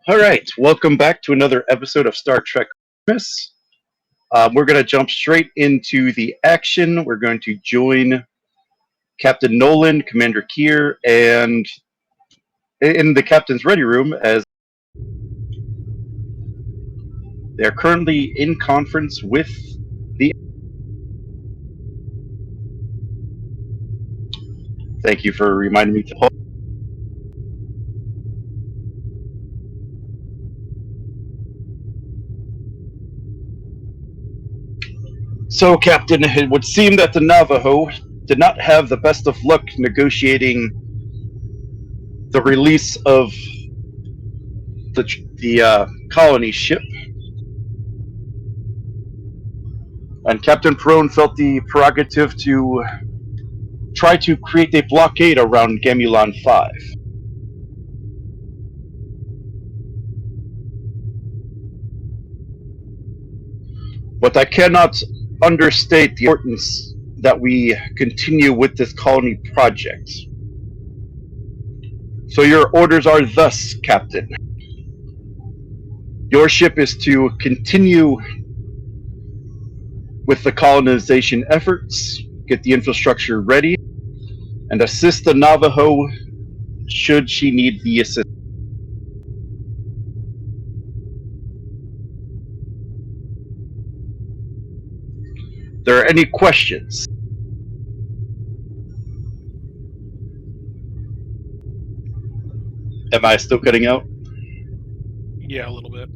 All right, welcome back to another episode of Star Trek Artemis. We're going to jump straight into the action. We're going to join Captain Nolan, Commander Kier, and in the captain's ready room as they're currently in conference with the. Thank you for reminding me to. So, Captain, it would seem that the Navajo did not have the best of luck negotiating the release of the colony ship, and Captain Perone felt the prerogative to try to create a blockade around Gemulon V. But I cannot understate the importance that we continue with this colony project. So your orders are thus, Captain. Your ship is to continue with the colonization efforts, get the infrastructure ready, and assist the Navajo should she need the assistance. There are any questions? Am I still cutting out? Yeah, a little bit.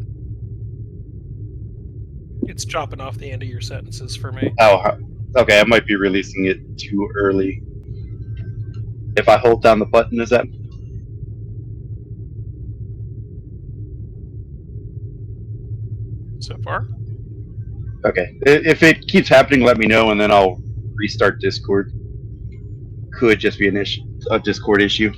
It's chopping off the end of your sentences for me. Oh, okay, I might be releasing it too early. If I hold down the button, is that? So far? Okay. If it keeps happening, let me know, and then I'll restart Discord. Could just be a Discord issue.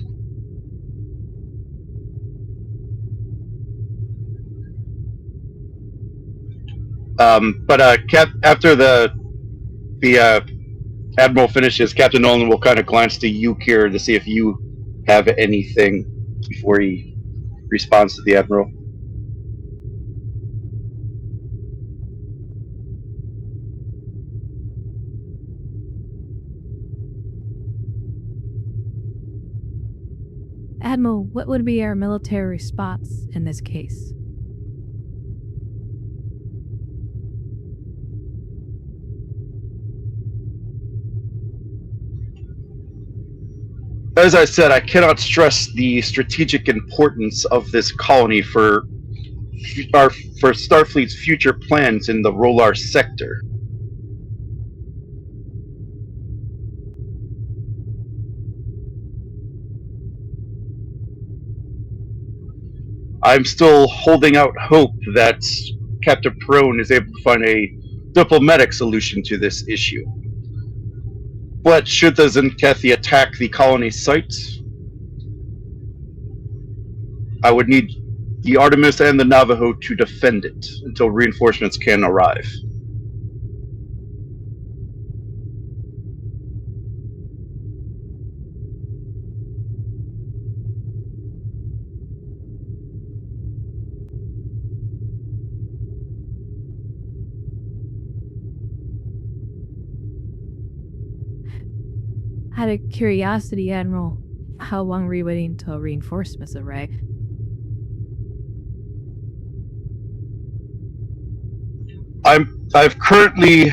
After the Admiral finishes, Captain Nolan will kind of glance to you, Kira, to see if you have anything before he responds to the Admiral. Admiral, what would be our military response in this case? As I said, I cannot stress the strategic importance of this colony for Starfleet's future plans in the Rolar sector. I'm still holding out hope that Captain Perone is able to find a diplomatic solution to this issue. But should the Tzenkethi attack the colony site, I would need the Artemis and the Navajo to defend it until reinforcements can arrive. Out of curiosity, Admiral, how long were you waiting until reinforcements arrive? I've currently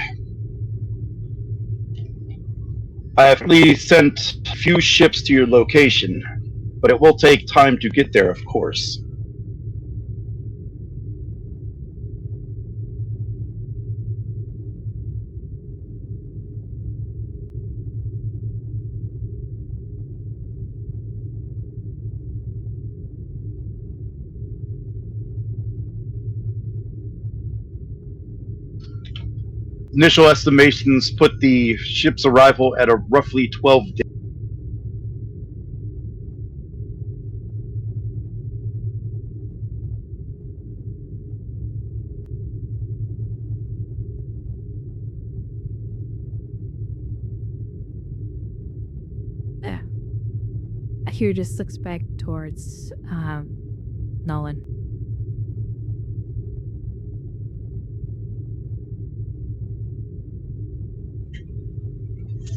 sent a few ships to your location, but it will take time to get there, of course. Initial estimations put the ship's arrival at a roughly 12 days. Here just looks back towards Nolan.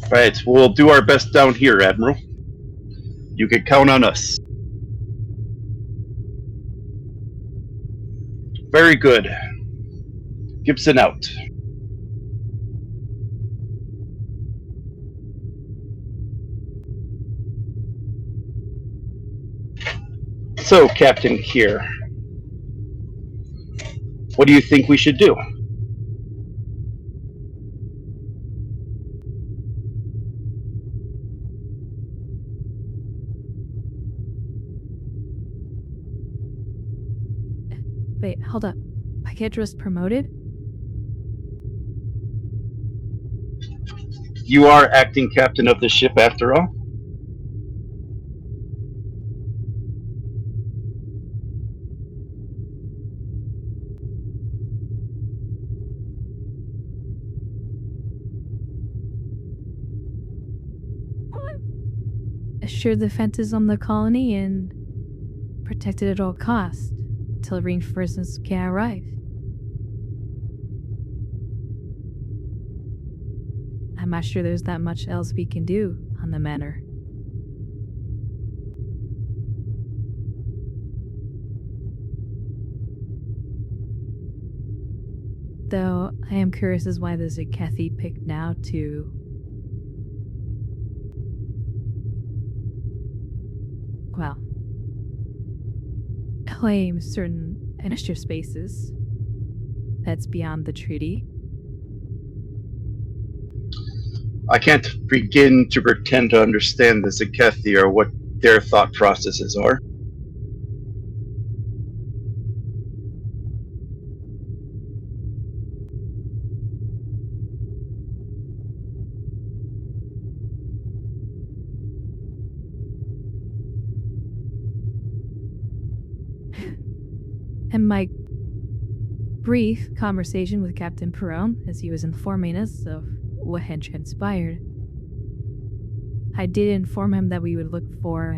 Right, we'll do our best down here, Admiral. You can count on us. Very good. Gibson out. So, Captain Kier, what do you think we should do? Wait, hold up. Paquette was promoted? You are acting captain of the ship after all? Assured defenses on the colony and protected at all costs till reinforcements can arrive. I'm not sure there's that much else we can do on the manor. Though I am curious as why the Tzenkethi picked now to claim certain initiative spaces that's beyond the treaty. I can't begin to pretend to understand the Tzenkethi or what their thought processes are. And my brief conversation with Captain Perron, as he was informing us of what had transpired, I did inform him that we would look for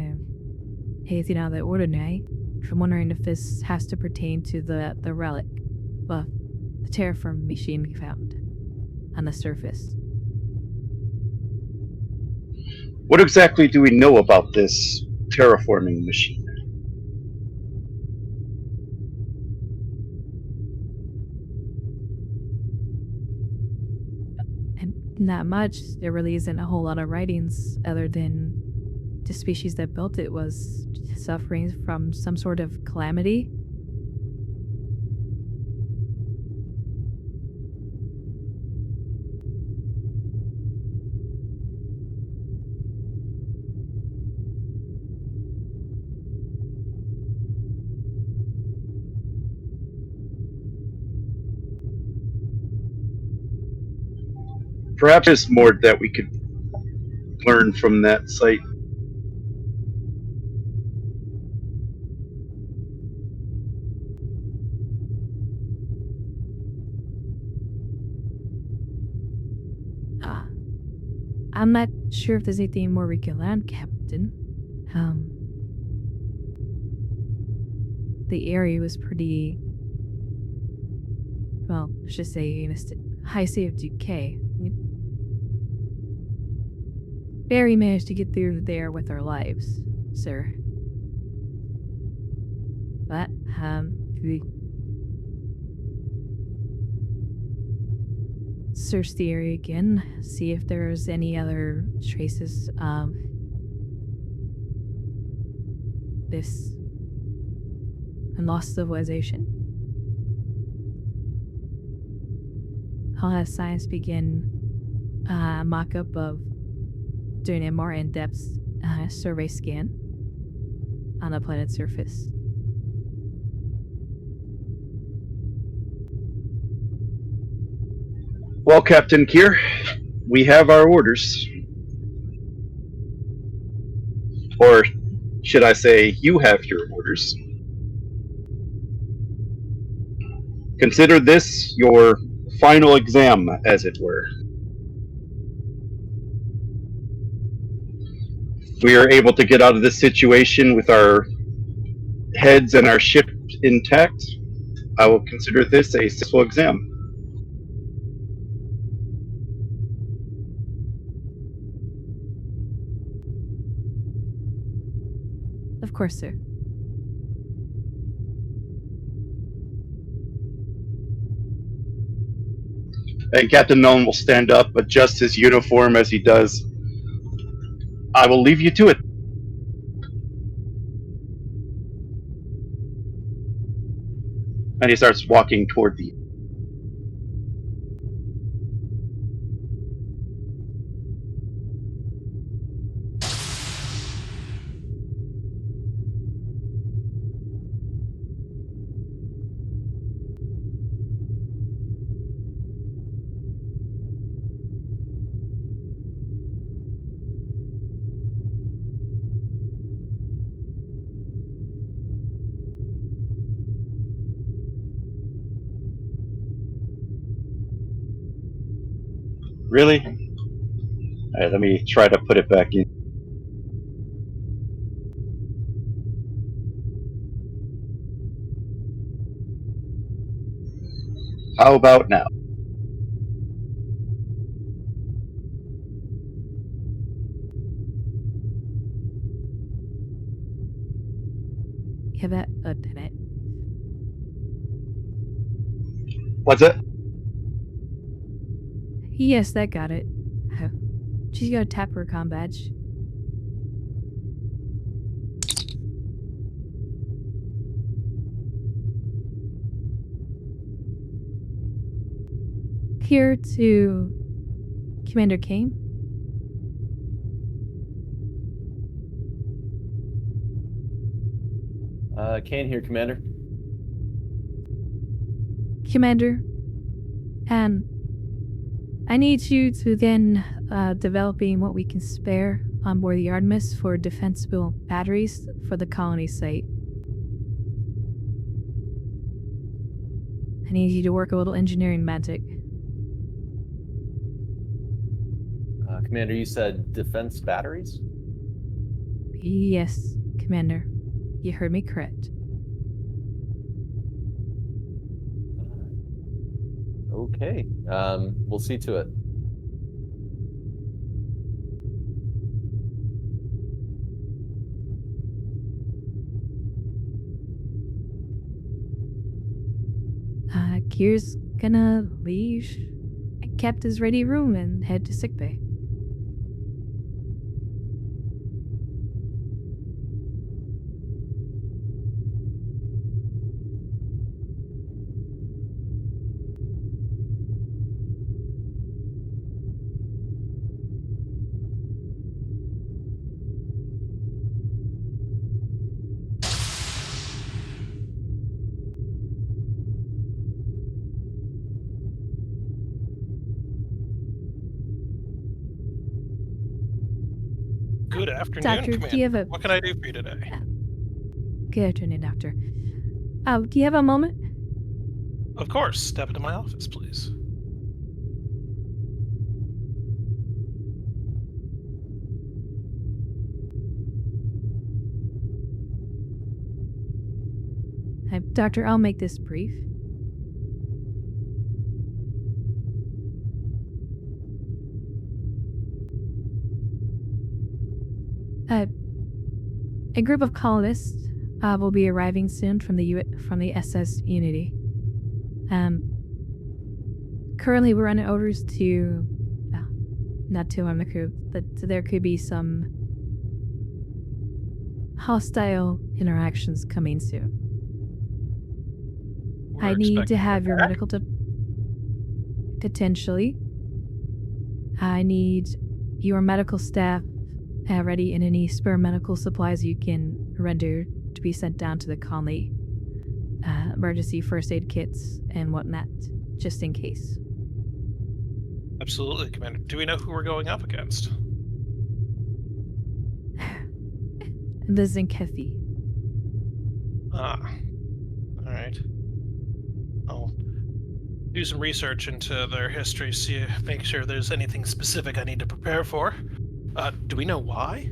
anything out of the ordinary. I'm wondering if this has to pertain to the relic, well, the terraform machine we found on the surface. What exactly do we know about this terraforming machine? Not much. There really isn't a whole lot of writings other than the species that built it was suffering from some sort of calamity. Perhaps there's more that we could learn from that site. I'm not sure if there's anything more we can learn, Captain. The area was pretty, well, let's just say in a high state of decay. Barely managed to get through there with our lives, sir. But, we search the area again, see if there's any other traces of this lost civilization. I'll have science begin a mock-up of doing a more in-depth survey scan on the planet's surface. Well, Captain Kier, we have our orders. Or should I say, you have your orders. Consider this your final exam, as it were. We are able to get out of this situation with our heads and our ship intact. I will consider this a successful exam. Of course, sir. And Captain Nolan will stand up, adjust his uniform as he does. I will leave you to it. And he starts walking toward the. Really? All right, let me try to put it back in. How about now? Yeah, that did it. What's it? Yes, that got it. Oh. She's got a tapper com badge. Here to Commander Kane. Kane here, Commander. Commander, and I need you to then developing what we can spare on board the Artemis for defensible batteries for the colony site. I need you to work a little engineering magic. Commander, you said defense batteries? Yes, Commander. You heard me correct. Okay. We'll see to it. Kier's gonna leave Captain's ready room and head to sickbay. Good afternoon, Doctor, Commander. do you have a... What can I do for you today? Good afternoon, Doctor. Oh, do you have a moment? Of course. Step into my office, please. Doctor, I'll make this brief. A group of colonists will be arriving soon from the SS Unity. Currently, we're under orders to not to harm the crew, but there could be some hostile interactions coming soon. I need to have your medical potentially. I need your medical staff ready and any spare medical supplies you can render to be sent down to the colony. Emergency first aid kits and whatnot, just in case. Absolutely, Commander. Do we know who we're going up against? The Tzenkethi. Ah. Alright. I'll do some research into their history, make sure there's anything specific I need to prepare for. Do we know why?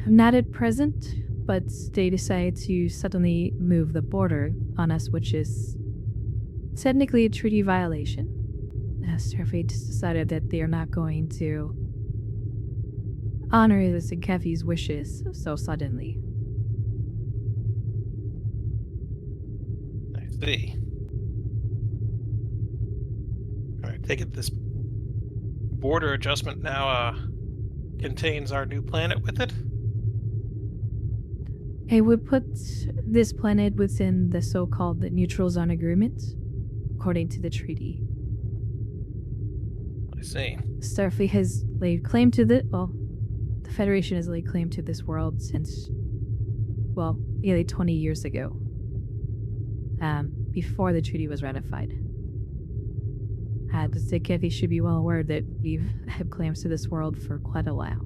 Not at present, but they decided to suddenly move the border on us, which is technically a treaty violation. Starfleet decided that they are not going to honor the Tzenkethi's wishes so suddenly. I see. Alright, take it this border adjustment now contains our new planet with it? It would put this planet within the so-called Neutral Zone Agreement, according to the treaty. I see. Starfleet has laid claim to the Federation has laid claim to this world since, nearly 20 years ago, before the treaty was ratified. The Tzenkethi should be well aware that we've had claims to this world for quite a while.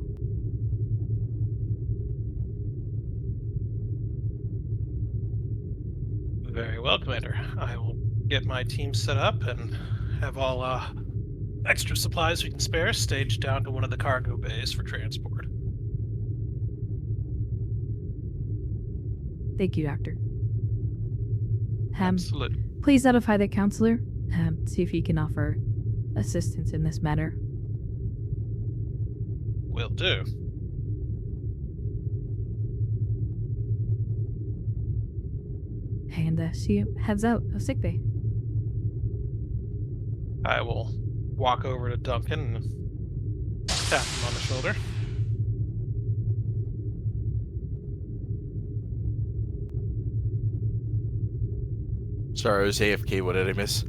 Very well, Commander. I will get my team set up and have all extra supplies we can spare staged down to one of the cargo bays for transport. Thank you, Doctor. Absolutely. Please notify the counselor. See if he can offer assistance in this matter. Will do. And she heads out of sickbay. I will walk over to Duncan and tap him on the shoulder. Sorry, I was AFK. What did I miss?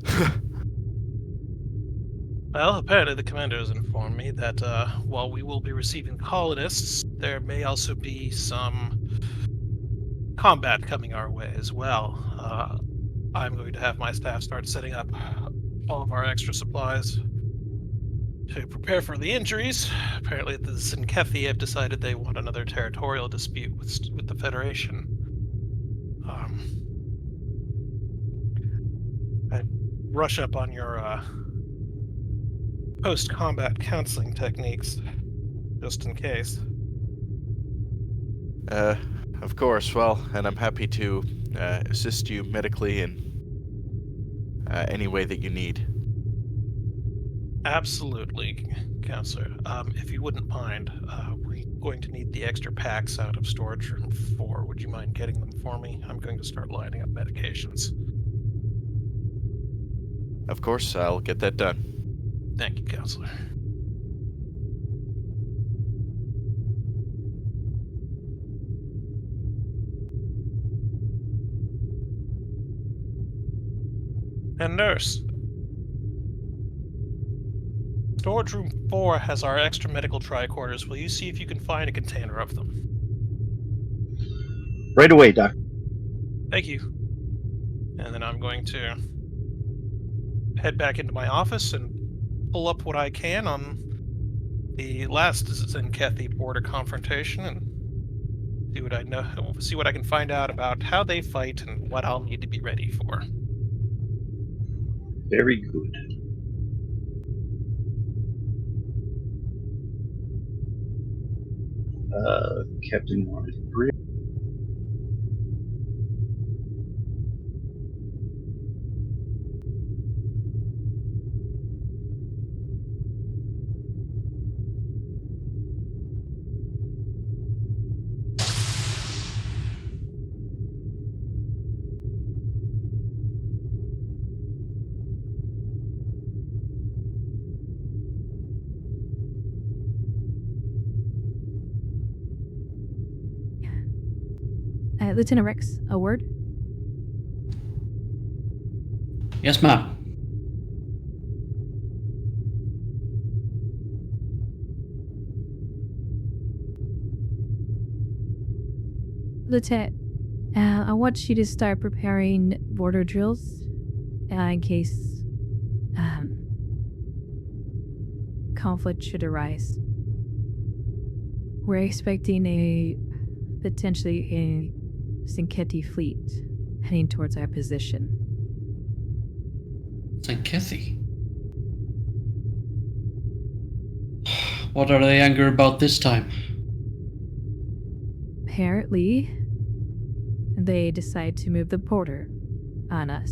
Well, apparently the commander has informed me that while we will be receiving colonists, there may also be some combat coming our way as well. I'm going to have my staff start setting up all of our extra supplies to prepare for the injuries. Apparently the Tzenkethi have decided they want another territorial dispute with the Federation. I'd rush up on your post-combat counseling techniques, just in case. Of course. Well, and I'm happy to assist you medically in any way that you need. Absolutely, Counselor. If you wouldn't mind, we're going to need the extra packs out of storage room 4. Would you mind getting them for me? I'm going to start lining up medications. Of course, I'll get that done. Thank you, Counselor. And Nurse, storage room 4 has our extra medical tricorders. Will you see if you can find a container of them? Right away, Doc. Thank you. And then I'm going to head back into my office and pull up what I can on the last Tzenkethi border confrontation and see what I can find out about how they fight and what I'll need to be ready for. Very good. Captain wanted three. Lieutenant Rex, a word? Yes, ma'am. Lieutenant, I want you to start preparing border drills in case conflict should arise. We're expecting potentially a Tzenkethi fleet heading towards our position. Tzenkethi? What are they angry about this time? Apparently, they decide to move the border on us.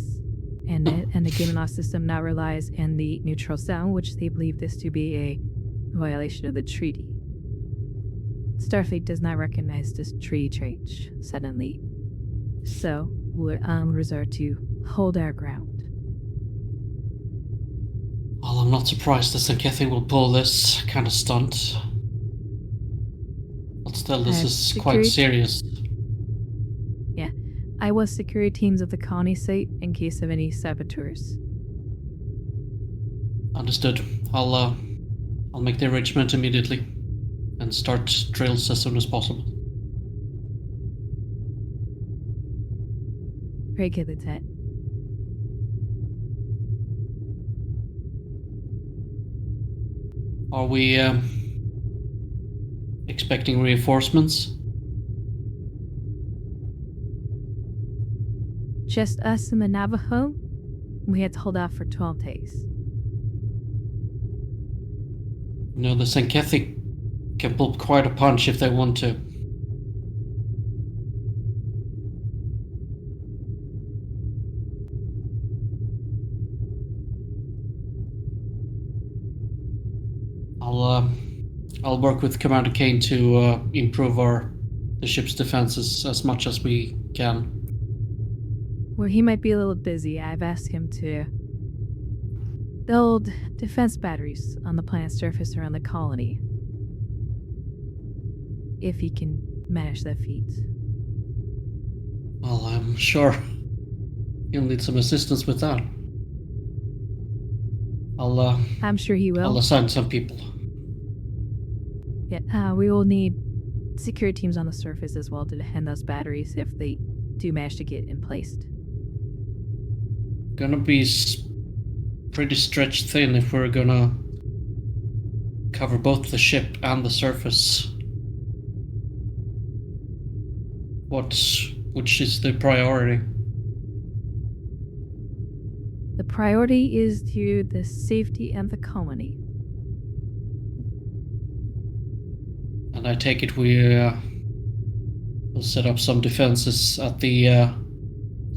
And the Gemulon system now relies in the neutral zone, which they believe this to be a violation of the treaty. Starfleet does not recognize this tree change suddenly, so would resort to hold our ground. Well, I'm not surprised the Tzenkethi will pull this kind of stunt. But still, this is quite serious. Yeah, I will secure teams of the colony site in case of any saboteurs. Understood. I'll make the arrangement immediately and start drills as soon as possible. Great, Caelythan. Are we expecting reinforcements? Just us and the Navajo? We had to hold off for 12 days. You know, the Tzenkethi can pull quite a punch if they want to. I'll work with Commander Kane to improve the ship's defenses as much as we can. Where he might be a little busy, I've asked him to build defense batteries on the planet's surface around the colony. If he can manage that feat. Well, I'm sure he'll need some assistance with that. I'm sure he will. I'll assign some people. Yeah, we will need security teams on the surface as well to defend those batteries if they do manage to get in place. Gonna be pretty stretched thin if we're gonna cover both the ship and the surface. Which is the priority? The priority is to the safety and the colony. And I take it we'll set up some defenses at the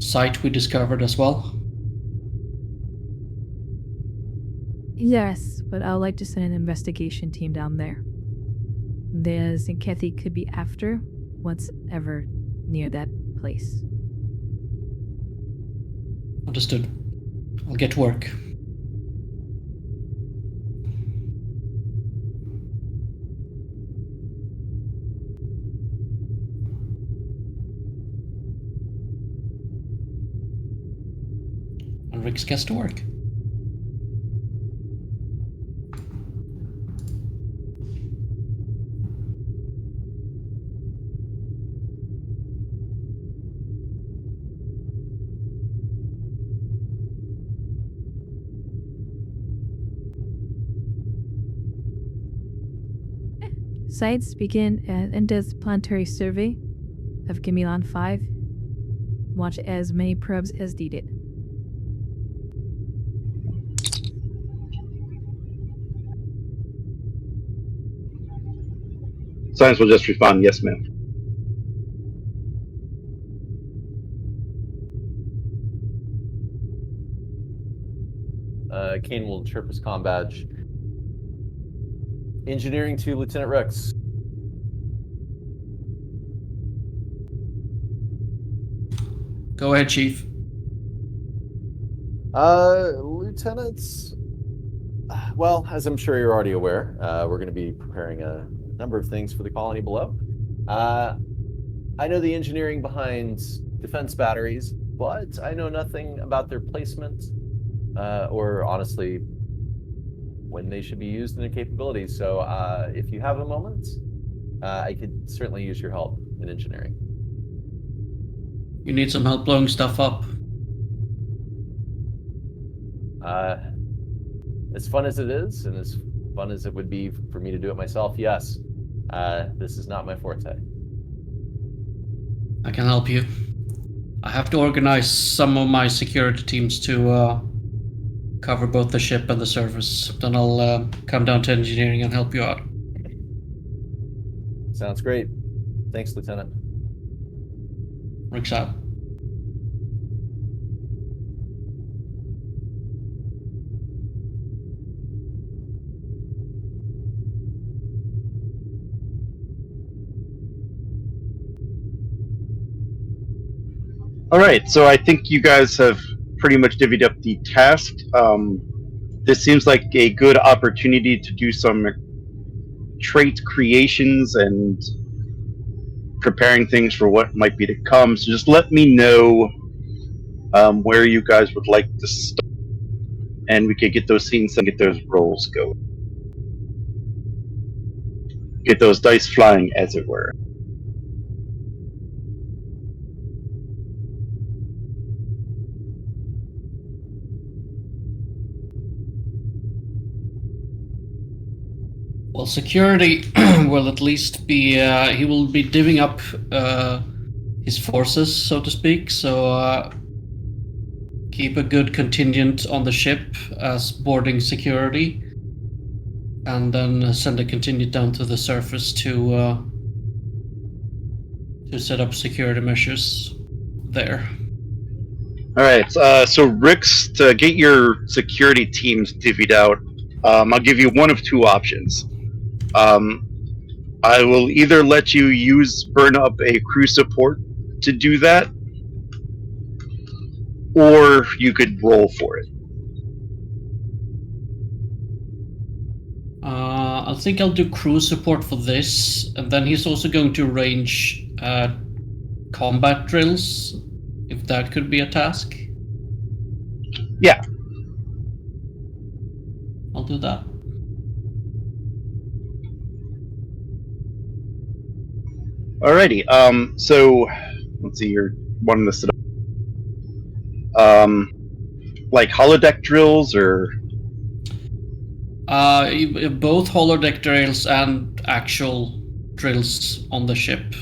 site we discovered as well? Yes, but I would like to send an investigation team down there. The Tzenkethi could be after what's ever near that place. Understood. I'll get to work. And Riggs gets to work. Sites begin Indus planetary survey of Gemulon V. Watch as many probes as needed. Science will just respond, yes, ma'am. Kane will chirp his comm badge. Engineering to Lieutenant Rex. Go ahead, Chief. Lieutenants, well, as I'm sure you're already aware, we're going to be preparing a number of things for the colony below. I know the engineering behind defense batteries, but I know nothing about their placement, or honestly, when they should be used and their capabilities. So if you have a moment, I could certainly use your help in engineering. You need some help blowing stuff up. As fun as it is, and as fun as it would be for me to do it myself, yes. This is not my forte. I can help you. I have to organize some of my security teams to cover both the ship and the surface. Then I'll come down to engineering and help you out. Sounds great. Thanks, Lieutenant. Rick's out. All right, so I think you guys have pretty much divvied up the task. This seems like a good opportunity to do some trait creations and preparing things for what might be to come. So just let me know where you guys would like to start, and we could get those scenes and get those rolls going. Get those dice flying, as it were. Well, security will at least be, he will be divvying up his forces, so to speak. So keep a good contingent on the ship as boarding security, and then send a contingent down to the surface to set up security measures there. All right, so Rix, to get your security teams divvied out, I'll give you one of two options. I will either let you burn up a crew support to do that, or you could roll for it. I think I'll do crew support for this, and then he's also going to arrange combat drills, if that could be a task. Yeah. I'll do that. Alrighty. So let's see. You're wanting to set up, like holodeck drills, or Both holodeck drills and actual drills on the ship.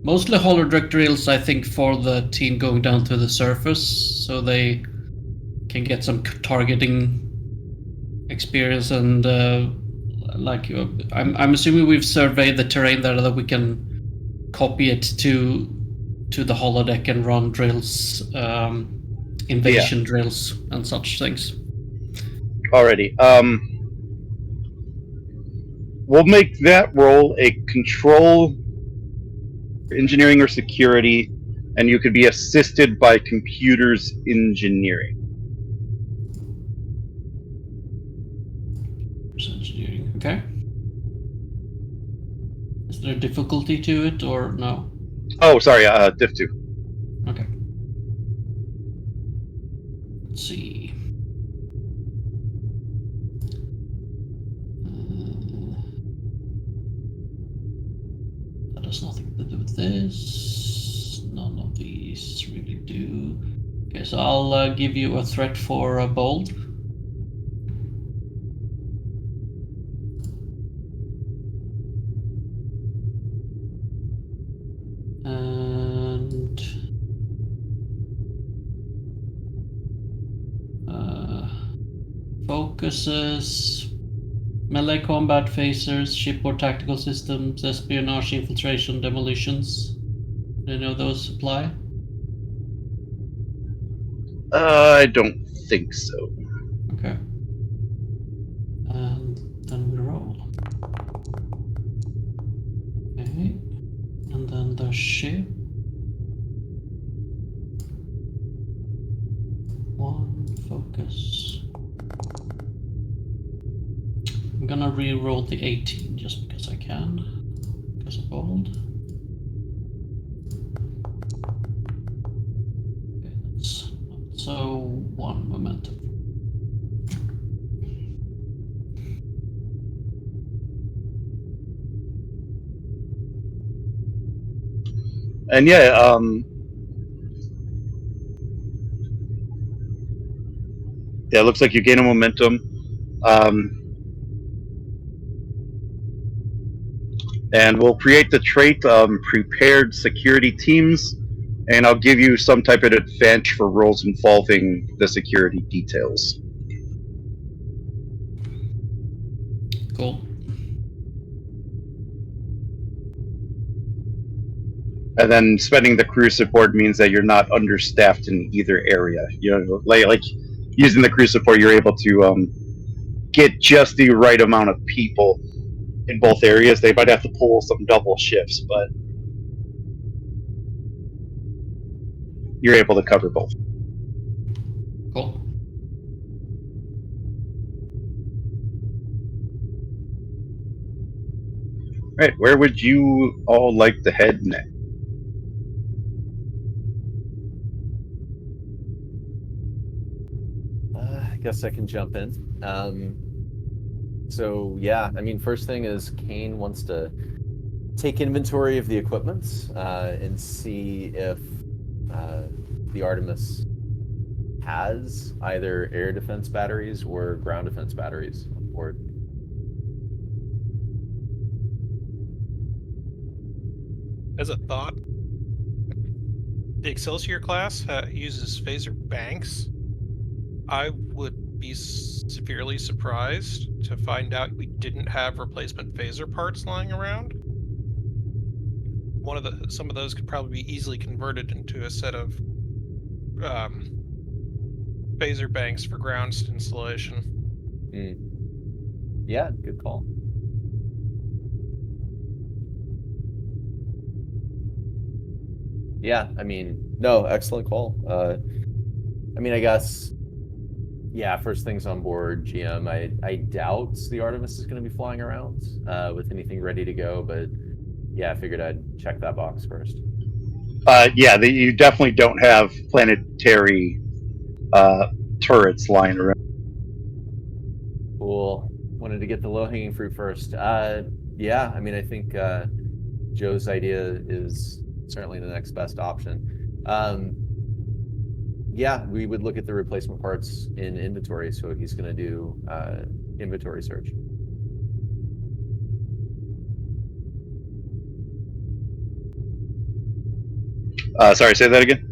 Mostly holodeck drills, I think, for the team going down to the surface, so they can get some targeting experience. And I'm assuming we've surveyed the terrain there, that we can copy it to the holodeck and run drills, invasion drills and such things. already. We'll make that role a control, engineering, or security, and you could be assisted by computers engineering. Engineering, okay. Is there a difficulty to it, or no? Oh, sorry, Diff 2. Okay. Let's see. That has nothing to do with this. None of these really do. Okay, so I'll give you a threat for bold. And focuses, melee combat, phasers, shipboard tactical systems, espionage, infiltration, demolitions. Do you know those apply? I don't think so. Okay. And then we roll. Okay. And then the ship. 1 focus. I'm gonna re-roll the 18 just because I can. Because of bold. Okay, that's so 1 momentum. And yeah, it looks like you gain a momentum. And we'll create the trait prepared security teams, and I'll give you some type of advantage for roles involving the security details. Cool. And then spending the crew support means that you're not understaffed in either area. You know, like using the crew support, you're able to get just the right amount of people in both areas. They might have to pull some double shifts, but you're able to cover both. Cool. Right, where would you all like to head next? I guess I can jump in. So yeah, I mean, first thing is Kane wants to take inventory of the equipment and see if the Artemis has either air defense batteries or ground defense batteries on board. As a thought, the Excelsior class uses phaser banks. I would be severely surprised to find out we didn't have replacement phaser parts lying around. Some of those could probably be easily converted into a set of phaser banks for ground installation. Yeah, good call. Yeah, I mean, no, excellent call. I mean, I guess, yeah, first things on board, GM. I doubt the Artemis is going to be flying around with anything ready to go, but yeah, I figured I'd check that box first. Yeah, you definitely don't have planetary turrets lying around. Cool. Wanted to get the low-hanging fruit first. Yeah, I mean, I think Joe's idea is certainly the next best option. Yeah, we would look at the replacement parts in inventory, so he's going to do inventory search. Sorry, say that again.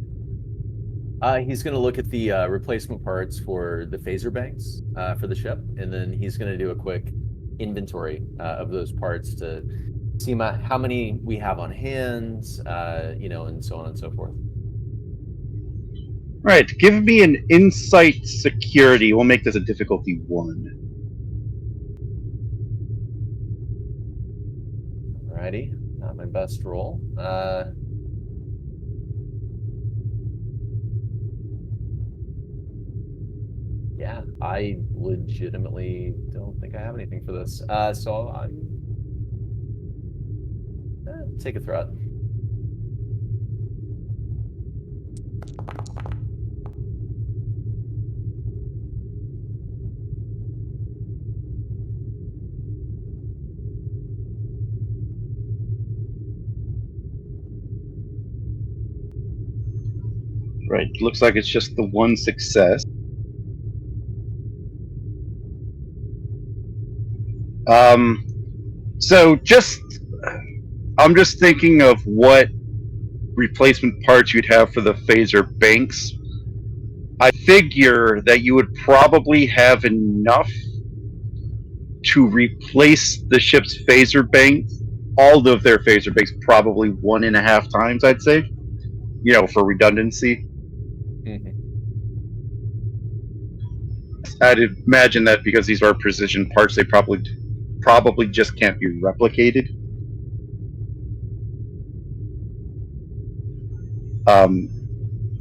He's going to look at the replacement parts for the phaser banks for the ship, and then he's going to do a quick inventory of those parts to see how many we have on hand, and so on and so forth. Right, give me an insight security. We'll make this a difficulty 1. Alrighty, not my best roll. Yeah, I legitimately don't think I have anything for this. So I'm take a threat. Right, looks like it's just the 1 success. So I'm just thinking of what replacement parts you'd have for the phaser banks. I figure that you would probably have enough to replace the ship's phaser banks, all of their phaser banks, probably 1.5 times, I'd say, for redundancy. Mm-hmm. I'd imagine that because these are precision parts, they probably just can't be replicated.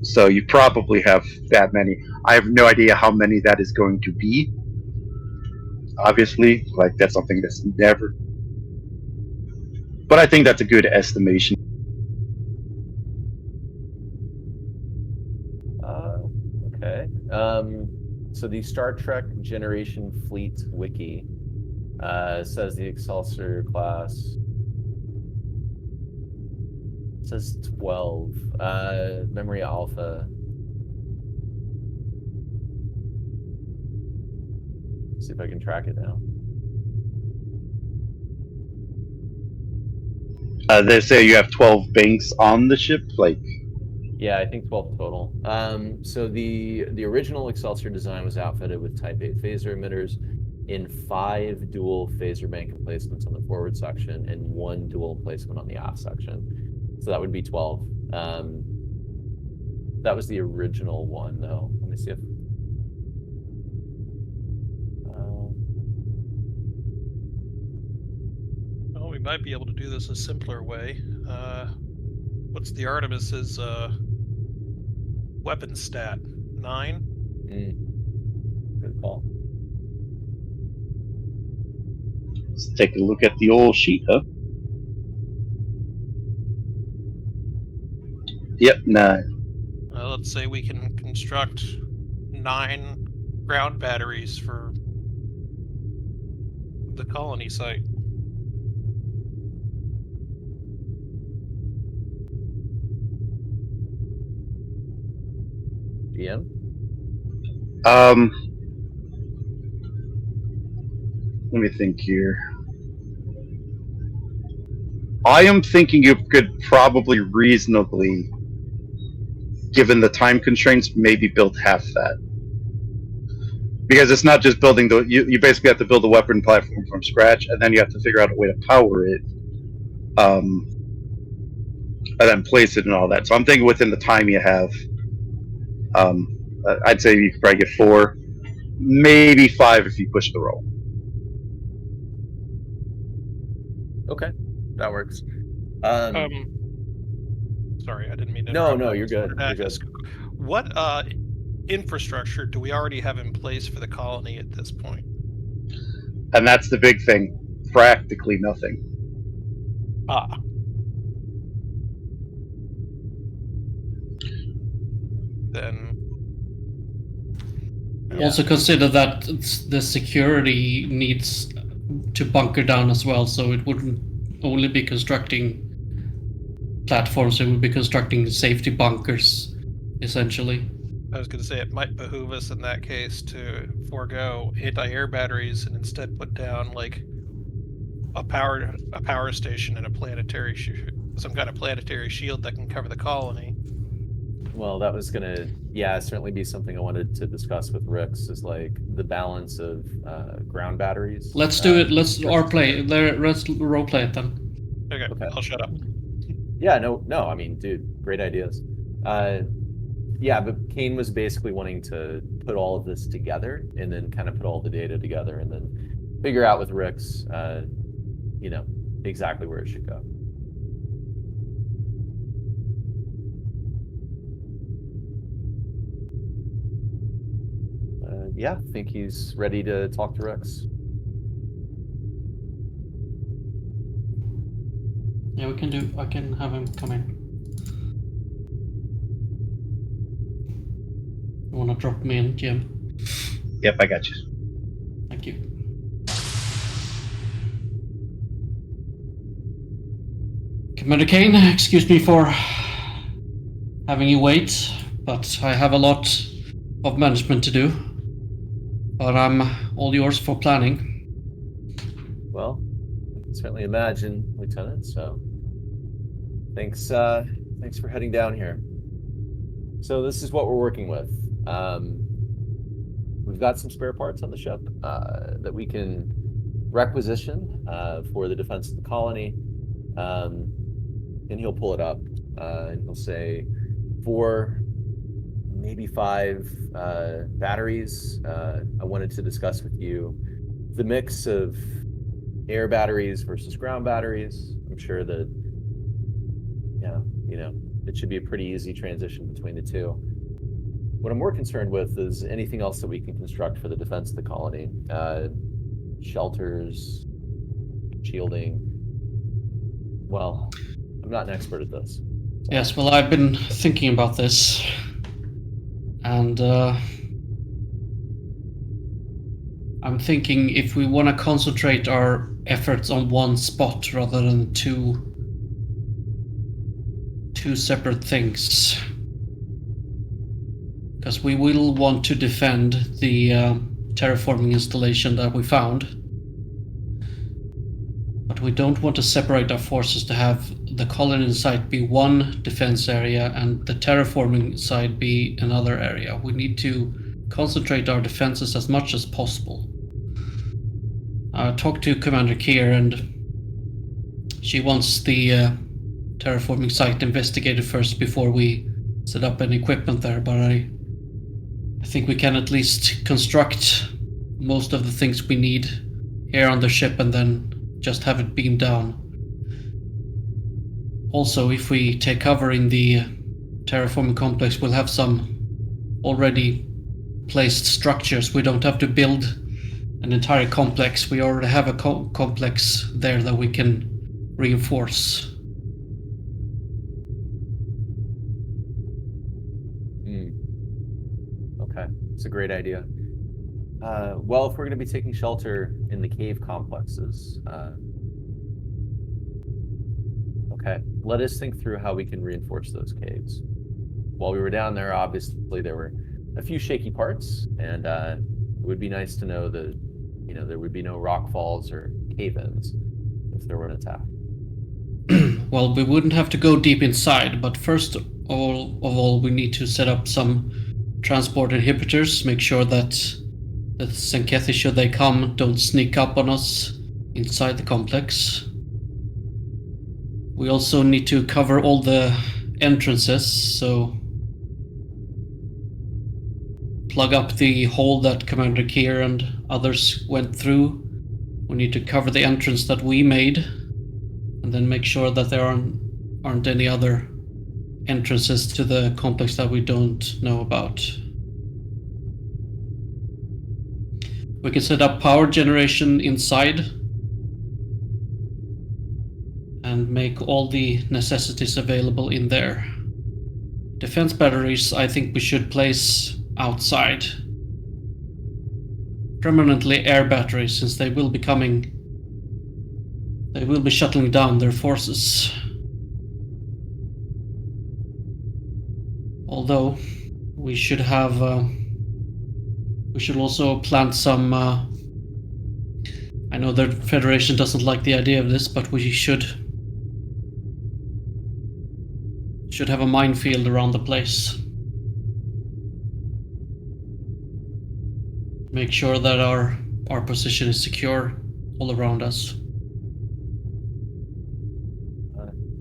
So you probably have that many. I have no idea how many that is going to be. Obviously, that's something that's never. But I think that's a good estimation. Okay. So the Star Trek Generation Fleet Wiki says the Excelsior class says 12. Memory Alpha. See if I can track it now. They say you have 12 banks on the ship. Yeah, I think 12 total. So the original Excelsior design was outfitted with Type 8 phaser emitters in 5 dual phaser bank emplacements on the forward section and 1 dual emplacement on the aft section. So that would be 12. That was the original one, though. Let me see if. Well, we might be able to do this a simpler way. What's the Artemis's weapon stat 9. Good call. Let's take a look at the old sheet, huh? Yep, 9. Let's say we can construct 9 ground batteries for the colony site. GM? Let me think here. I am thinking you could probably reasonably, given the time constraints, maybe build half that. Because it's not just building you basically have to build a weapon platform from scratch, and then you have to figure out a way to power it, and then place it and all that. So I'm thinking within the time you have, I'd say you could probably get 4, maybe 5 if you push the roll. Okay, that works. Sorry, I didn't mean to No, interrupt. no, I you're just good. wanted to You're ask, what infrastructure do we already have in place for the colony at this point? And that's the big thing. Practically nothing. Ah. Then Also consider that the security needs to bunker down as well, so it wouldn't only be constructing platforms, it would be constructing safety bunkers, essentially. I was going to say it might behoove us in that case to forego anti-air batteries and instead put down like a power station and a planetary some kind of planetary shield that can cover the colony. Well, that was gonna, certainly be something I wanted to discuss with Rix, is like the balance of ground batteries. Let's do it. Let's roleplay. Let's roleplay it then. Okay, I'll shut up. Yeah, no. I mean, dude, great ideas. But Kane was basically wanting to put all of this together and then kind of put all the data together and then figure out with Rix, exactly where it should go. I think he's ready to talk to Rix. Yeah, I can have him come in. You wanna drop me in, Jim? Yep, I got you. Thank you. Commander Kane, excuse me for having you wait, but I have a lot of management to do. But I'm all yours for planning. Well, I can certainly imagine, Lieutenant, so thanks for heading down here. So this is what we're working with. We've got some spare parts on the ship that we can requisition for the defense of the colony. And he'll pull it up and he'll say 4, maybe 5 batteries. I wanted to discuss with you the mix of air batteries versus ground batteries. I'm sure that, it should be a pretty easy transition between the two. What I'm more concerned with is anything else that we can construct for the defense of the colony. Shelters, shielding. Well, I'm not an expert at this. So. Yes, well, I've been thinking about this. And I'm thinking if we want to concentrate our efforts on one spot rather than two separate things. Because we will want to defend the terraforming installation that we found. But we don't want to separate our forces to have the colony site be one defense area and the terraforming side be another area. We need to concentrate our defenses as much as possible. I talked to Commander Kier and she wants the terraforming site investigated first before we set up any equipment there, but I think we can at least construct most of the things we need here on the ship and then just have it beamed down. Also, if we take cover in the terraforming complex will have some already placed structures. We don't have to build an entire complex. We already have a complex there that we can reinforce. Okay, it's a great idea. Well, if we're going to be taking shelter in the cave complexes, okay, let us think through how we can reinforce those caves. While we were down there, obviously there were a few shaky parts, and it would be nice to know that, you know, there would be no rock falls or cave-ins if there were an attack. Well, we wouldn't have to go deep inside, but first of all, we need to set up some transport inhibitors, make sure that the Tzenkethi, should they come, don't sneak up on us inside the complex. We also need to cover all the entrances, so plug up the hole that Commander Kier and others went through. We need to cover the entrance that we made, and then make sure that there aren't any other entrances to the complex that we don't know about. We can set up power generation inside and make all the necessities available in there. Defense batteries, I think we should place outside. Permanently air batteries, since they will be shuttling down their forces. Although we should also plant some. I know the Federation doesn't like the idea of this, but we should have a minefield around the place. Make sure that our position is secure all around us.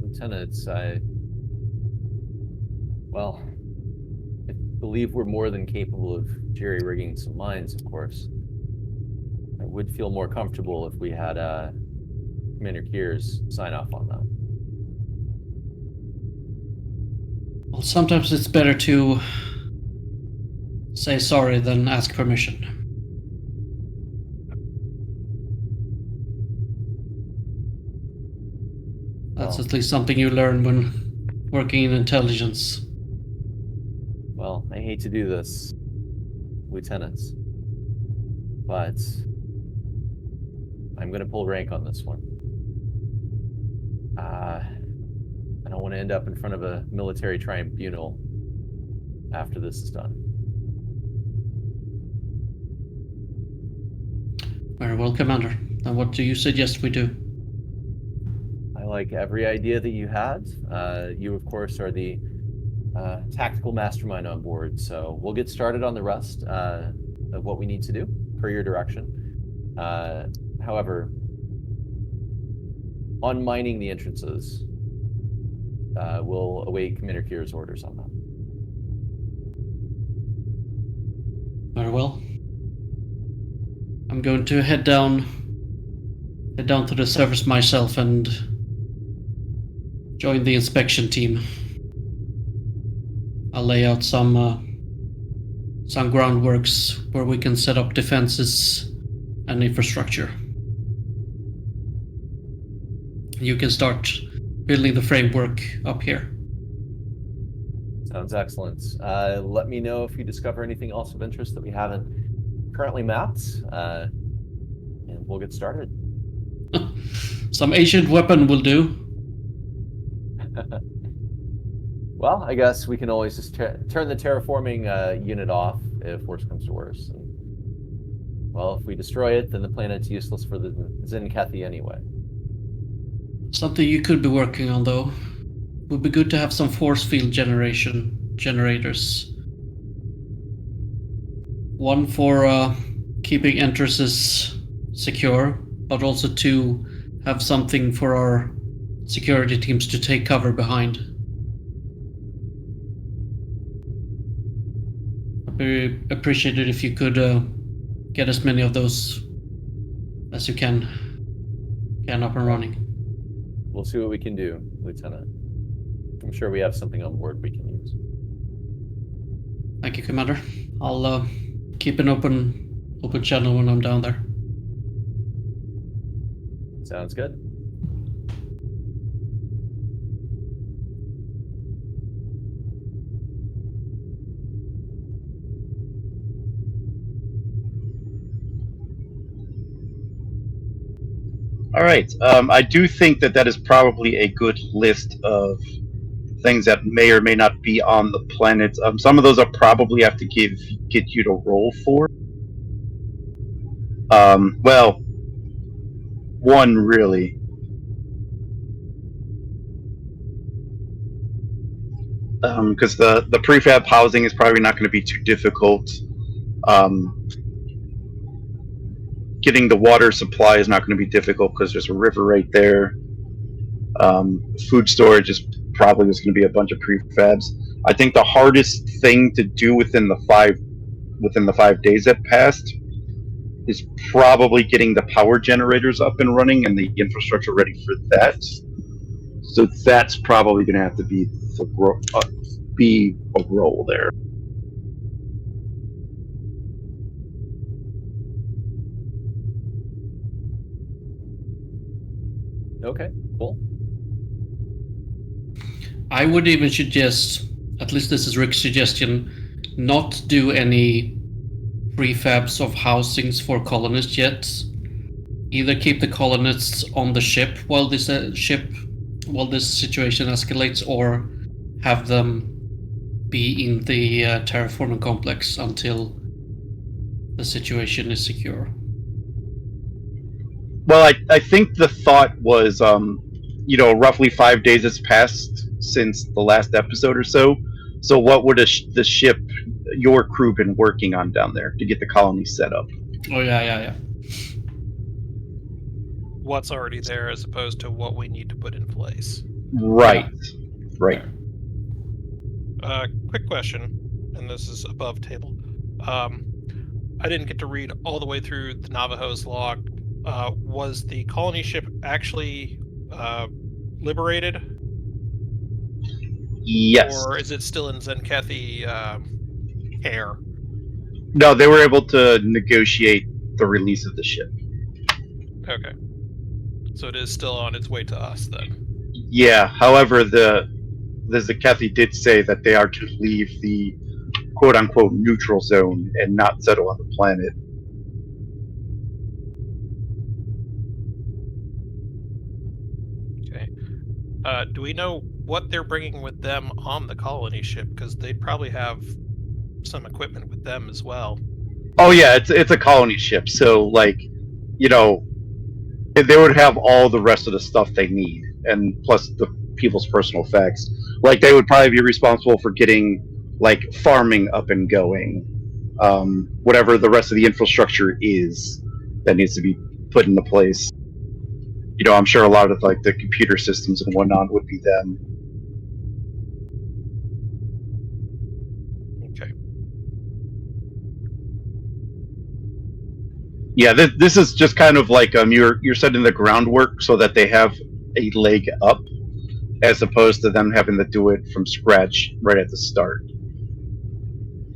Lieutenants, I believe we're more than capable of jerry-rigging some mines, of course. I would feel more comfortable if we had Commander Kier's sign off on that. Well, sometimes it's better to say sorry than ask permission. That's at least something you learn when working in intelligence. Well, I hate to do this, lieutenants, but I'm going to pull rank on this one. I don't want to end up in front of a military tribunal after this is done. Very well, Commander. And what do you suggest we do? I like every idea that you had. You, of course, are the tactical mastermind on board, so we'll get started on the rest of what we need to do per your direction. However, on mining the entrances, we'll await Commander Kier's orders on that. Very well. I'm going to head down to the surface myself and join the inspection team. I'll lay out some groundworks where we can set up defenses and infrastructure. You can start building the framework up here. Sounds excellent. Let me know if you discover anything else of interest that we haven't currently mapped, and we'll get started. Some ancient weapon will do. Well, I guess we can always just turn the terraforming unit off if worse comes to worse. And, well, if we destroy it, then the planet's useless for the Tzenkethi anyway. Something you could be working on, though. Would be good to have some force field generators. One for keeping entrances secure, but also to have something for our security teams to take cover behind. I'd be appreciated if you could get as many of those as you can up and running. We'll see what we can do, Lieutenant. I'm sure we have something on board we can use. Thank you, Commander. I'll keep an open channel when I'm down there. Sounds good. All right. I do think that is probably a good list of things that may or may not be on the planet. Some of those I'll probably have to get you to roll for. Well, one really. Because the prefab housing is probably not going to be too difficult. Getting the water supply is not going to be difficult because there's a river right there. Food storage is probably just going to be a bunch of prefabs. I think the hardest thing to do within the 5 days that passed is probably getting the power generators up and running and the infrastructure ready for that. So that's probably going to have to be a role there. Okay, cool. I would even suggest, at least this is Rick's suggestion, not do any prefabs of housings for colonists yet. Either keep the colonists on the ship while this situation escalates, or have them be in the terraforming complex until the situation is secure. Well, I think the thought was, roughly 5 days has passed since the last episode or so. So what would the ship, your crew, been working on down there to get the colony set up? Oh, yeah. What's already there as opposed to what we need to put in place. Right. Right. Quick question, and this is above table. I didn't get to read all the way through the Navajo's log. Was the colony ship actually liberated? Yes. Or is it still in Tzenkethi care? No, they were able to negotiate the release of the ship. Okay. So it is still on its way to us then. Yeah. However, the Tzenkethi did say that they are to leave the quote-unquote neutral zone and not settle on the planet. Okay. Do we know what they're bringing with them on the colony ship? Because they'd probably have some equipment with them as well. Oh yeah, it's a colony ship, so they would have all the rest of the stuff they need, and plus the people's personal effects. Like they would probably be responsible for getting farming up and going, whatever the rest of the infrastructure is that needs to be put into place. I'm sure a lot of the computer systems and whatnot would be them. Okay. Yeah, this is just kind of you're setting the groundwork so that they have a leg up, as opposed to them having to do it from scratch right at the start.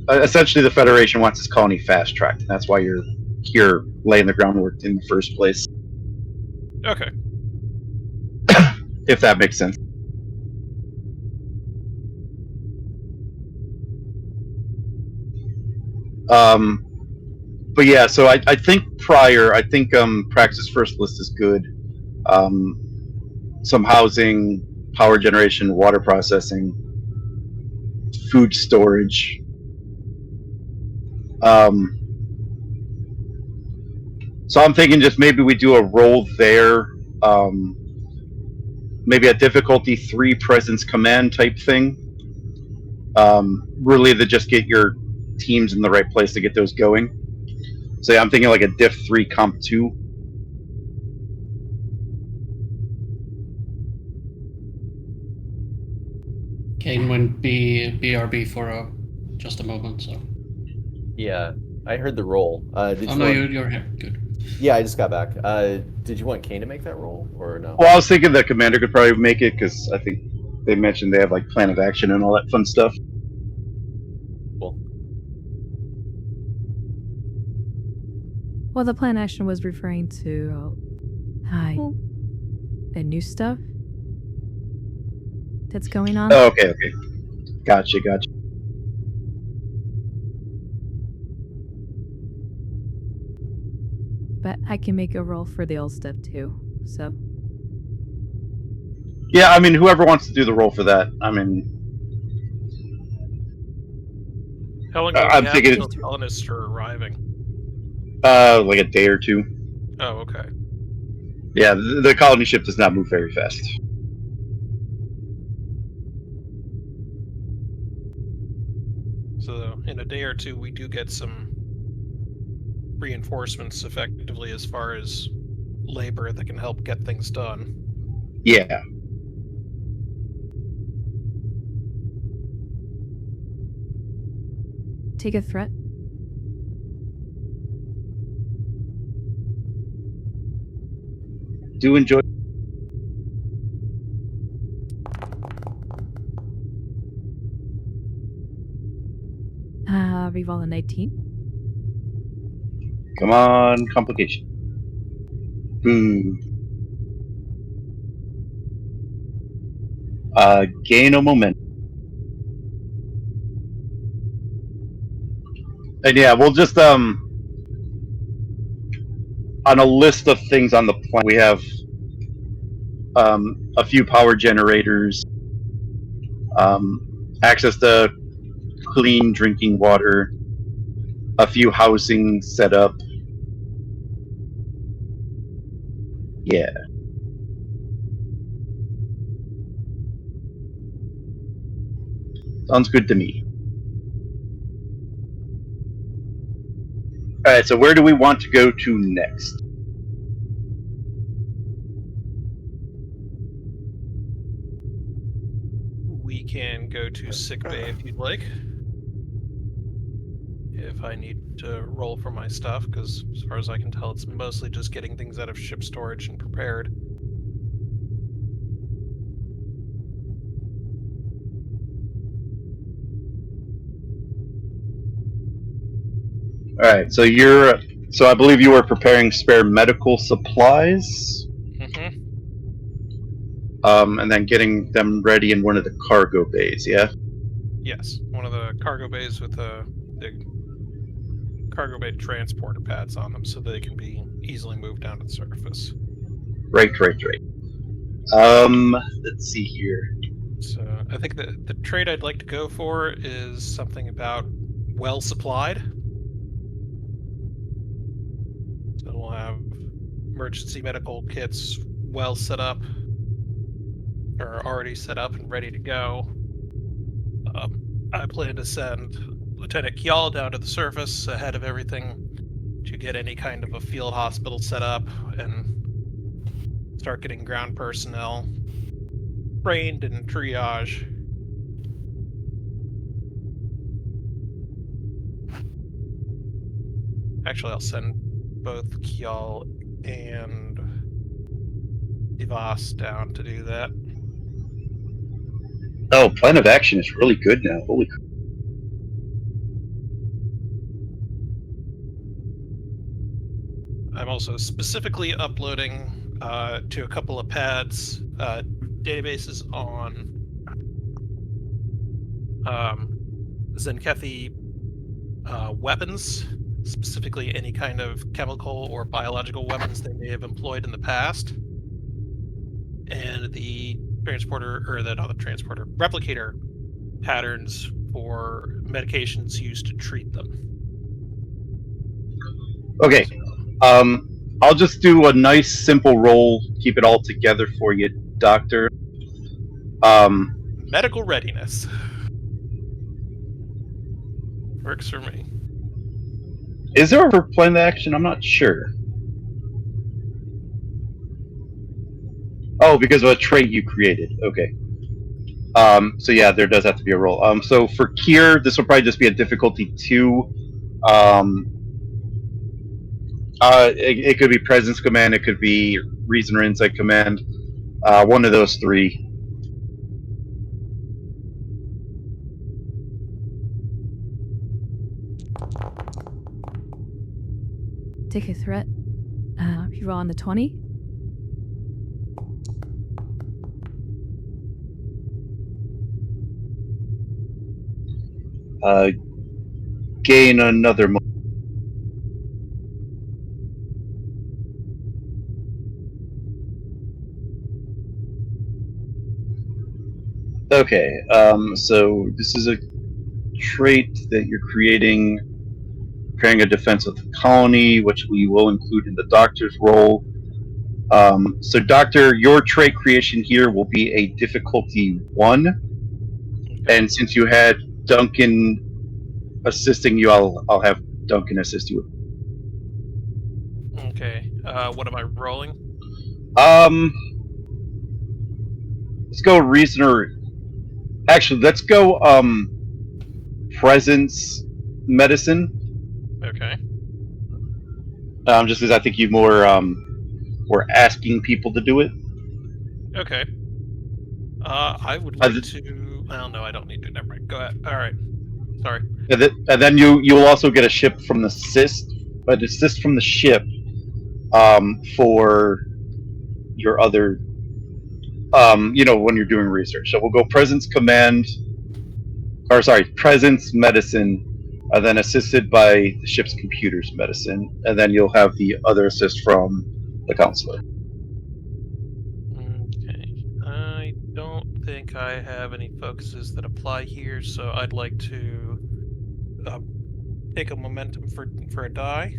Essentially, the Federation wants this colony fast-tracked, and that's why you're here laying the groundwork in the first place. Okay. If that makes sense. But yeah, so I think Praxis first list is good. Some housing, power generation, water processing, food storage. So I'm thinking just maybe we do a roll there. Maybe a difficulty 3 presence command type thing. Really to just get your teams in the right place to get those going. So yeah, I'm thinking a diff 3 comp 2. Kane went BRB for just a moment, so. Yeah, I heard the roll. You're here. Good. Yeah, I just got back. Did you want Kane to make that roll, or no? Well, I was thinking the commander could probably make it, because I think they mentioned they have like plan of action and all that fun stuff. Cool. Well, the plan action was referring to and new stuff that's going on. Oh, okay. Gotcha. But I can make a roll for the old stuff too. So Yeah, I mean, whoever wants to do the roll for that. I mean, How long do we I'm have thinking until the colonists are arriving? like a day or two. Oh, okay. Yeah, the colony ship does not move very fast. So in a day or two, we do get some reinforcements effectively as far as labor that can help get things done. Yeah. take a threat. Do enjoy. Reroll a 19. Come on, complication. Boom. Gain a momentum. And yeah, we'll just on a list of things on the plan, we have a few power generators, access to clean drinking water, a few housing set up. Yeah. Sounds good to me. Alright, so where do we want to go to next? We can go to sickbay if you'd like. If I need to roll for my stuff, because as far as I can tell, it's mostly just getting things out of ship storage and prepared. Alright, so so I believe you were preparing spare medical supplies, Mm-hmm. and then getting them ready in one of the cargo bays, yeah? Yes, one of the cargo bays with the cargo bay transporter pads on them, so they can be easily moved down to the surface. Right. Let's see here. So I think the trade I'd like to go for is something about well supplied. So we'll have emergency medical kits well set up, or already set up and ready to go. I plan to send Lieutenant Kjall down to the surface ahead of everything to get any kind of a field hospital set up and start getting ground personnel trained in triage. Actually, I'll send both Kjall and Ivas down to do that. Oh, plan of action is really good now. Holy crap. I'm also specifically uploading to a couple of pads databases on Tzenkethi weapons, specifically any kind of chemical or biological weapons they may have employed in the past, and the replicator patterns for medications used to treat them. Okay. I'll just do a nice simple roll, keep it all together for you, Doctor. Medical readiness. Works for me. Is there a plan of action? I'm not sure. Oh, because of a trait you created. Okay. So yeah, there does have to be a roll. So for Kier, this will probably just be a difficulty 2. It could be presence command, it could be reason or insight command. One of those three. take a threat. You roll on the 20. Gain another. Okay, so this is a trait that you're creating a defense of the colony, which we will include in the doctor's role. So, Doctor, your trait creation here will be a difficulty 1, Okay. and since you had Duncan assisting you, I'll have Duncan assist you. Okay. What am I rolling? Let's go reason or actually, let's go presence medicine. Okay. Just because I think you more were asking people to do it. Okay. I would like to. Well, no, I don't need to. Never mind. Go ahead. All right. Sorry. And then you'll also get a ship from the assist from the ship for your other when you're doing research. So we'll go presence medicine, then assisted by the ship's computer's medicine, and then you'll have the other assist from the counselor. Okay. I don't think I have any focuses that apply here, so I'd like to take a momentum for a die.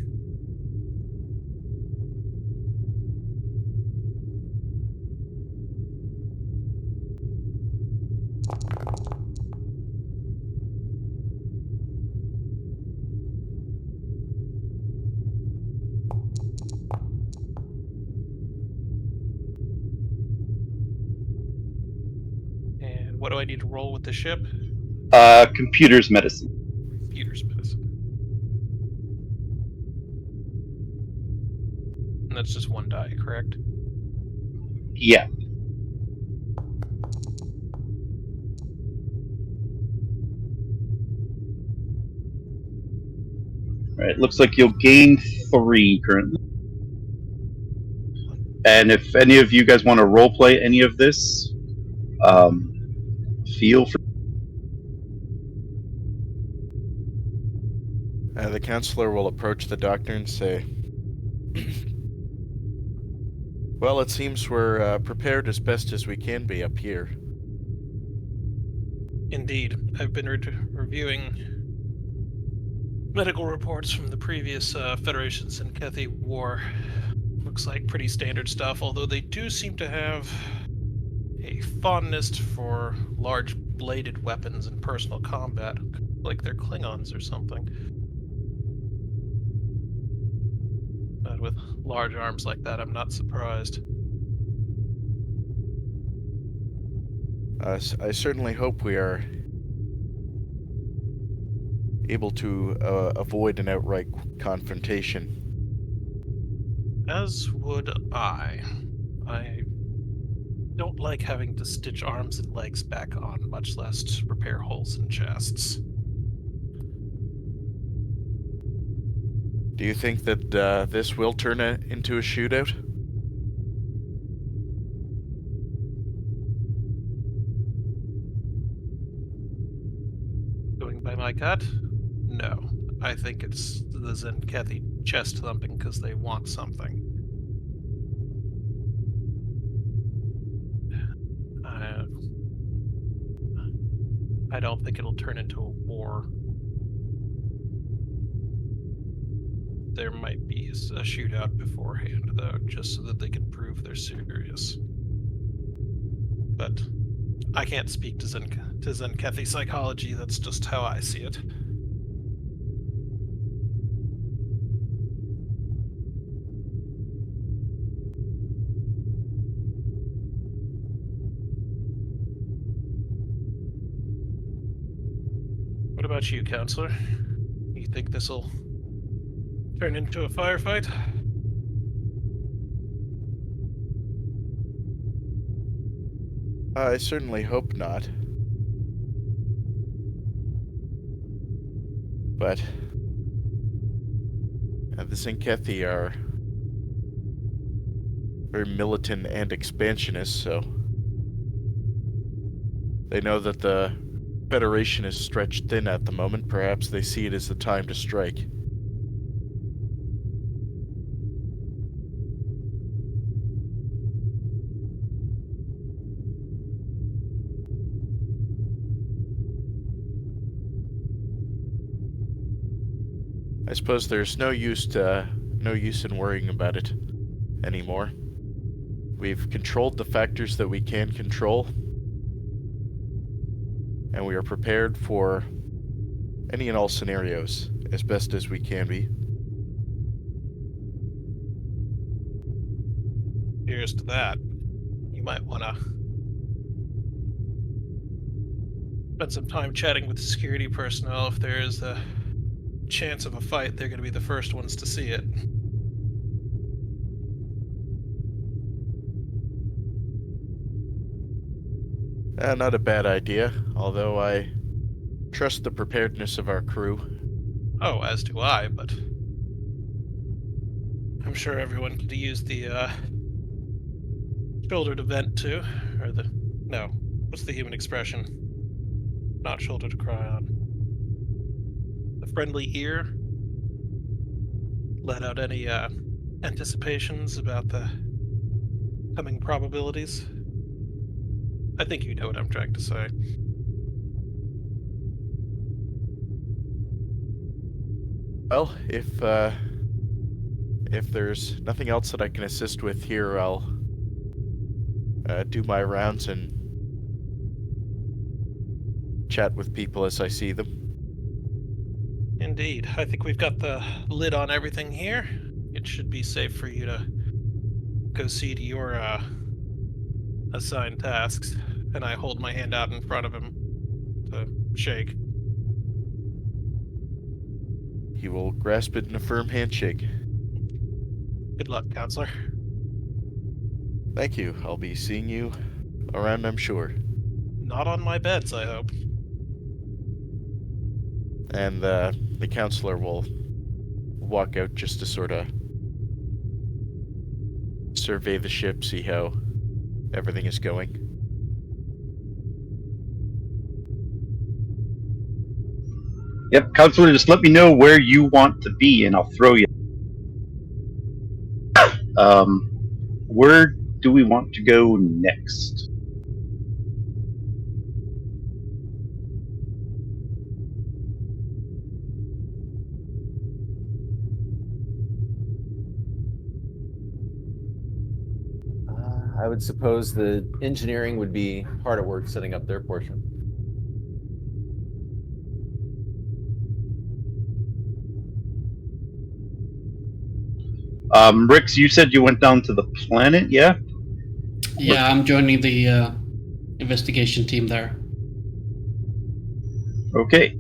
And what do I need to roll with the ship? Computer's medicine. Computer's medicine. And that's just one die, correct? Yeah. Right. Looks like you'll gain 3 currently. And if any of you guys want to roleplay any of this, feel free. The counselor will approach the doctor and say, well, it seems we're prepared as best as we can be up here. Indeed. I've been reviewing medical reports from the previous Federation Tzenkethi war. Looks like pretty standard stuff, although they do seem to have a fondness for large bladed weapons in personal combat, like they're Klingons or something. But with large arms like that, I'm not surprised. I certainly hope we are able to avoid an outright confrontation. As would I. I don't like having to stitch arms and legs back on, much less repair holes in chests. Do you think that this will turn into a shootout? Going by my gut? No. I think it's the Tzenkethi chest thumping because they want something. I don't think it'll turn into a war. There might be a shootout beforehand, though, just so that they can prove they're serious. But I can't speak to Tzenkethi psychology, that's just how I see it. What about you, Counselor? You think this'll turn into a firefight? I certainly hope not. But The Tzenkethi are very militant and expansionist, so they know that the Federation is stretched thin at the moment. Perhaps they see it as the time to strike. I suppose there's no use in worrying about it anymore. We've controlled the factors that we can control, and we are prepared for any and all scenarios as best as we can be. Here's to that. You might want to spend some time chatting with security personnel. If there is a chance of a fight, they're going to be the first ones to see it. Not a bad idea, although I trust the preparedness of our crew. Oh, as do I, but I'm sure everyone could use the shoulder to vent to, or what's the human expression? Not shoulder to cry on. The friendly ear. Let out any anticipations about the coming probabilities. I think you know what I'm trying to say. Well, if there's nothing else that I can assist with here, I'll do my rounds and chat with people as I see them. Indeed. I think we've got the lid on everything here. It should be safe for you to go see to your assigned tasks. And I hold my hand out in front of him to shake. He will grasp it in a firm handshake. Good luck, counselor. Thank you. I'll be seeing you around, I'm sure. Not on my beds, I hope. And the counselor will walk out just to sort of survey the ship, see how everything is going. Yep, counselor, just let me know where you want to be, and I'll throw you. Where do we want to go next? I would suppose the engineering would be hard at work setting up their portion. Rix, you said you went down to the planet, yeah? Yeah, I'm joining the investigation team there. Okay.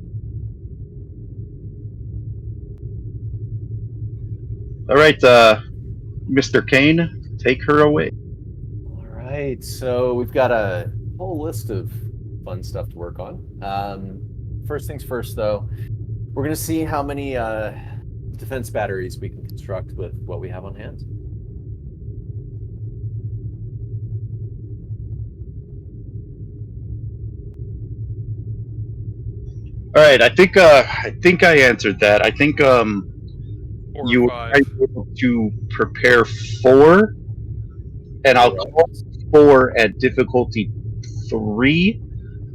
All right, Mr. Kane, take her away. All right, so we've got a whole list of fun stuff to work on. First things first, though, we're going to see how many defense batteries we can construct with what we have on hand. All right, I think I answered that. I think 4 you or were 5. able to prepare 4, and I'll call 4 at difficulty 3,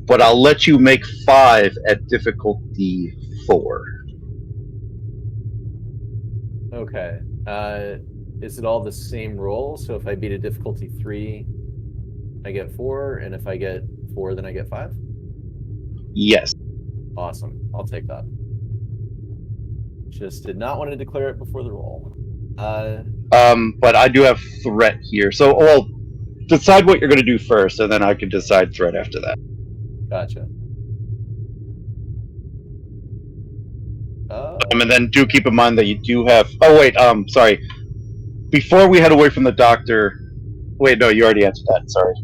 but I'll let you make 5 at difficulty 4. Okay. Is it all the same roll? So if I beat a difficulty 3, I get 4, and if I get 4, then I get 5? Yes. Awesome. I'll take that. Just did not want to declare it before the roll. But I do have threat here, so well, decide what you're going to do first, and then I can decide threat after that. Gotcha. And then do keep in mind that you do have. Oh wait, sorry. Before we head away from the doctor, wait, no, you already answered that. Sorry.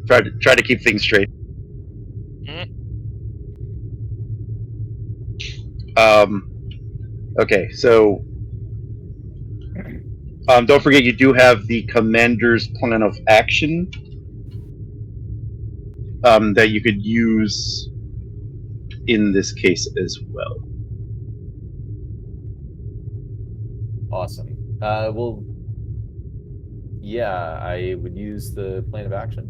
try to keep things straight. Okay, so Don't forget, you do have the commander's plan of action that you could use in this case as well. Awesome. Well, yeah, I would use the plan of action.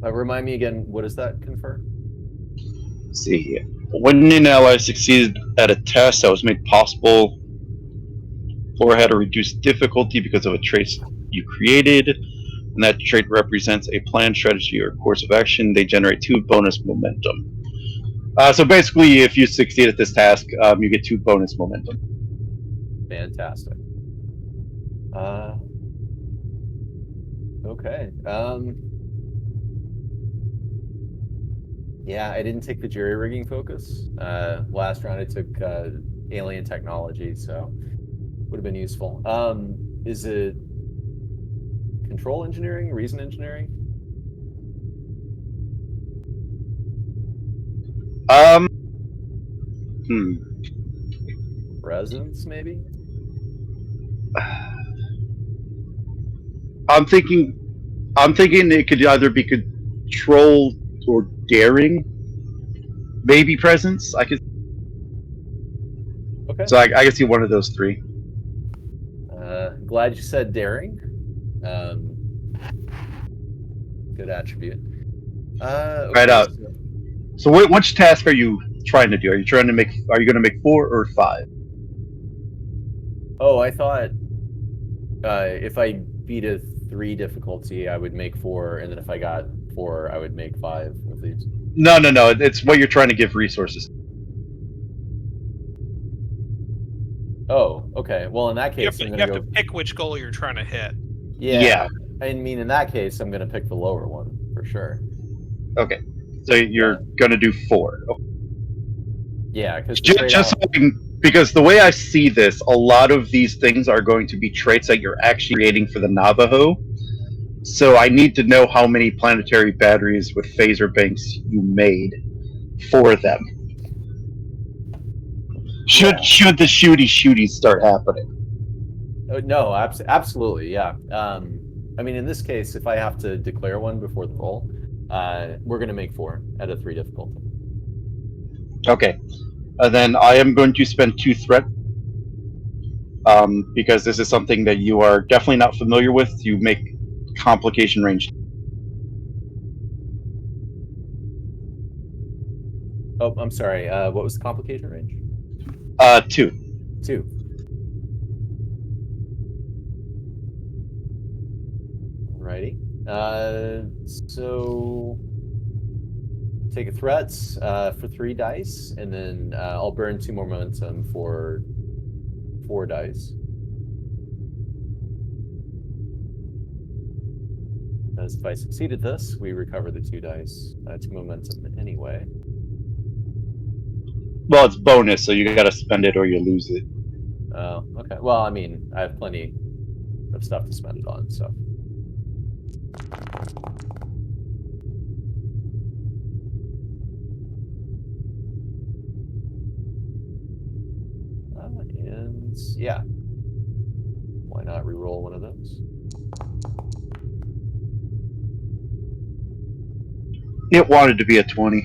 Remind me again, what does that confer? Let's see here. When an ally succeeded at a test that was made possible or had a reduced difficulty because of a trait you created, and that trait represents a plan, strategy, or course of action, they generate 2 bonus momentum. So basically, if you succeed at this task, you get 2 bonus momentum. Fantastic. Okay. Yeah, I didn't take the jury-rigging focus. Last round I took alien technology, so would have been useful. Is it control engineering, reason engineering? Presence, maybe? I'm thinking it could either be control or daring. Maybe presence. Okay. So I can see one of those 3. Glad you said daring. Good attribute. Okay, Right. So which task are you trying to do? Are you going to make 4 or 5? Oh, I thought if I beat a 3 difficulty, I would make 4, and then if I got 4, I would make 5 of these. No. It's what you're trying to give resources. Oh, okay. Well, in that case, You have to pick which goal you're trying to hit. Yeah. I mean, in that case, I'm going to pick the lower one for sure. Okay. So you're going to do 4. Yeah, because because the way I see this, a lot of these things are going to be traits that you're actually creating for the Navajo. So I need to know how many planetary batteries with phaser banks you made for them. Should the shooties start happening? No, absolutely, yeah. I mean, in this case, if I have to declare one before the roll, we're going to make 4 at a 3 difficulty. Okay. Then I am going to spend 2 threat. Because this is something that you are definitely not familiar with. You make complication range. Oh, I'm sorry. What was the complication range? 2. 2. Alrighty. So take a threats for 3 dice, and then I'll burn 2 more momentum for 4 dice. As if I succeeded this, we recover the 2 dice, 2 momentum anyway. Well, it's bonus, so you gotta spend it or you lose it. Oh, okay. Well, I mean, I have plenty of stuff to spend it on, so. And yeah, why not re-roll one of those? It wanted to be a 20.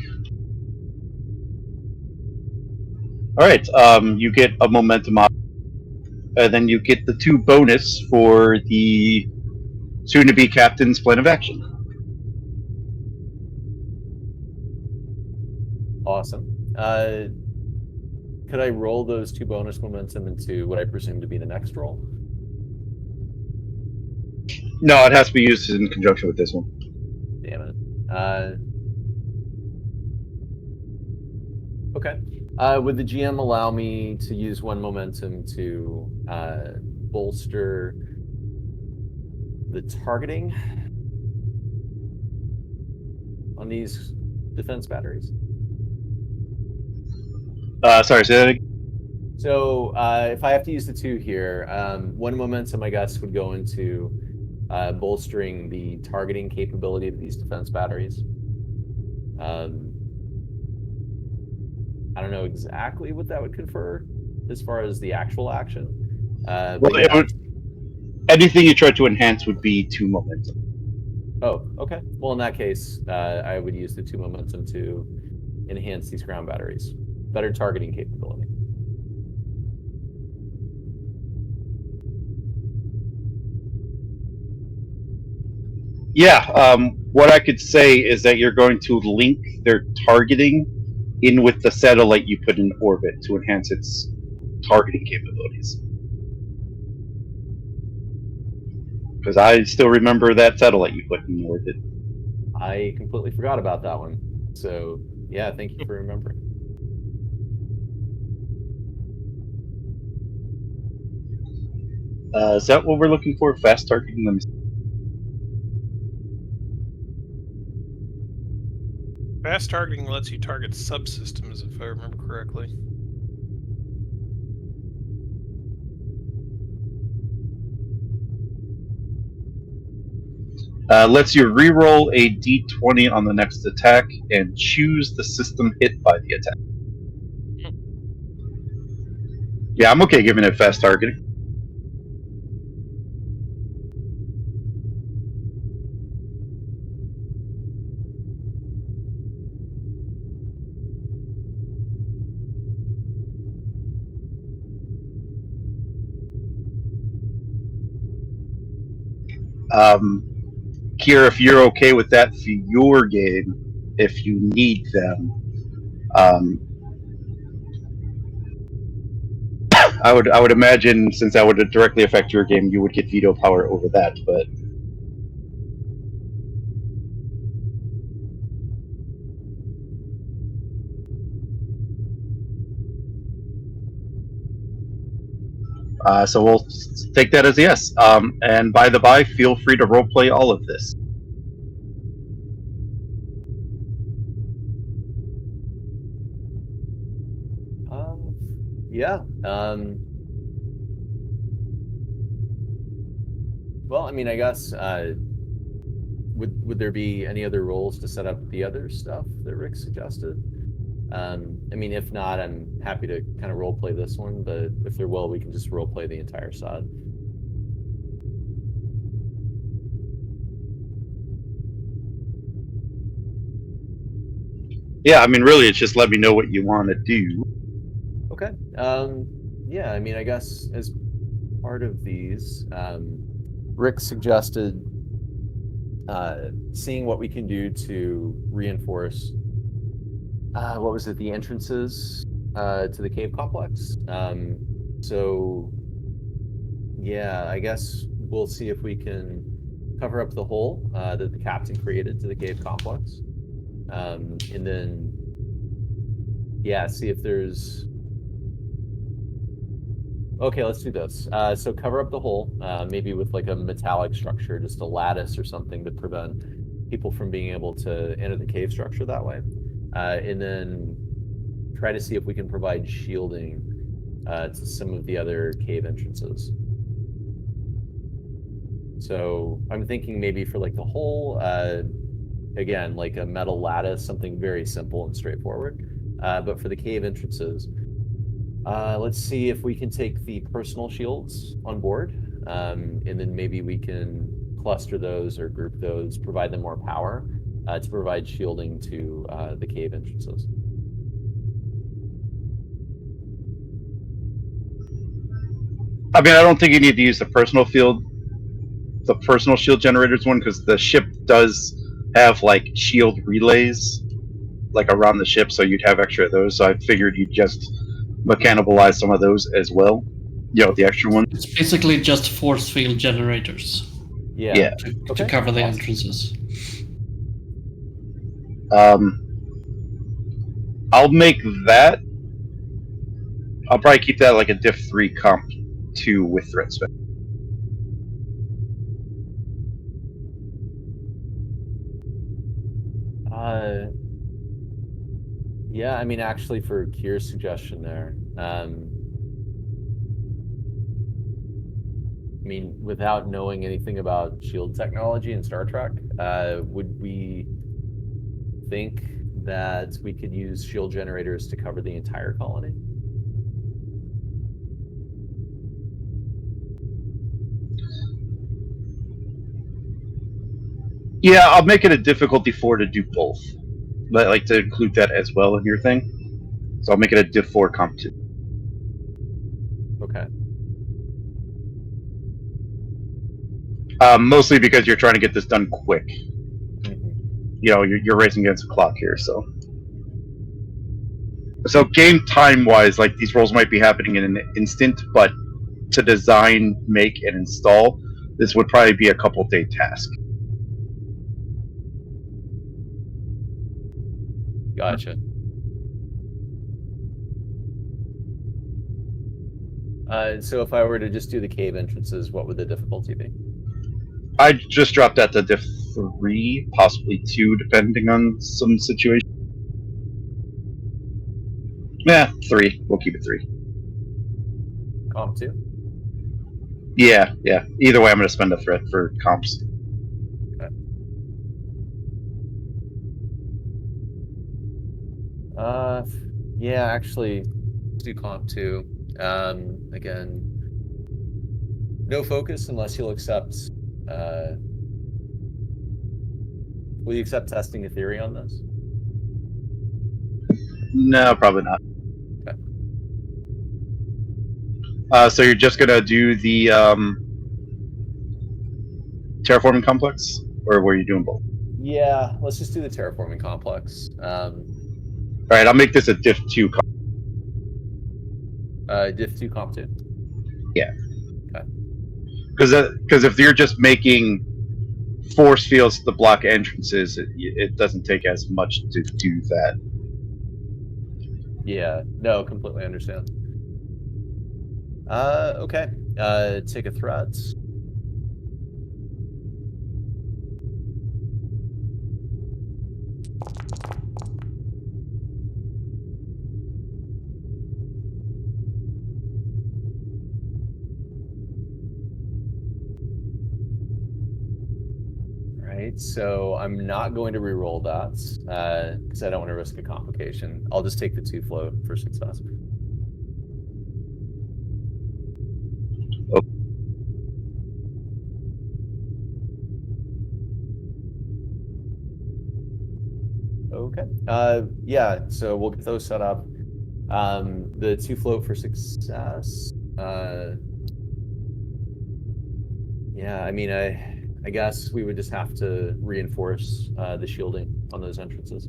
All right, you get a momentum op, and then you get the 2 bonus for the soon-to-be captain's plan of action. Awesome. Could I roll those 2 bonus momentum into what I presume to be the next roll? No, it has to be used in conjunction with this one. Damn it. Okay. Would the GM allow me to use 1 momentum to bolster the targeting on these defense batteries? Sorry, say that again. So if I have to use the 2 here, 1 momentum, I guess, would go into bolstering the targeting capability of these defense batteries. I don't know exactly what that would confer as far as the actual action, Well, But yeah. anything you try to enhance would be 2 momentum. Oh, okay. Well, in that case, I would use the 2 momentum to enhance these ground batteries. Better targeting capability. Yeah, what I could say is that you're going to link their targeting in with the satellite you put in orbit to enhance its targeting capabilities. Because I still remember that satellite you put in orbit. I completely forgot about that one. So yeah, thank you for remembering. Is that what we're looking for? Fast targeting? Let me see. Fast targeting lets you target subsystems, if I remember correctly. Lets you reroll a d20 on the next attack and choose the system hit by the attack. Yeah, I'm okay giving it fast targeting. Kier, if you're okay with that for your game, if you need them, I would imagine since that would directly affect your game, you would get veto power over that. But so we'll take that as a yes. And by the by, feel free to roleplay all of this. Yeah. Well, I mean, I guess would there be any other roles to set up the other stuff that Rick suggested? I mean, if not, I'm happy to kind of role play this one, but if there will, we can just role play the entire side. Yeah, I mean, really, it's just let me know what you want to do. Okay. Yeah, I mean, I guess as part of these, Rick suggested seeing what we can do to reinforce what was it, the entrances to the cave complex. So yeah, I guess we'll see if we can cover up the hole that the captain created to the cave complex. And then yeah, see if there's okay, let's do this. So cover up the hole, maybe with like a metallic structure, just a lattice or something to prevent people from being able to enter the cave structure that way. And then try to see if we can provide shielding to some of the other cave entrances. So I'm thinking maybe for like the hole, again, like a metal lattice, something very simple and straightforward. But for the cave entrances, let's see if we can take the personal shields on board, and then maybe we can cluster those or group those, provide them more power to provide shielding to the cave entrances. I mean, I don't think you need to use the personal shield generators one, because the ship does have like shield relays like around the ship, so you'd have extra of those. So I figured you'd just mechanibalize some of those as well. You know, the extra one. It's basically just force field generators Yeah. to cover the entrances. I'll make that. I'll probably keep that like a diff 3 comp 2 with threat spec. Yeah, I mean, actually, for Kier's suggestion there, I mean, without knowing anything about shield technology in Star Trek, would we think that we could use shield generators to cover the entire colony? Yeah, I'll make it a difficulty 4 to do both. But I like to include that as well in your thing. So I'll make it a diff 4 comp 2. Okay. Mostly because you're trying to get this done quick. Mhm. You know, you're racing against the clock here, so. So game time wise, like these rolls might be happening in an instant, but to design, make, and install, this would probably be a couple day task. Gotcha. So if I were to just do the cave entrances, what would the difficulty be? I just dropped that to diff 3, possibly 2, depending on some situation. Yeah, 3. We'll keep it 3. Comp 2? Yeah. Either way, I'm going to spend a threat for comps. Yeah, actually, let's do comp 2. Again, no focus unless you'll accept. Will you accept testing a theory on this? No, probably not. Okay. So you're just going to do the terraforming complex? Or were you doing both? Yeah, let's just do the terraforming complex. Alright, I'll make this a diff 2 comp. Diff 2 comp 2? Yeah. Okay. Because if you're just making force fields to block entrances, it doesn't take as much to do that. Yeah, no, completely understand. Okay. Take a threat. Right, so I'm not going to re-roll that because I don't want to risk a complication. I'll just take the 2 float for success. Okay. Yeah, so we'll get those set up. The 2 float for success. Yeah, I mean, I guess we would just have to reinforce the shielding on those entrances.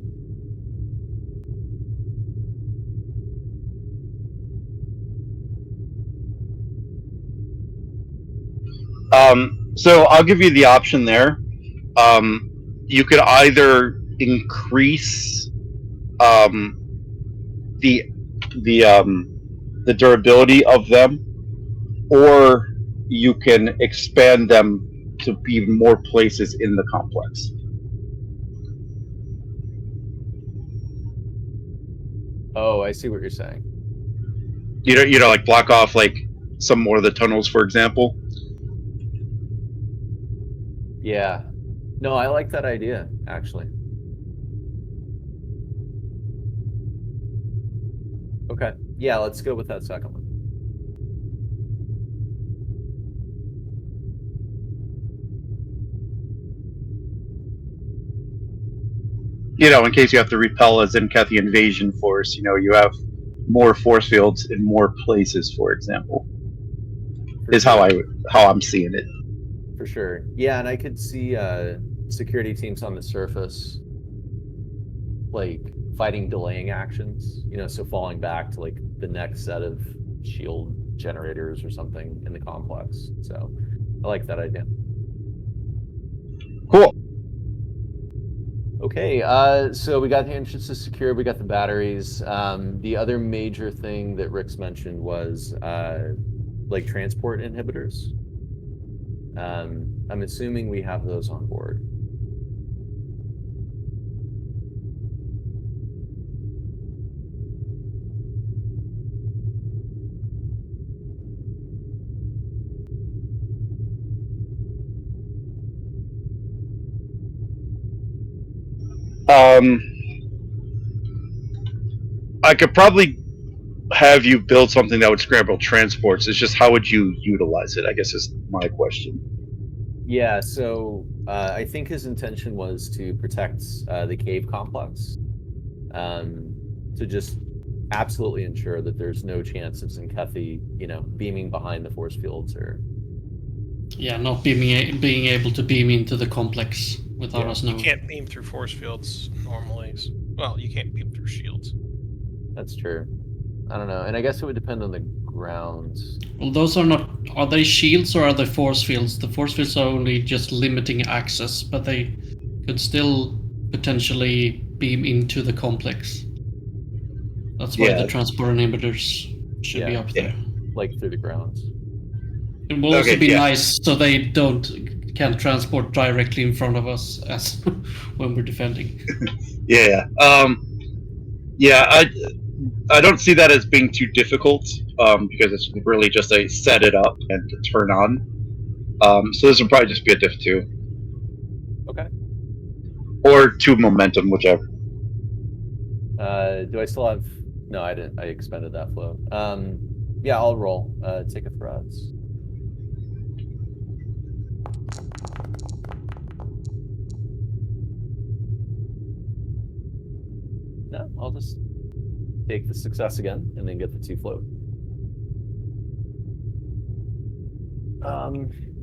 So I'll give you the option there. You could either increase the durability of them, or you can expand them to be more places in the complex. Oh, I see what you're saying. You know, like block off like some more of the tunnels, for example. Yeah. No, I like that idea, actually. Okay. Yeah, let's go with that second one. You know, in case you have to repel a Tzenkethi invasion force, you know, you have more force fields in more places, for example. For Is sure. how I'm seeing it. For sure. Yeah, and I could see security teams on the surface like fighting delaying actions, you know, so falling back to like the next set of shield generators or something in the complex. So I like that idea. Cool. Okay, so we got the entrances secured, we got the batteries. The other major thing that Rick's mentioned was like transport inhibitors. I'm assuming we have those on board. I could probably have you build something that would scramble transports. It's just how would you utilize it, I guess, is my question. Yeah, so I think his intention was to protect the cave complex, to just absolutely ensure that there's no chance of Tzenkethi, beaming behind the force fields or. Yeah, not being able to beam into the complex without Yeah. us You knowing. can't beam through force fields normally. Well, you can't beam through shields. That's true. I don't know, and I guess it would depend on the grounds. Well, those are not. Are they shields or are they force fields? The force fields are only just limiting access, but they could still potentially beam into the complex. That's why Yeah. the transport inhibitors should be Yeah. up there. Like through the grounds. It will also Okay, be yeah. nice so they can't transport directly in front of us as when we're defending. Yeah. Yeah. I don't see that as being too difficult because it's really just a set it up and to turn on. So this would probably just be a diff 2 Okay. or 2 momentum, whichever. Do I still have? No, I didn't. I expended that flow. Yeah, I'll roll. Take a for odds. No, I'll just take the success again and then get the 2 float.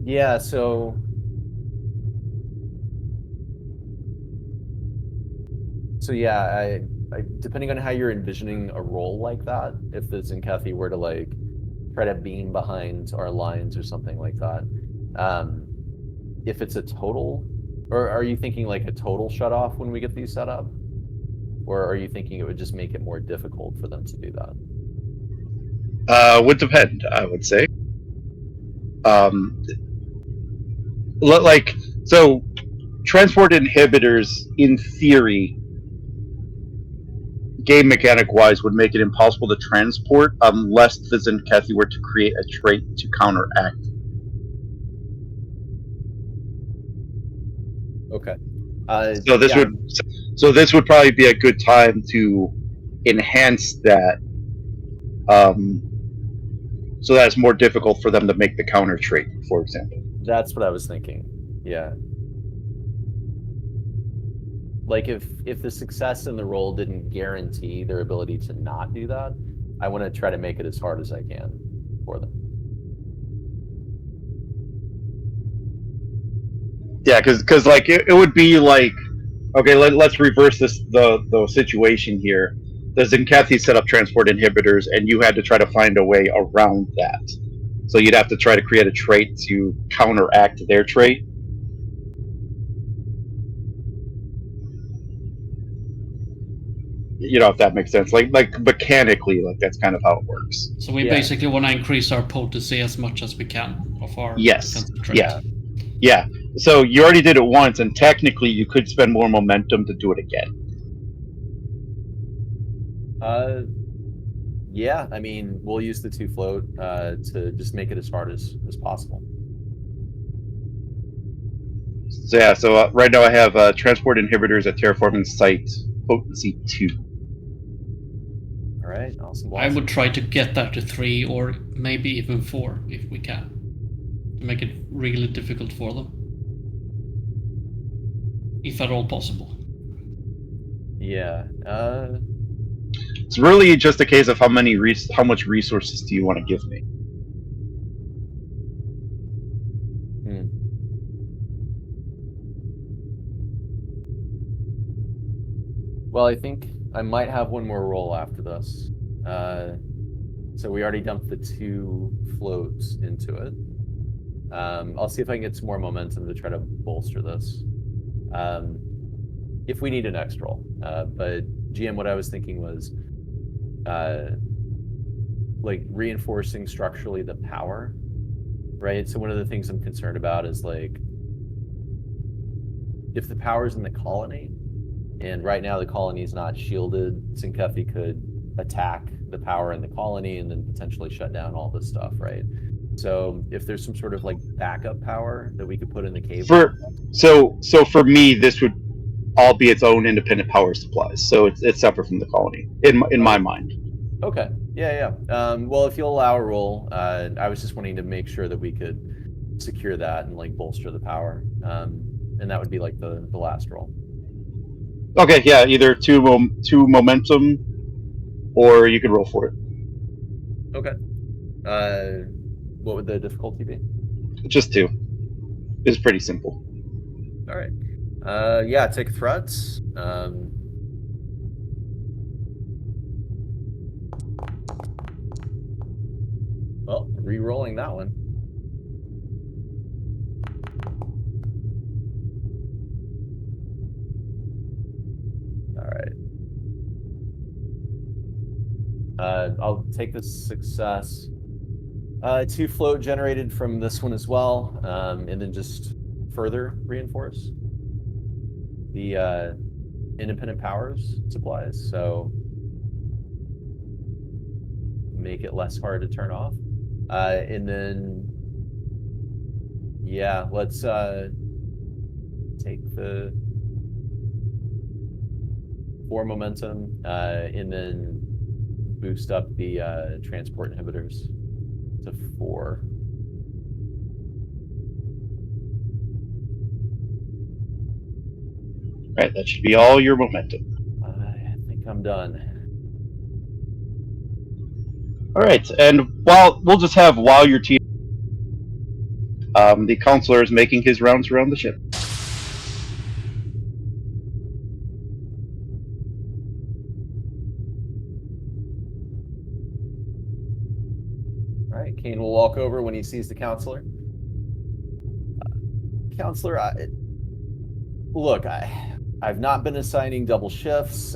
Yeah, so yeah, I depending on how you're envisioning a roll like that, if the Tzenkethi were to like try to beam behind our lines or something like that, if it's a total, or are you thinking like a total shut off when we get these set up? Or are you thinking it would just make it more difficult for them to do that? Would depend, I would say. Like, so transport inhibitors, in theory, game mechanic wise, would make it impossible to transport unless the Tzenkethi were to create a trait to counteract. Okay. So this would probably be a good time to enhance that, so that it's more difficult for them to make the counter trait, for example. That's what I was thinking. Yeah. Like if the success in the roll didn't guarantee their ability to not do that, I want to try to make it as hard as I can for them. Yeah, because like it would be like, okay, let's reverse the situation here. The Tzenkethi set up transport inhibitors, and you had to try to find a way around that. So you'd have to try to create a trait to counteract their trait. You know, if that makes sense. Like mechanically, like that's kind of how it works. So we basically want to increase our potency as much as we can of our defensive trait. Yeah. So you already did it once, and technically you could spend more momentum to do it again. Yeah, I mean, we'll use the 2 float to just make it as hard as possible. So yeah, so right now I have transport inhibitors at terraforming site potency 2. All right, awesome. I would try to get that to 3 or maybe even 4 if we can, to make it really difficult for them, if at all possible. Yeah. It's really just a case of how much resources do you want to give me. Well, I think I might have one more roll after this. So we already dumped the 2 floats into it. I'll see if I can get some more momentum to try to bolster this. If we need an next roll. But GM, what I was thinking was like reinforcing structurally the power, right? So one of the things I'm concerned about is like if the power's in the colony, and right now the colony is not shielded, Tzenkethi could attack the power in the colony and then potentially shut down all this stuff, right? So if there's some sort of like backup power that we could put in the cave. So for me, this would all be its own independent power supplies. So it's separate from the colony in my mind. Okay. Yeah. Well, if you'll allow a roll, I was just wanting to make sure that we could secure that and like bolster the power. and that would be like the last roll. Okay, yeah, either two momentum, or you could roll for it. Okay. What would the difficulty be? Just two. It's pretty simple. All right. Yeah, take threats. Well, re-rolling that one. All right. I'll take this success. 2 float generated from this one as well, and then just further reinforce the independent powers supplies, so make it less hard to turn off. And then, yeah, let's take the 4 momentum, and then boost up the transport inhibitors to 4. Right, that should be all your momentum. I think I'm done. All right, and while your team, the counselor is making his rounds around the ship. All right, Kane will walk over when he sees the counselor. Counselor, look, I've not been assigning double shifts.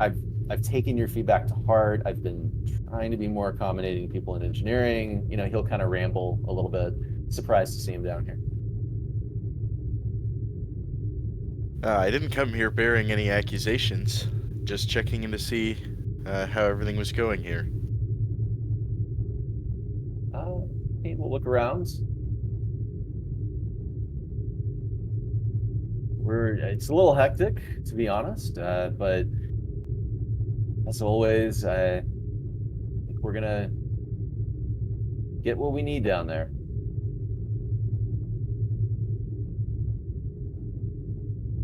I've taken your feedback to heart. I've been trying to be more accommodating to people in engineering. You know, he'll kind of ramble a little bit. Surprised to see him down here. I didn't come here bearing any accusations. Just checking in to see how everything was going here. Kane will look around. It's a little hectic, to be honest, but as always, I think we're gonna get what we need down there.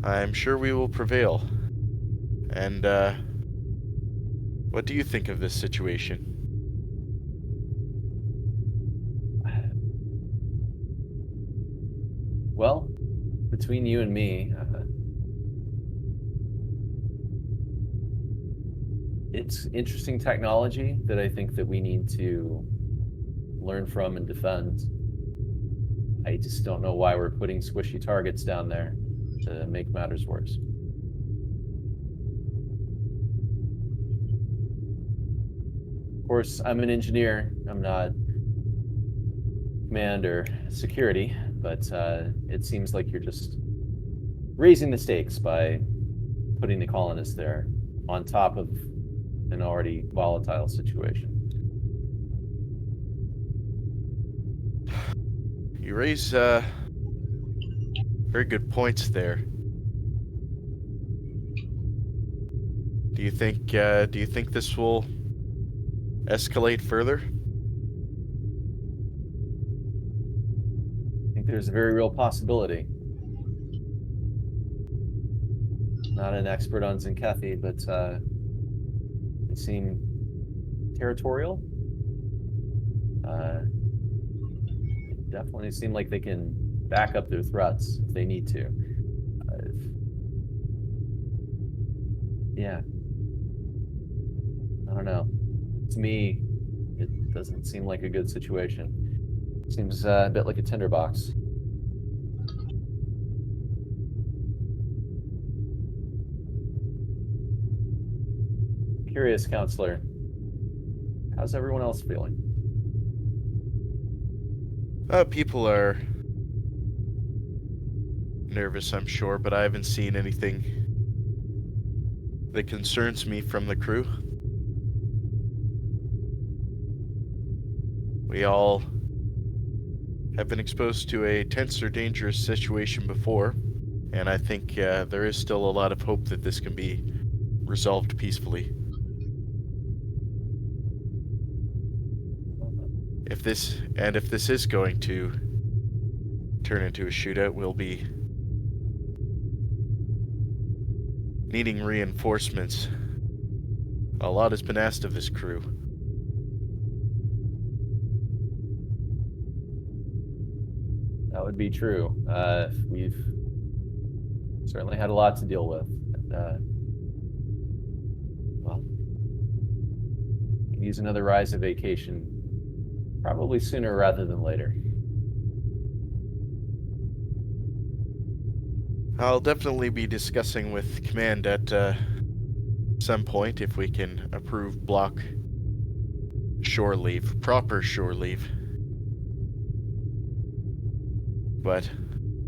I'm sure we will prevail. And, what do you think of this situation? Well, between you and me, it's interesting technology that I think that we need to learn from and defend. I just don't know why we're putting squishy targets down there to make matters worse. Of course, I'm an engineer. I'm not command or security, but it seems like you're just raising the stakes by putting the colonists there on top of an already volatile situation. You raise, very good points there. Do you think this will escalate further? I think there's a very real possibility. Not an expert on Tzenkethi, but they seem territorial. They definitely seem like they can back up their threats if they need to. Yeah. I don't know. To me, it doesn't seem like a good situation. Seems a bit like a tinderbox. Curious, counselor. How's everyone else feeling? People are nervous, I'm sure, but I haven't seen anything that concerns me from the crew. We all have been exposed to a tense or dangerous situation before, and I think there is still a lot of hope that this can be resolved peacefully. If this is going to turn into a shootout, we'll be needing reinforcements. A lot has been asked of this crew. That would be true. We've certainly had a lot to deal with. And, well, could use another rise of vacation, probably sooner rather than later. I'll definitely be discussing with Command at some point if we can approve block shore leave, proper shore leave. But,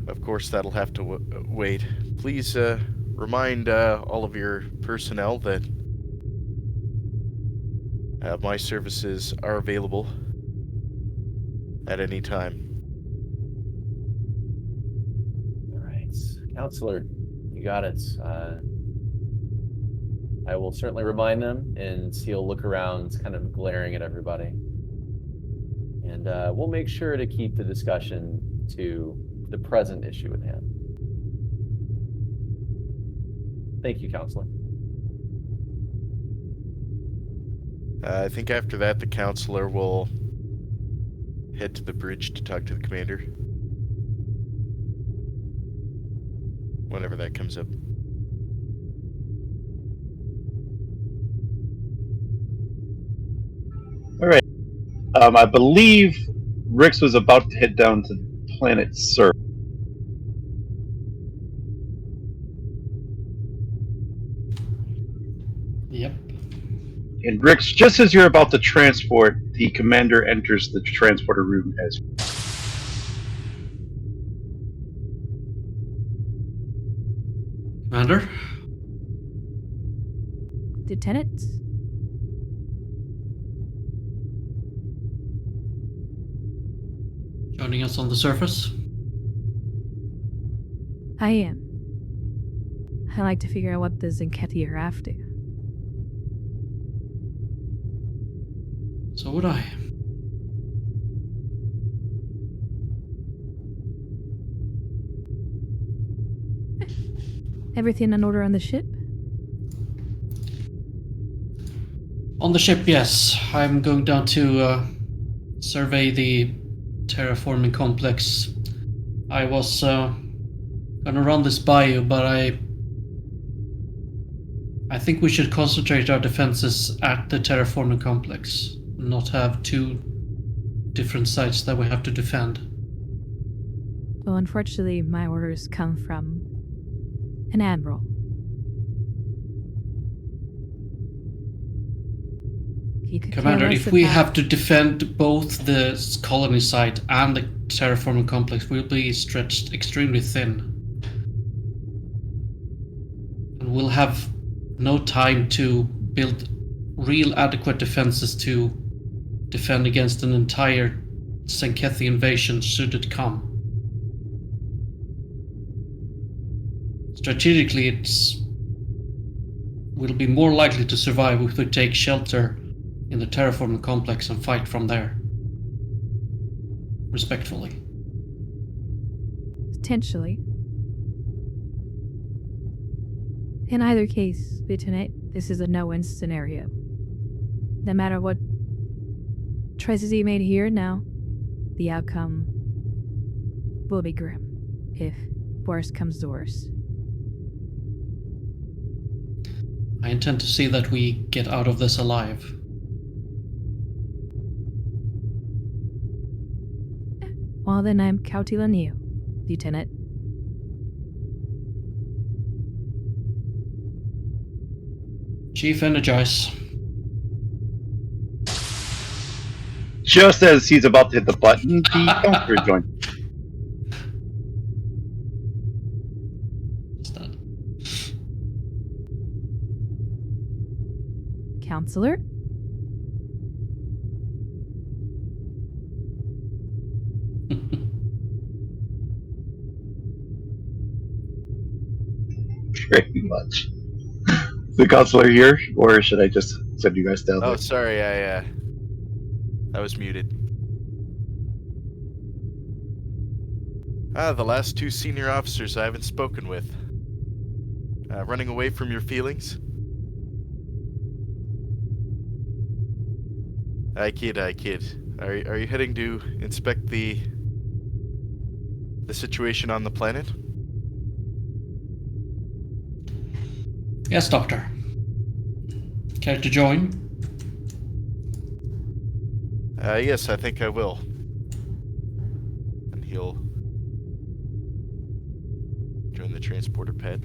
of course, that'll have to wait. Please remind all of your personnel that my services are available at any time. All right, Counselor, you got it. I will certainly remind them, and he'll look around, kind of glaring at everybody. And we'll make sure to keep the discussion to the present issue at hand. Thank you, Counselor. I think after that, the Counselor will head to the bridge to talk to the Commander. Whenever that comes up. All right. I believe Rix was about to head down to planet Sur. Yep. And Rix, just as you're about to transport, the commander enters the transporter room as Commander? Lieutenant? Joining us on the surface? I am. I like to figure out what the Tzenkethi are after. So would I. Everything in order on the ship? On the ship, yes. I'm going down to survey the terraforming complex. I was gonna run this by you, but I think we should concentrate our defenses at the terraforming complex, not have two different sites that we have to defend. Well, unfortunately, my orders come from an admiral. He could care Commander, less if we about- have to defend both the colony site and the terraforming complex, we'll be stretched extremely thin. And we'll have no time to build real adequate defenses to defend against an entire Tzenkethi invasion should it come. Strategically, we'll be more likely to survive if we take shelter in the terraforming complex and fight from there. Respectfully. Potentially. In either case, Lieutenant, this is a no-win scenario. No matter what choices you made here now, the outcome will be grim, if worse comes to worse. I intend to see that we get out of this alive. Well then, I'm Caelythan, Lieutenant. Chief, energize. just as he's about to hit the button, the counselor joins. What's that? Counselor? Pretty much. Is the counselor here, or should I just send you guys down Oh, there? sorry, I was muted. The last two senior officers I haven't spoken with. running away from your feelings? I kid. Are you heading to inspect the situation on the planet? Yes, Doctor. Care to join? Yes, I think I will. And he'll join the transporter pad.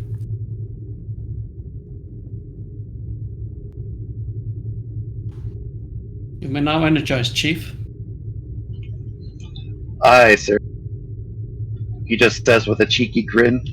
You may now energize, Chief. Aye, sir. He just says with a cheeky grin.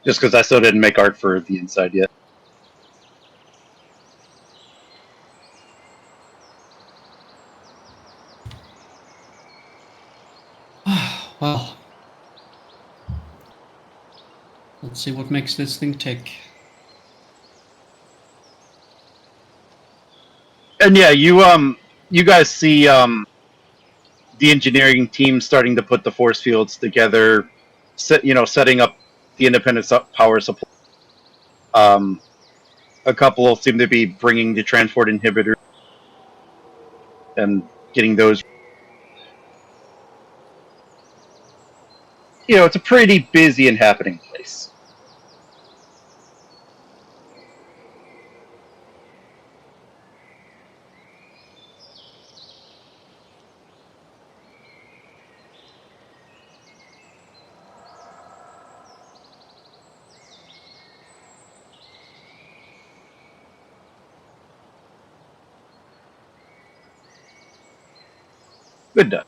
Just because I still didn't make art for the inside yet. Well, let's see what makes this thing tick. And yeah, you guys see the engineering team starting to put the force fields together, setting up the independent power supply. A couple seem to be bringing the transport inhibitor and getting those. It's a pretty busy and happening place. Good done.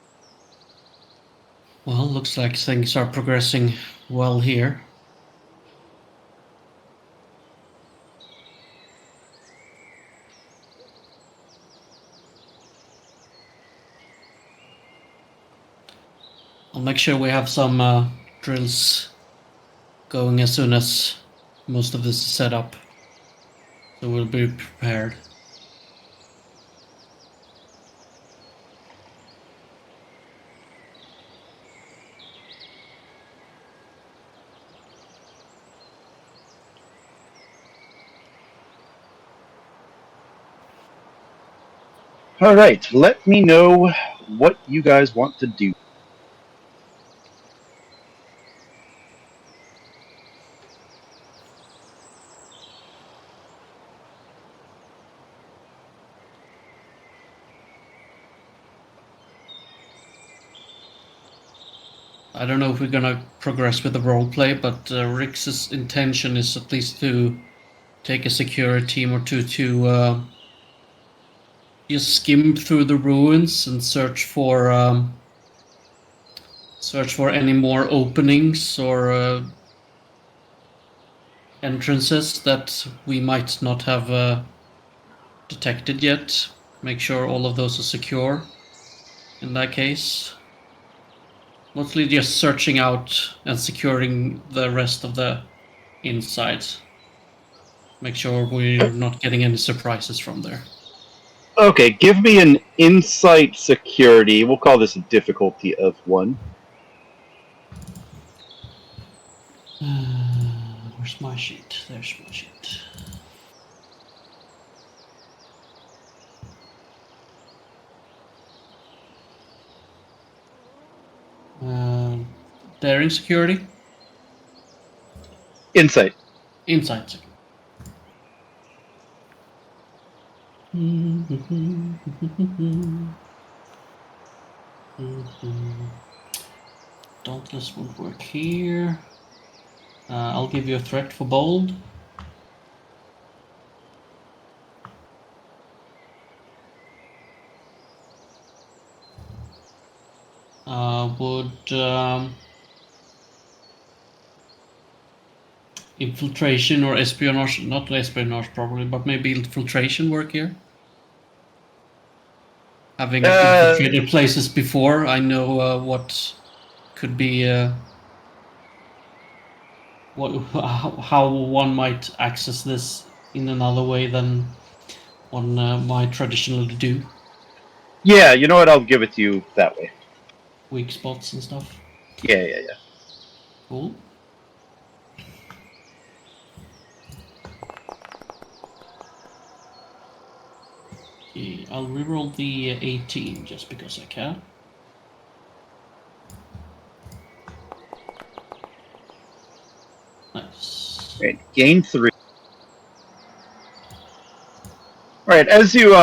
Well, looks like things are progressing well here. I'll make sure we have some drills going as soon as most of this is set up. So we'll be prepared. All right, let me know what you guys want to do. I don't know if we're gonna progress with the roleplay, but Rix's intention is at least to take a security team or two to just skim through the ruins and search for any more openings or entrances that we might not have detected yet. Make sure all of those are secure. In that case, mostly just searching out and securing the rest of the inside. Make sure we're not getting any surprises from there. Okay, give me an insight security. We'll call this a difficulty of 1. Where's my sheet? There's my sheet. Daring security? Insight. Insight. Dauntless won't work here. I'll give you a threat for bold. Would infiltration or espionage, not espionage probably, but maybe infiltration work here? Having infiltrated places before, I know what could be how one might access this in another way than one might traditionally do. Yeah, you know what? I'll give it to you that way. Weak spots and stuff. Yeah. Cool. Okay, I'll reroll the 18 just because I can. Nice. Right, gain 3. All right, as you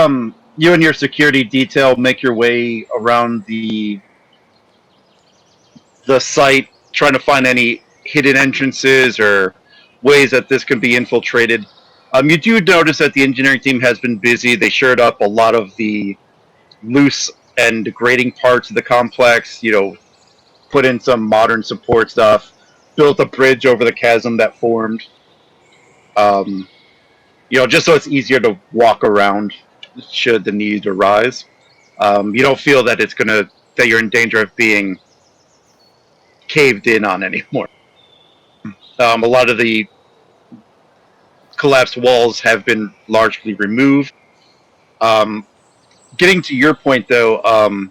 you and your security detail make your way around the site, trying to find any hidden entrances or ways that this could be infiltrated. You do notice that the engineering team has been busy. They shored up a lot of the loose and degrading parts of the complex. You know, put in some modern support stuff, built a bridge over the chasm that formed. You know, just so it's easier to walk around should the need arise. You don't feel that that you're in danger of being caved in on anymore. A lot of the collapsed walls have been largely removed. Getting to your point, though,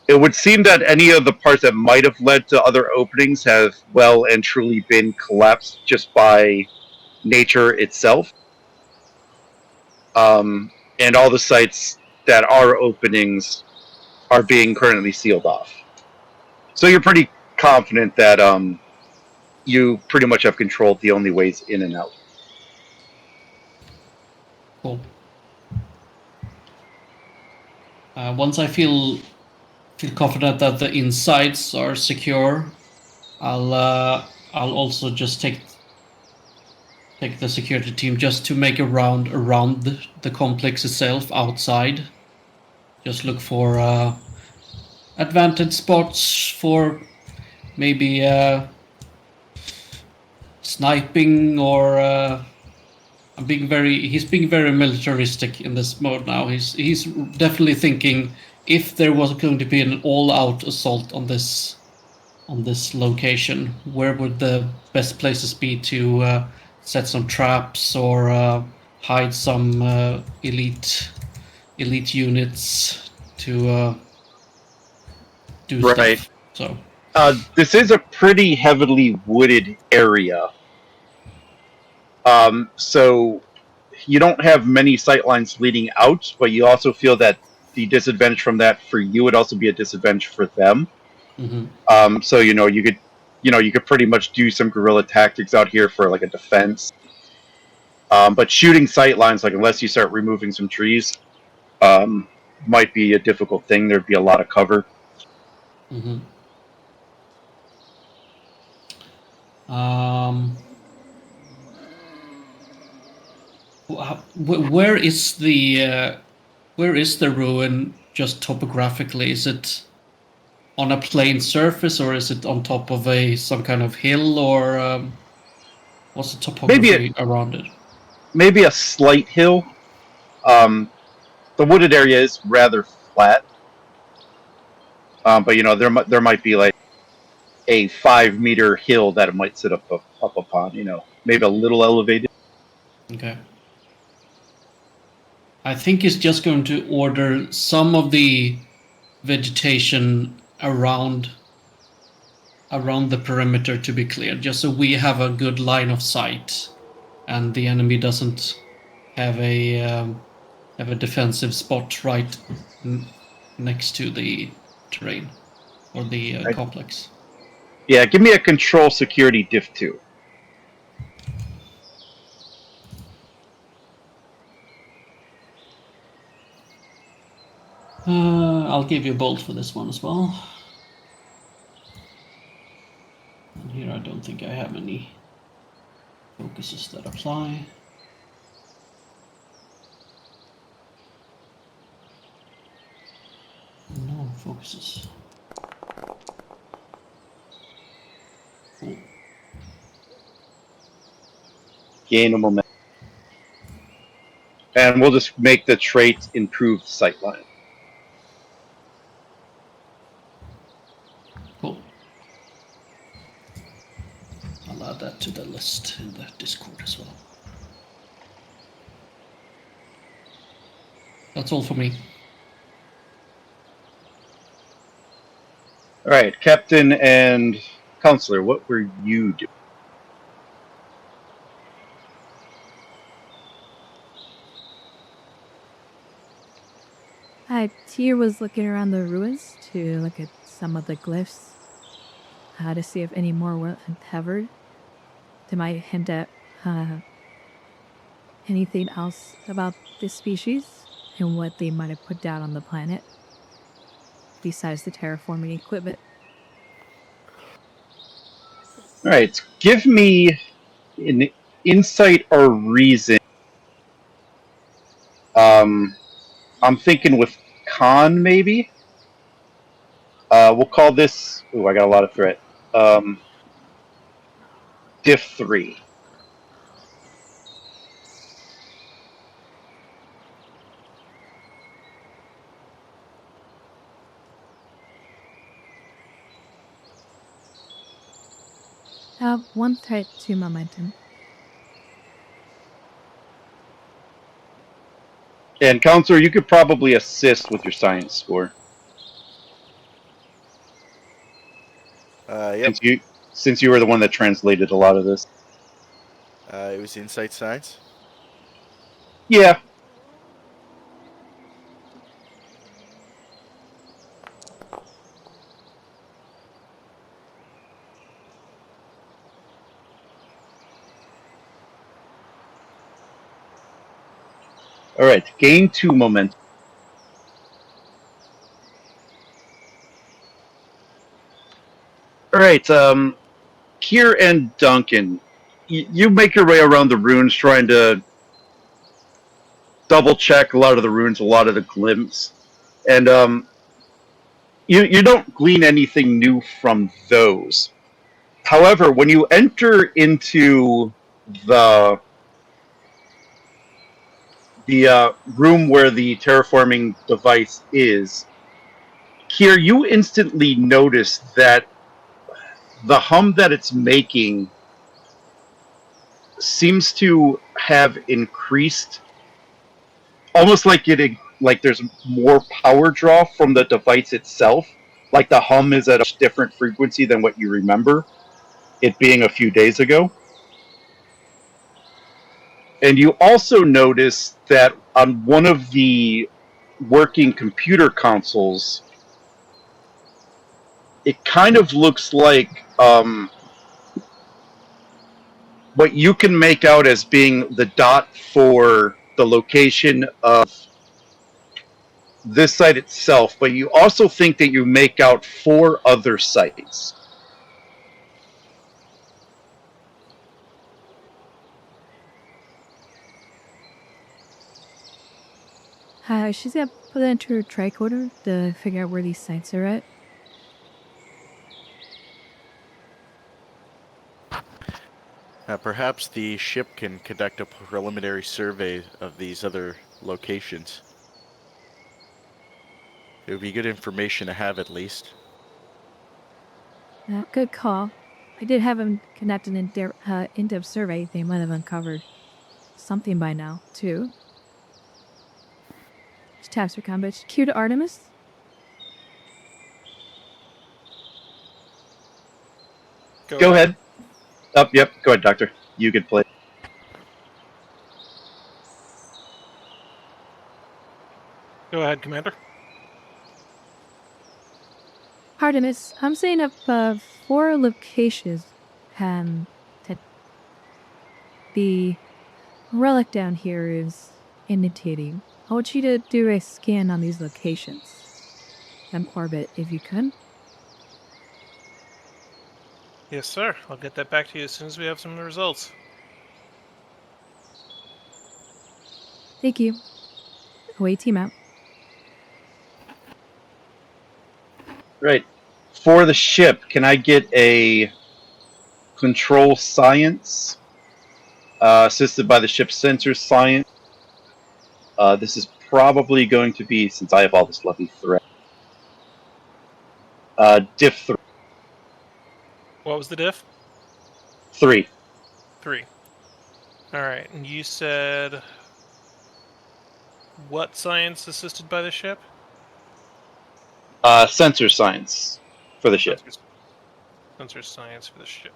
it would seem that any of the parts that might have led to other openings have well and truly been collapsed just by nature itself. And all the sites that are openings are being currently sealed off. So you're pretty confident that you pretty much have controlled the only ways in and out. Cool. Once I feel confident that the insides are secure, I'll also just take the security team just to make a round around the complex itself outside. Just look for advantage spots for maybe sniping or he's being very militaristic in this mode now. He's definitely thinking if there was going to be an all-out assault on this location, where would the best places be to set some traps or hide some elite units to do Right. stuff. So this is a pretty heavily wooded area. So you don't have many sightlines leading out, but you also feel that the disadvantage from that for you would also be a disadvantage for them. So you could pretty much do some guerrilla tactics out here for like a defense. But shooting sightlines, like unless you start removing some trees, might be a difficult thing. There'd be a lot of cover. Where is the ruin just topographically? Is it on a plane surface or is it on top of some kind of hill or what's the topography around it? Maybe a slight hill. The wooded area is rather flat, but there might be like a 5-meter hill that it might sit up upon. Maybe a little elevated. Okay. I think he's just going to order some of the vegetation around the perimeter to be cleared, just so we have a good line of sight, and the enemy doesn't have a defensive spot right next to the terrain or the complex. Yeah, give me a control security diff 2. I'll give you a bolt for this one as well. And here I don't think I have any focuses that apply. No focuses. Cool. Gain a momentum. And we'll just make the trait improved sightline. Cool. I'll add that to the list in the Discord as well. That's all for me. All right, Captain and Counselor, what were you doing? Tyr was looking around the ruins to look at some of the glyphs, to see if any more were uncovered. They might hint at anything else about this species and what they might have put down on the planet, besides the terraforming equipment. All right, give me an insight or reason. I'm thinking with con, maybe. We'll call this. Oh, I got a lot of threat. Diff 3. One threat to momentum. And Counselor, you could probably assist with your science score. Yep. Since you were the one that translated a lot of this. It was Insight Science. Yeah. All right, gain 2 momentum. All right, Kier and Duncan, you make your way around the ruins trying to double check a lot of the ruins, a lot of the glimpses, and you don't glean anything new from those. However, when you enter into the room where the terraforming device is, Kier, you instantly notice that the hum that it's making seems to have increased, almost like there's more power draw from the device itself. Like the hum is at a different frequency than what you remember it being a few days ago. And you also notice that on one of the working computer consoles, it kind of looks like what you can make out as being the dot for the location of this site itself, but you also think that you make out 4 other sites. She's gonna put it into her tricorder to figure out where these sites are at. Perhaps the ship can conduct a preliminary survey of these other locations. It would be good information to have at least. Good call. I did have him conduct an in-depth survey. They might have uncovered something by now, too. She taps her combat. Cue to Artemis. Go ahead. Yep, go ahead, Doctor. You could play. Go ahead, Commander. Artemis, I'm setting up 4 locations. That the relic down here is indicating. I want you to do a scan on these locations. Orbit, if you could. Yes, sir. I'll get that back to you as soon as we have some results. Thank you. Away team out. Right. For the ship, can I get a control science, assisted by the ship's sensor science. This is probably going to be, since I have all this lucky thread, diff 3. What was the diff? 3. 3. All right, and you said what science assisted by the ship? Sensor science for the ship. Sensor science for the ship.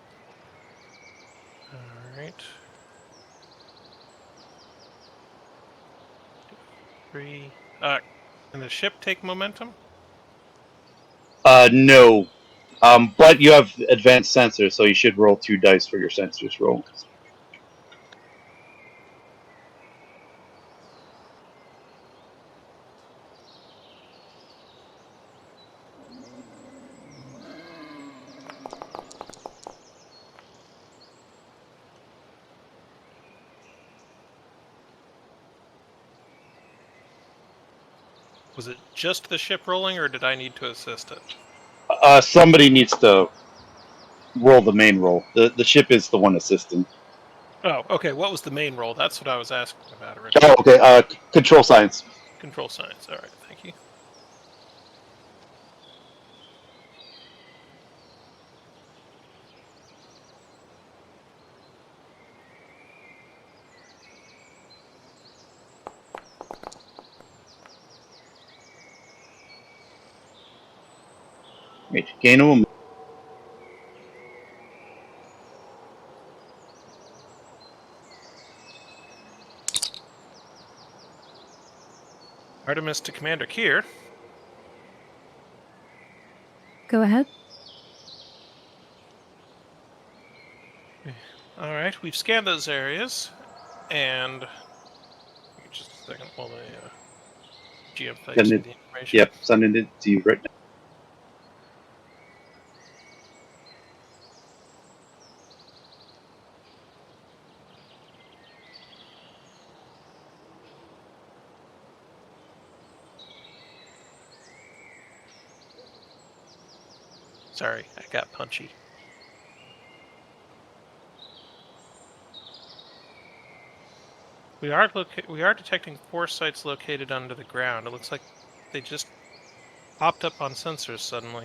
All right. 3. Can the ship take momentum? No. But you have advanced sensors, so you should roll 2 dice for your sensors roll. Was it just the ship rolling, or did I need to assist it? Somebody needs to roll the main roll. The ship is the one assisting. Oh, okay. What was the main roll? That's what I was asking about originally. Oh, okay. Control science. Control science. All right, thank you. Right. Gain a moment. Artemis to Commander Kier. Go ahead. All right, we've scanned those areas, and just a second while the GM types Send me it. the information. Yep, sending it to you right now. Sorry, I got punchy. We are detecting 4 sites located under the ground. It looks like they just popped up on sensors suddenly.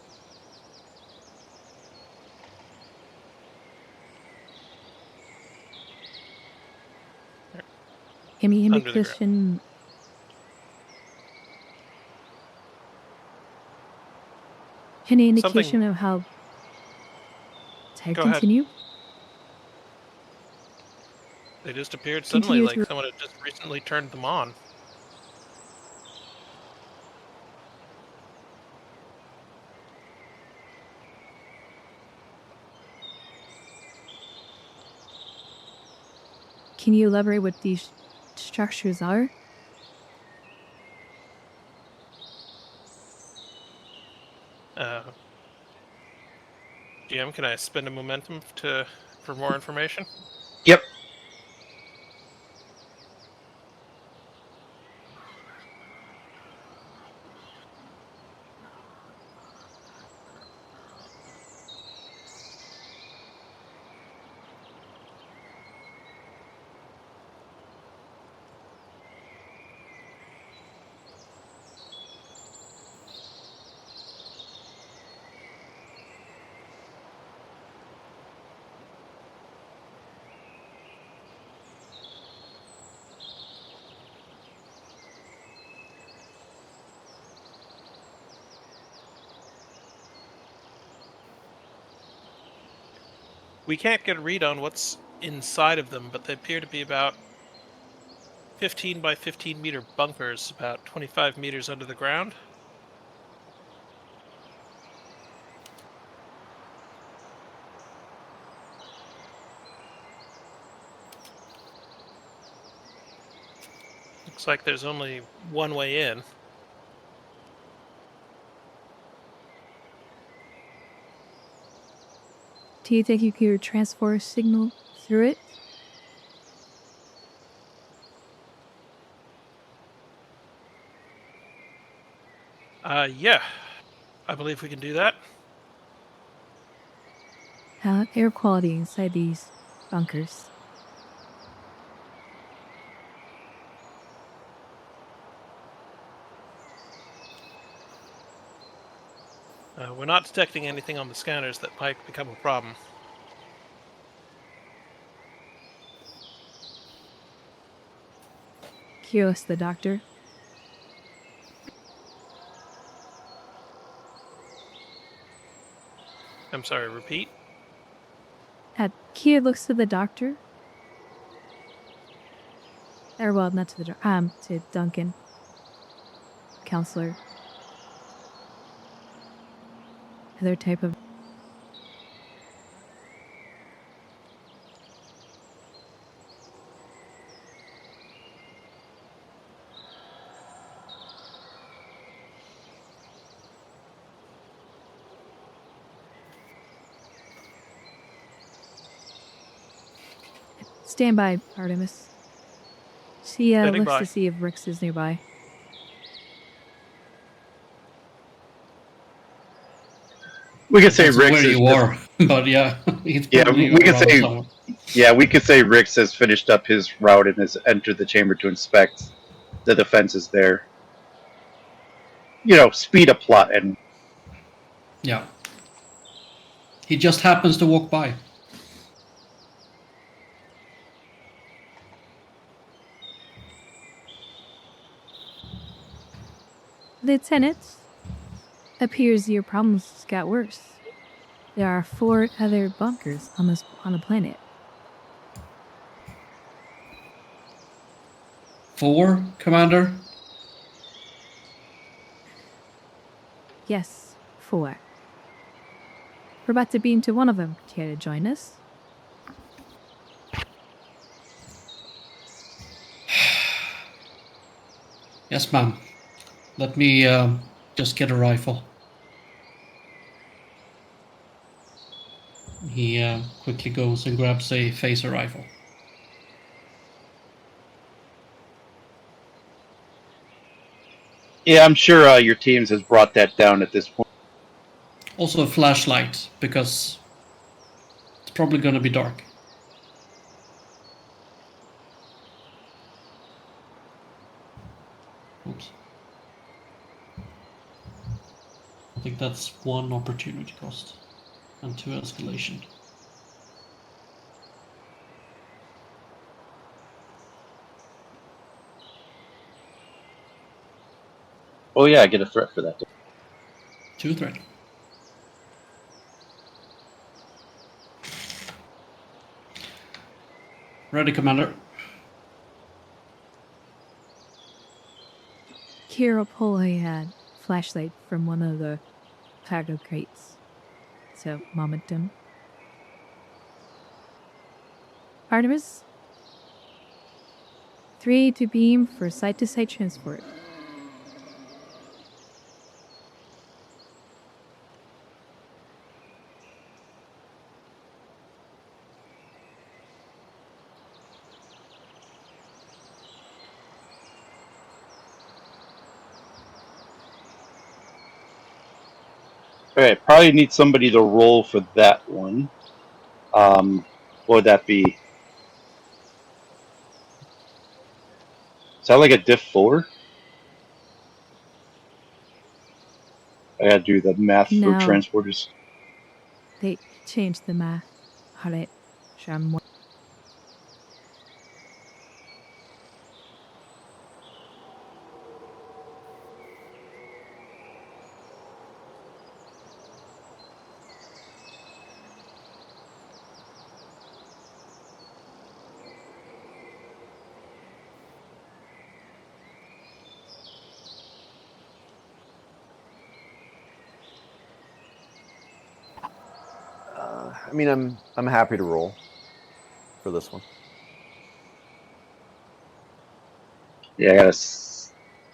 Any Under the ground. indication? Any indication of how? Sorry, Go ahead. continue. They just appeared Continue suddenly, with like your- someone had just recently turned them on. Can you elaborate what these structures are? GM, can I spend a momentum for more information? Yep. We can't get a read on what's inside of them, but they appear to be about 15 by 15 meter bunkers, about 25 meters under the ground. Looks like there's only one way in. Do you think you could transfer a signal through it? Yeah, I believe we can do that. air quality inside these bunkers? We're not detecting anything on the scanners that might become a problem. Curious, the doctor. I'm sorry, repeat? Kia looks to the doctor. Or, well, not to the doctor. To Duncan. Counselor. Other type of... Stand by, Artemis. She Standing looks by. to see if Rix is nearby. We could say That's Rix where is you are, but yeah, he's Yeah, probably we could around say- somewhere. Yeah, we could say Rix has finished up his route and has entered the chamber to inspect the defenses there. Speed up plot and Yeah. He just happens to walk by. Lieutenant, appears your problems got worse. There are 4 other bunkers on the planet. 4, Commander? Yes, 4. We're about to beam to one of them. Care to join us? Yes, ma'am. Let me just get a rifle. He quickly goes and grabs a phaser rifle. yeah, I'm sure your teams has brought that down at this point. Also a flashlight, because it's probably going to be dark. Oops. I think that's 1 opportunity cost and 2 escalation. Oh yeah, I get a threat for that. 2 threat. Ready, Commander. Kira pull a flashlight from one of the cargo crates. So, momentum. Artemis? 3 to beam for site-to-site transport. Okay, probably need somebody to roll for that one. What would that be? Sound like a diff 4? I gotta do the math No. for transporters. They changed the math. Alright. Sure, I'm more. I'm happy to roll for this one. Yeah,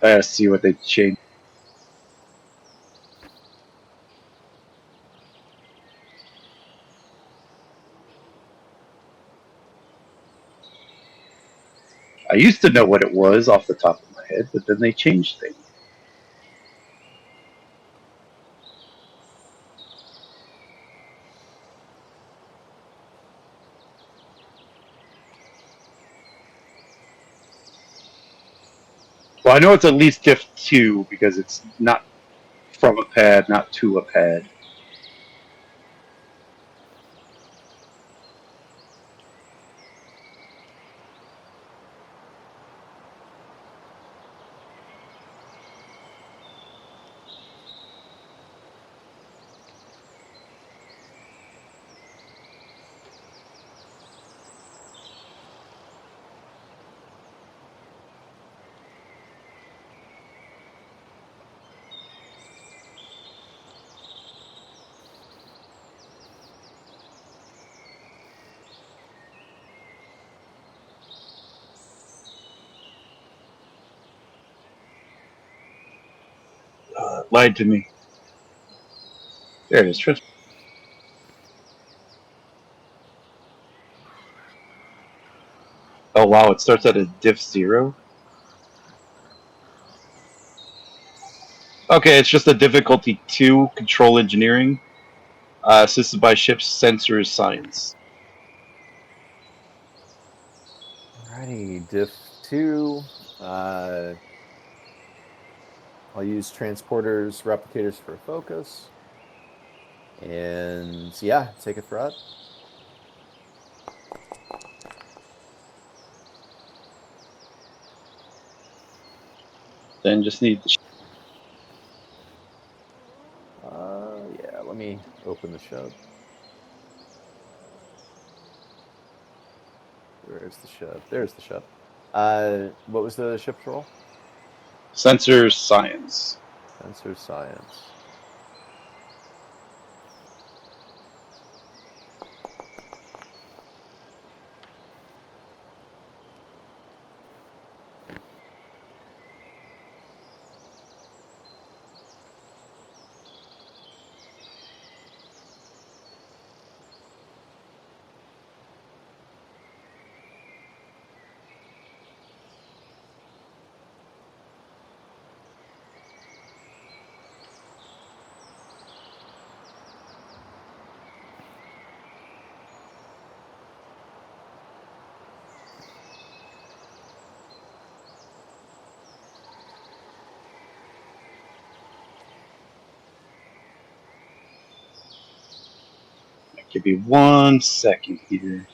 I gotta see what they changed. I used to know what it was off the top of my head, but then they changed things. Well, I know it's at least diff 2 because it's not from a pad, not to a pad. Lied to me. There it is. Oh wow, it starts at a diff 0. Okay, it's just a difficulty 2, control engineering, assisted by ship's sensors science. Alrighty, diff 2. I'll use transporters, replicators for focus. And yeah, take a threat. Then just need the Yeah, let me open the ship. Where's the ship? There's the ship. What was the ship's roll? sensors science. Sensor science. Give me 1 second here.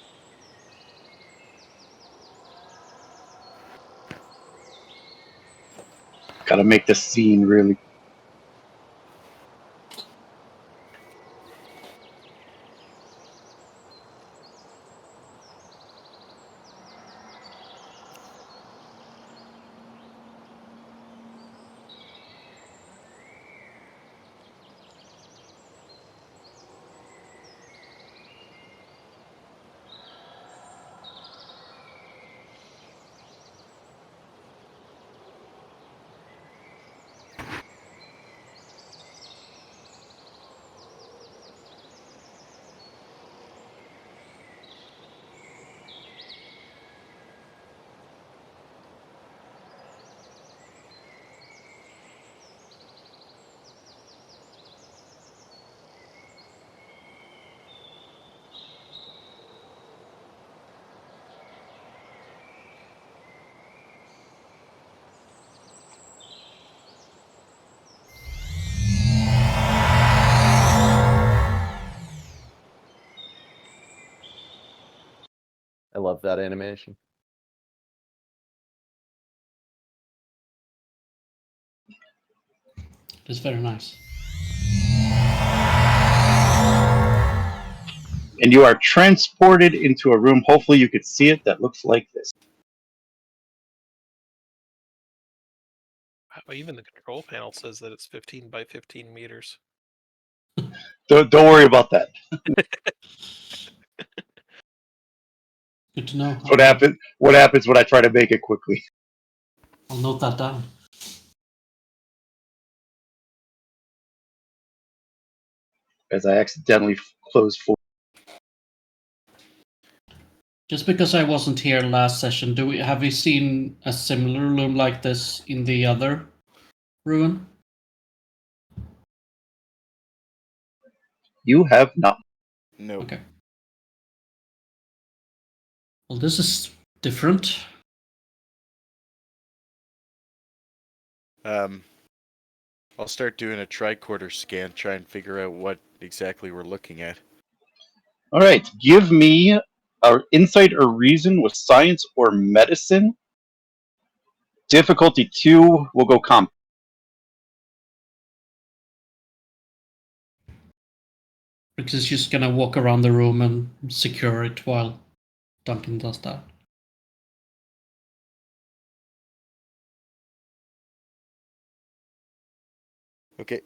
Gotta make the scene really. I love that animation. It's very nice. And you are transported into a room. Hopefully, you could see it. That looks like this. Wow, even the control panel says that it's 15 by 15 meters. Don't worry about that. Good to know. What happens? What happens when I try to make it quickly? I'll note that down. As I accidentally closed full. Just because I wasn't here last session, have we seen a similar loom like this in the other ruin? You have not. No. Okay. Well, this is different. I'll start doing a tricorder scan, try and figure out what exactly we're looking at. All right, give me our insight or reason with science or medicine. Difficulty 2, we'll go comp. Rix is just gonna walk around the room and secure it while Duncan does that. Okay.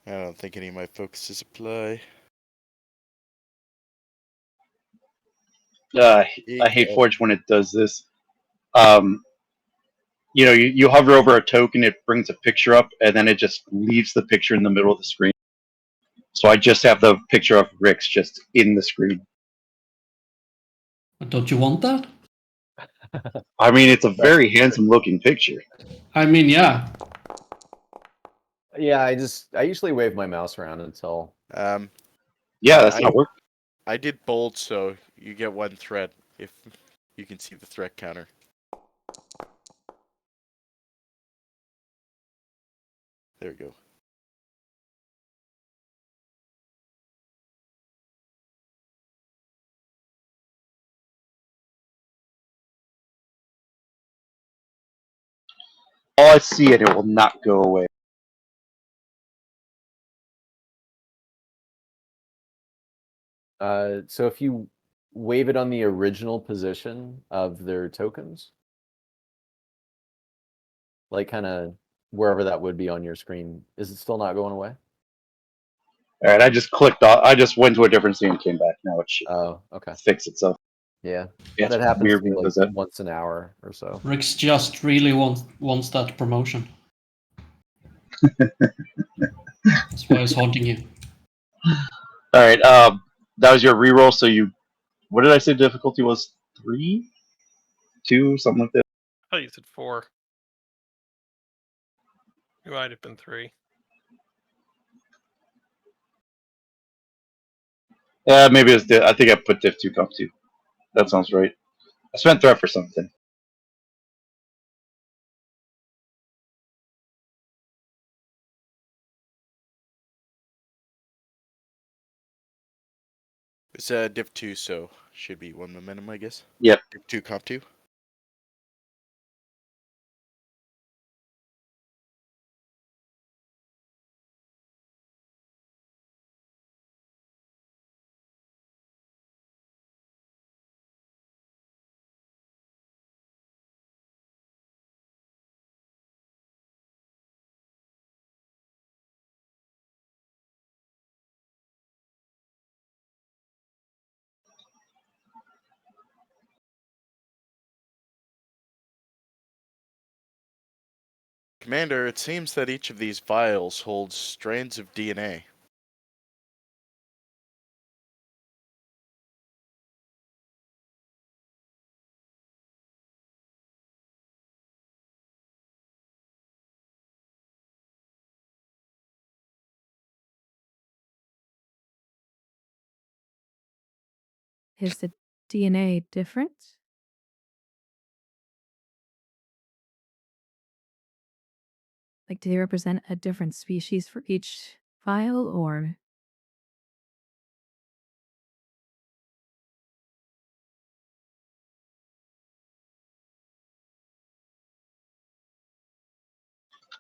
I don't think any of my focuses apply. I hate Forge when it does this. You hover over a token, it brings a picture up, and then it just leaves the picture in the middle of the screen. So I just have the picture of Rix just in the screen. But don't you want that? I mean, it's a very handsome-looking picture. I mean, yeah. Yeah, I usually wave my mouse around until. Yeah, that's not working. I did bold, so you get 1 threat if you can see the threat counter. There we go. All I see, and it will not go away. So if you wave it on the original position of their tokens, like kind of wherever that would be on your screen, is it still not going away? All right, I just clicked off. I just went to a different scene and came back. Now it should Oh, okay. fix itself. Yeah, Yeah, that it's happens weird to me when it like does that. once an hour or so. Rix just really wants that promotion. That's why he's haunting you. All right, that was your reroll. So what did I say? Difficulty was 3, 2, something like that. I thought you said 4. It might have been 3. Maybe it's. I think I put diff 2 comp 2. That sounds right. I spent threat for something. It's div 2, so should be 1 momentum, I guess. Yep. Div 2 comp 2. Commander, it seems that each of these vials holds strands of DNA. Is the DNA different? Like, do they represent a different species for each file, or?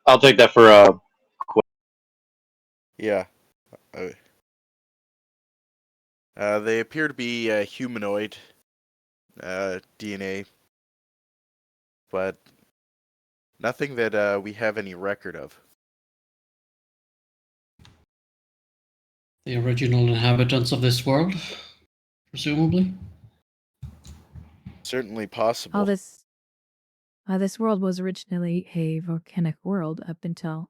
I'll take that for Yeah. They appear to be humanoid DNA, but nothing that we have any record of. The original inhabitants of this world, presumably. Certainly possible. Oh, this world was originally a volcanic world up until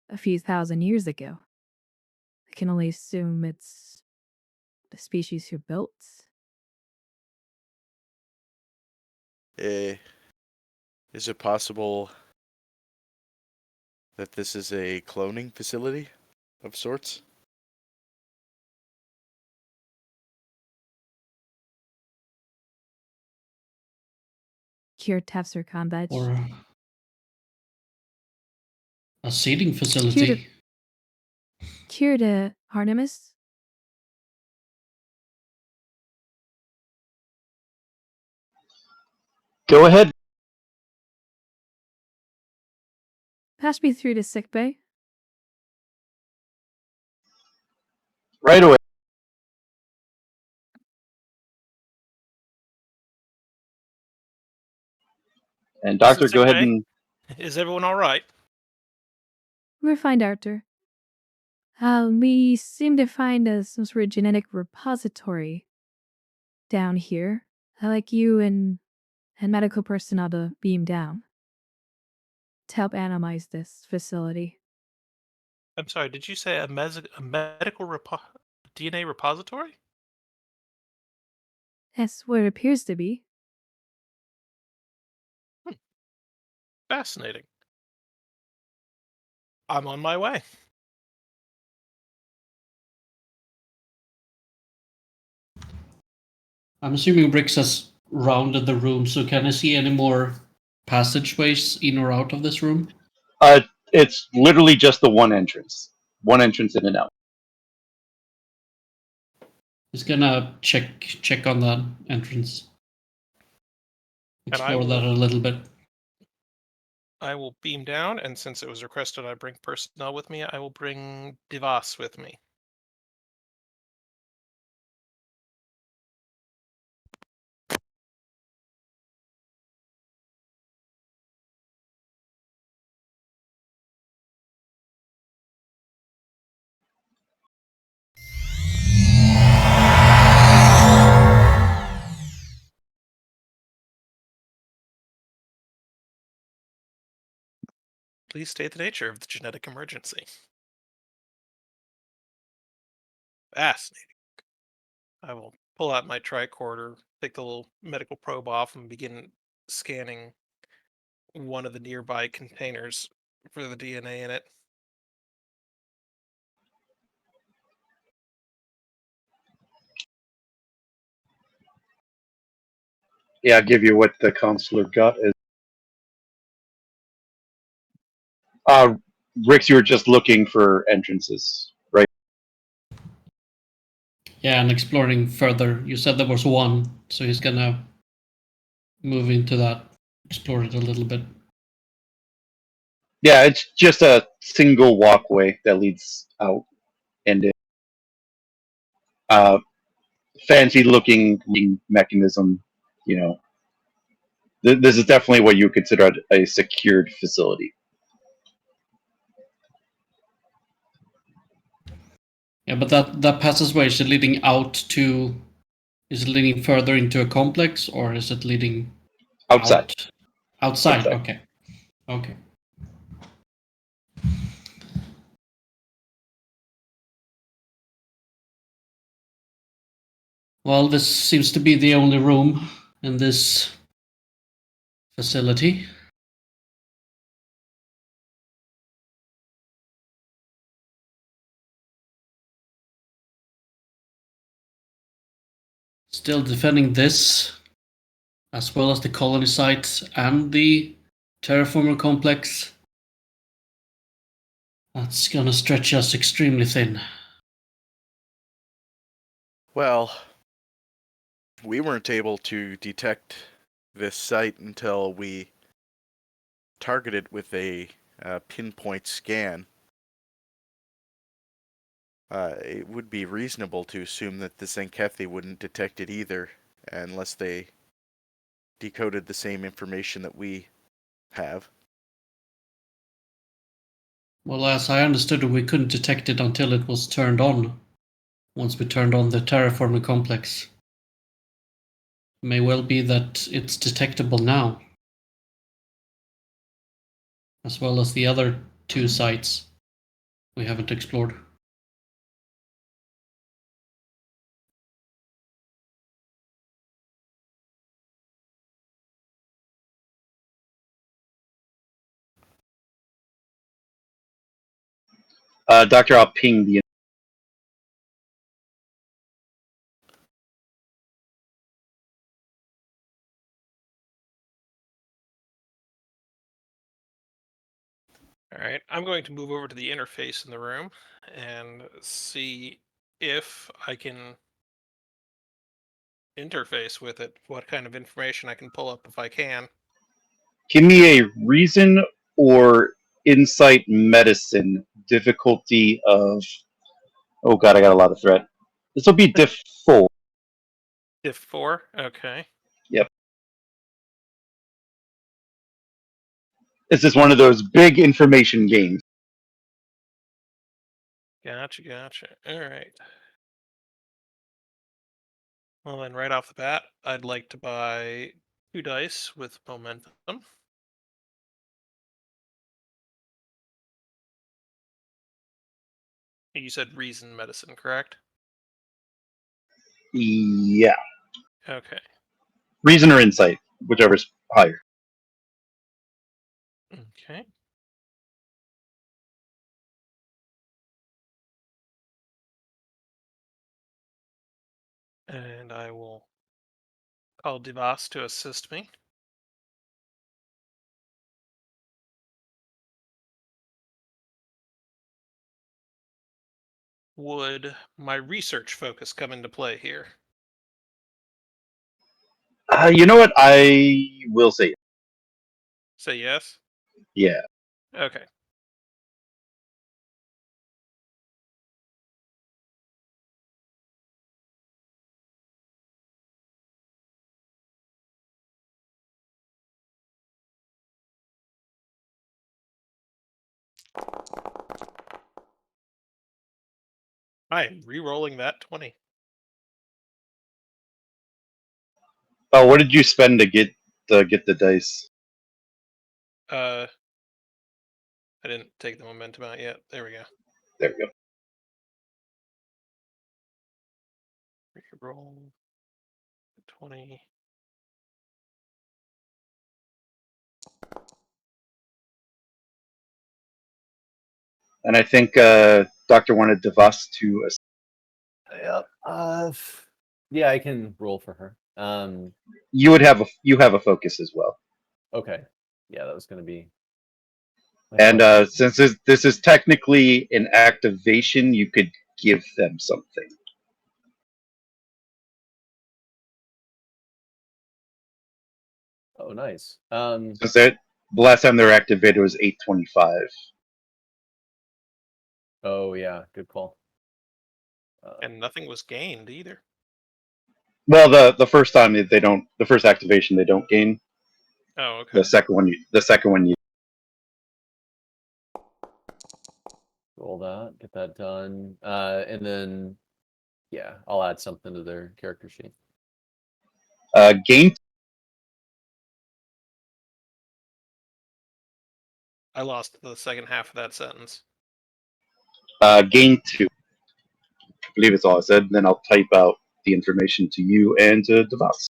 a few thousand years ago. I can only assume it's the species who built. Is it possible that this is a cloning facility of sorts. Kier taps her comm badge. Or a seating facility. Kier to Artemis. Go ahead. Pass me through to sickbay. Right away. And Doctor, go ahead and... Is everyone all right? We're fine, Doctor. We seem to find some sort of genetic repository down here. I'd like you and medical personnel to beam down to help analyze this facility. I'm sorry, did you say a medical DNA repository? That's what it appears to be. Fascinating. I'm on my way. I'm assuming Brix has rounded the room, so can I see any more passageways in or out of this room? It's literally just the one entrance. One entrance in and out. Just gonna check on that entrance. Explore that a little bit. I will beam down, and since it was requested I bring personnel with me, I will bring Divas with me. Please state the nature of the genetic emergency. Fascinating. I will pull out my tricorder, take the little medical probe off, and begin scanning one of the nearby containers for the DNA in it. Yeah, I'll give you what the consular got is. Rix, you were just looking for entrances, right? Yeah, and exploring further. You said there was one, so he's gonna move into that, explore it a little bit. Yeah, it's just a single walkway that leads out, and fancy looking mechanism. You know, this is definitely what you consider a secured facility. Yeah, but that passageway, is it leading out to? Is it leading further into a complex, or is it leading Outside. Outside. Outside. Okay. Well, this seems to be the only room in this facility. Still defending this, as well as the colony site and the terraformer complex. That's gonna stretch us extremely thin. Well, we weren't able to detect this site until we targeted with a pinpoint scan. It would be reasonable to assume that the Tzenkethi wouldn't detect it either, unless they decoded the same information that we have. Well, as I understood it, we couldn't detect it until it was turned on. Once we turned on the terraforming complex. May well be that it's detectable now. As well as the other two sites we haven't explored. Doctor, I'll ping the. All right, I'm going to move over to the interface in the room and see if I can interface with it, what kind of information I can pull up if I can. Give me a reason or insight medicine difficulty of. Oh god, I got a lot of threat. This will be diff 4. Diff 4? Okay. Yep. This is one of those big information games. Gotcha. All right. Well, then, right off the bat, I'd like to buy 2 dice with momentum. You said reason medicine, correct? Yeah. Okay. Reason or insight, whichever's higher. Okay. And I will call Devas to assist me. Would my research focus come into play here? You know what? I will say Say yes? yeah. Okay. I am re-rolling that 20. Oh, what did you spend to get the dice? I didn't take the momentum out yet. There we go. There we go. Re-roll 20. And I think Doctor wanted Devas to. Yep. Yeah, I can roll for her. You have a focus as well. Okay. Yeah, that was going to be. And since this is technically an activation, you could give them something. Oh, nice. Since the last time they were activated was 825. Oh yeah, good call. And nothing was gained either. Well, the first time they don't. The first activation they don't gain. Oh, okay. The second one you. Roll that, get that done, and then yeah, I'll add something to their character sheet. Gain. I lost the second half of that sentence. Gain 2. I believe it's all I said. Then I'll type out the information to you and to Devas.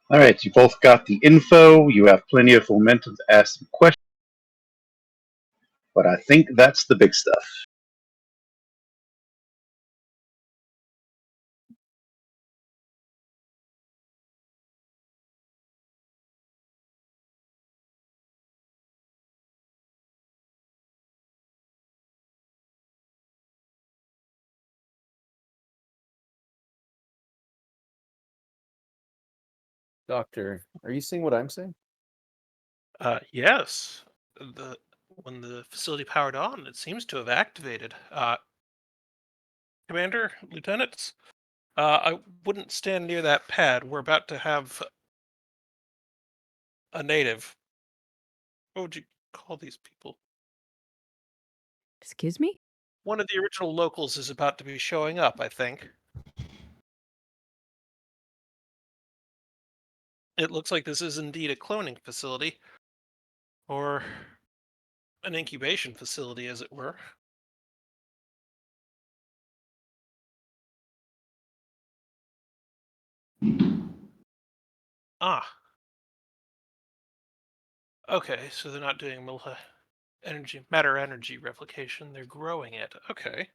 All right, you both got the info. You have plenty of momentum to ask some questions, but I think that's the big stuff. Doctor, are you seeing what I'm seeing? Yes. When the facility powered on, it seems to have activated. Commander, lieutenants, I wouldn't stand near that pad. We're about to have a native. What would you call these people? Excuse me? One of the original locals is about to be showing up, I think. It looks like this is indeed a cloning facility, or an incubation facility, as it were. Ah, okay, so they're not doing matter energy replication, they're growing it. Okay.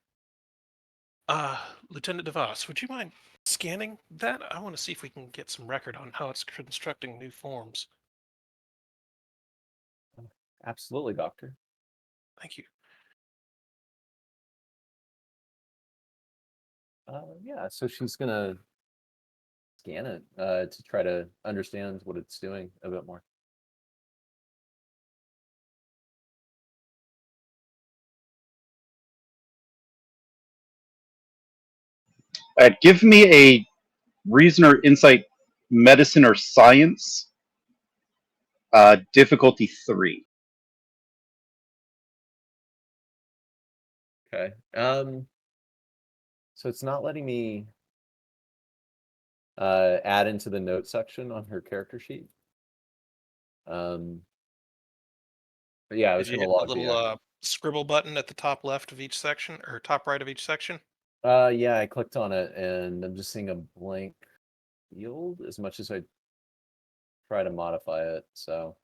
Lieutenant DeVos, would you mind scanning that? I want to see if we can get some record on how it's constructing new forms. Absolutely, Doctor. Thank you. Yeah, so she's gonna scan it to try to understand what it's doing a bit more. All right, give me a reason or insight, medicine or science, difficulty 3. Okay. So it's not letting me add into the note section on her character sheet. But yeah, I was Did you gonna hit the log the little scribble button at the top left of each section, or top right of each section? yeah, I clicked on it and I'm just seeing a blank field as much as I try to modify it. So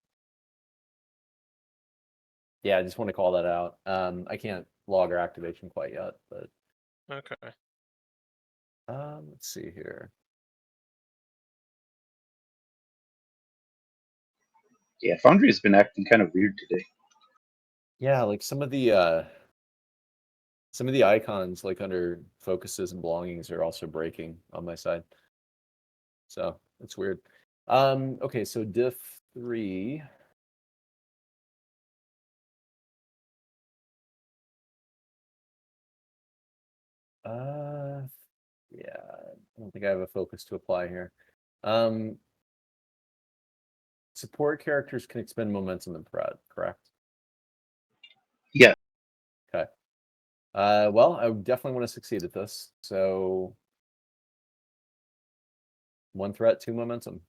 yeah, I just want to call that out. I can't log her activation quite yet, but Okay. let's see here. Yeah, Foundry has been acting kind of weird today. Yeah, like some of the icons like under focuses and belongings are also breaking on my side. So it's weird. Okay, so diff 3. Yeah, I don't think I have a focus to apply here. Support characters can expend momentum and threat, correct? Yeah. Okay. Well, I definitely want to succeed at this. So 1 threat, 2 momentum.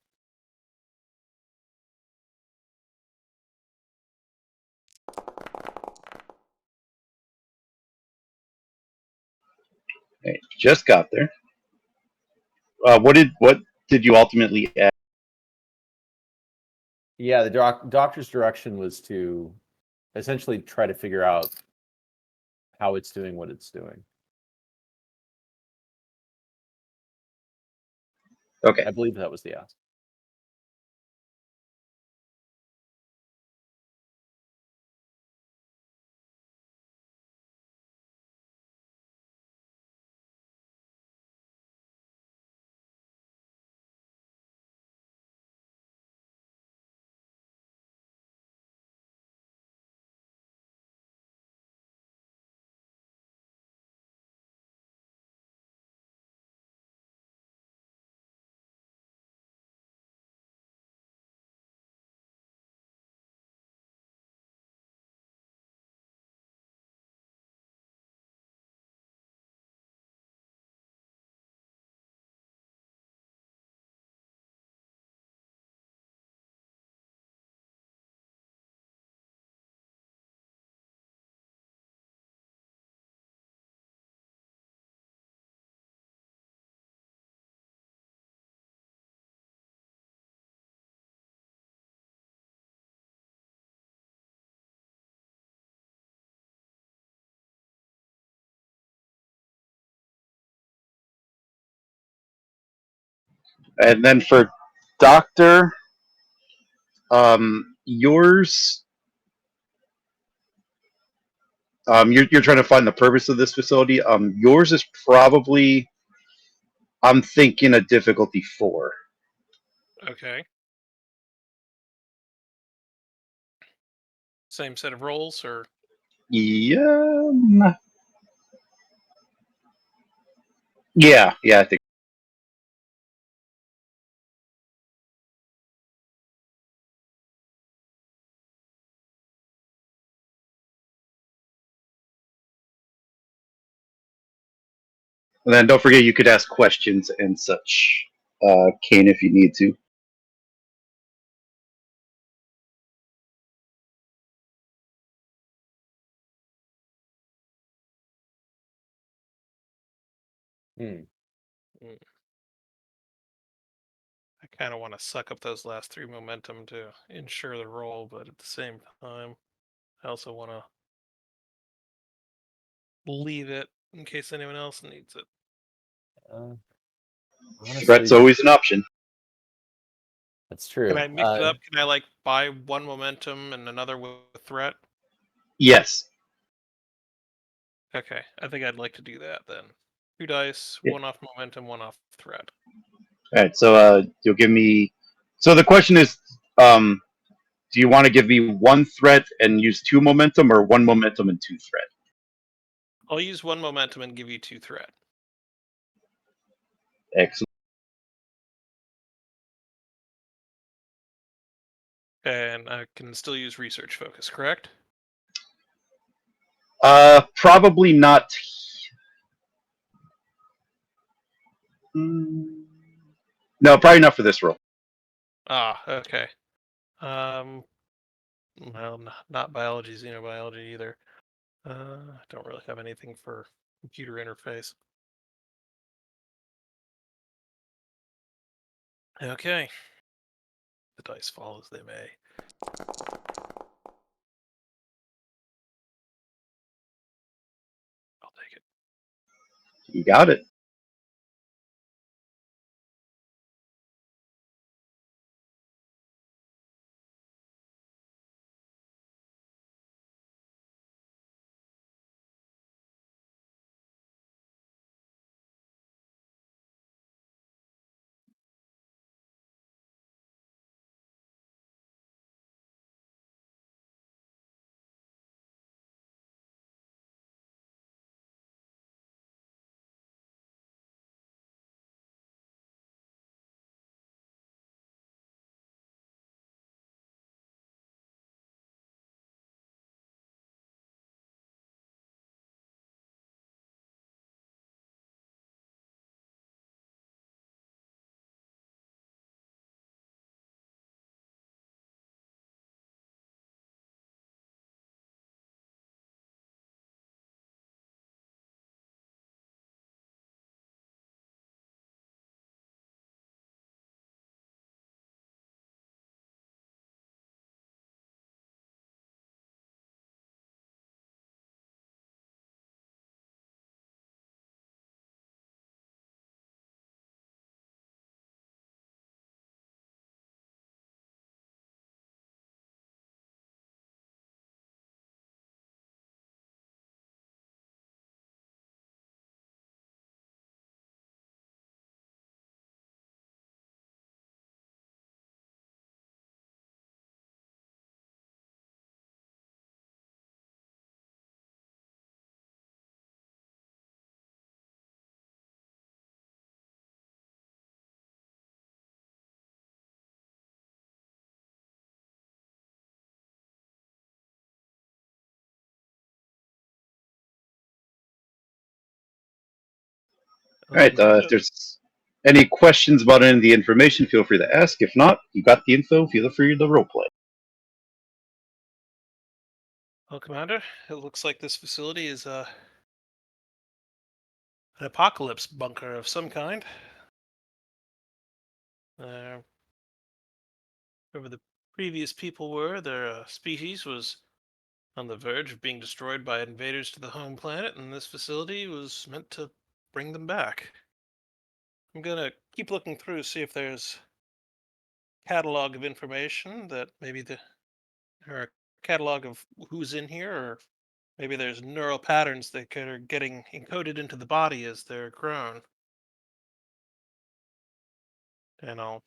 Okay, just got there. What did you ultimately add? Yeah, the doctor's direction was to essentially try to figure out how it's doing what it's doing. Okay. I believe that was the ask. And then for Doctor, yours, you're trying to find the purpose of this facility. Yours is probably, I'm thinking, a difficulty 4. Okay. Same set of rolls, or Yeah. Yeah, I think. And then don't forget you could ask questions and such, Kane, if you need to. Hmm. I kind of want to suck up those last 3 momentum to ensure the roll, but at the same time, I also want to leave it in case anyone else needs it. Uh, Threat's honestly, always an option. that's true. Can I mix it up? Can I like buy 1 momentum and another with threat? Yes. Okay, I think I'd like to do that then. 2 dice, Yeah. 1 off momentum, 1 off threat. All right. So you'll give me. So the question is, do you want to give me 1 threat and use 2 momentum, or 1 momentum and 2 threat? I'll use 1 momentum and give you 2 threat. Excellent. And I can still use research focus, correct? Probably not. No, probably not for this roll. Ah, okay. Well, not biology, xenobiology either. Don't really have anything for computer interface. Okay. The dice fall as they may. I'll take it. You got it. All right. If there's any questions about any of the information, feel free to ask. If not, you got the info. Feel free to roleplay. Well, Commander, it looks like this facility is an apocalypse bunker of some kind. Whoever the previous people were, their species was on the verge of being destroyed by invaders to the home planet, and this facility was meant to bring them back. I'm gonna keep looking through, see if there's catalog of information that maybe or a catalog of who's in here, or maybe there's neural patterns that are getting encoded into the body as they're grown. And I'll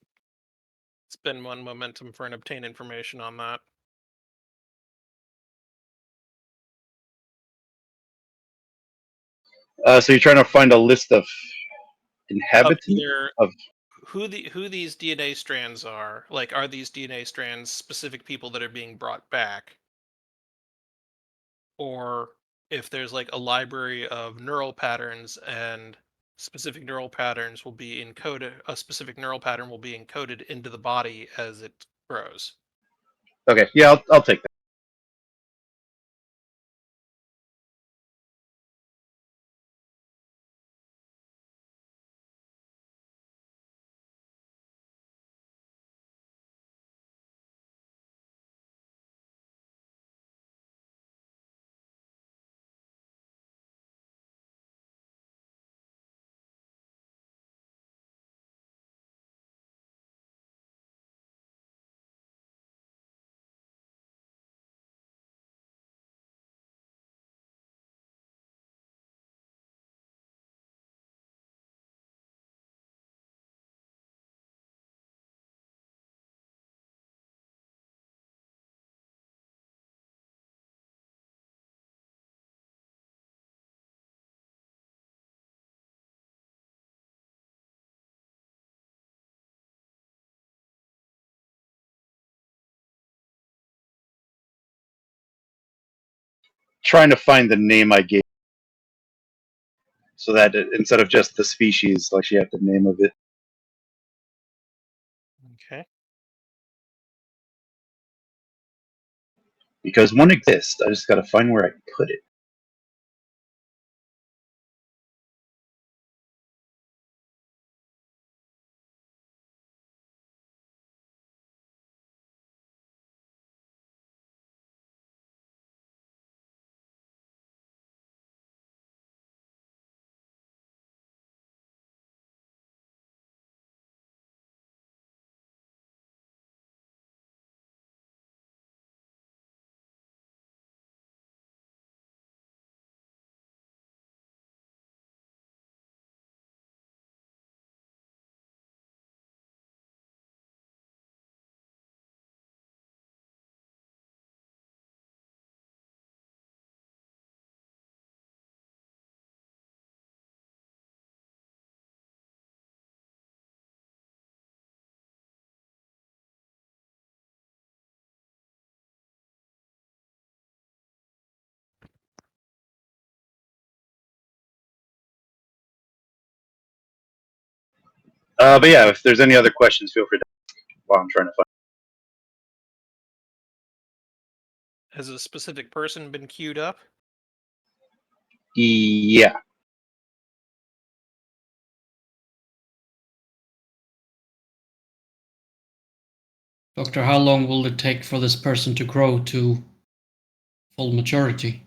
spend one momentum for and obtain information on that. So you're trying to find a list of Of inhabitants either of. who these DNA strands are. Like, are these DNA strands specific people that are being brought back, or if there's like a library of neural patterns and specific neural patterns will be encoded, a specific neural pattern will be encoded into the body as it grows. Okay, yeah, I'll take that. Trying to find the name I gave, so that instead of just the species, like you have the name of it. Okay. Because one exists, I just got to find where I put it. But yeah, if there's any other questions, feel free to while I'm trying to find. Has a specific person been queued up? Yeah. Doctor, how long will it take for this person to grow to full maturity?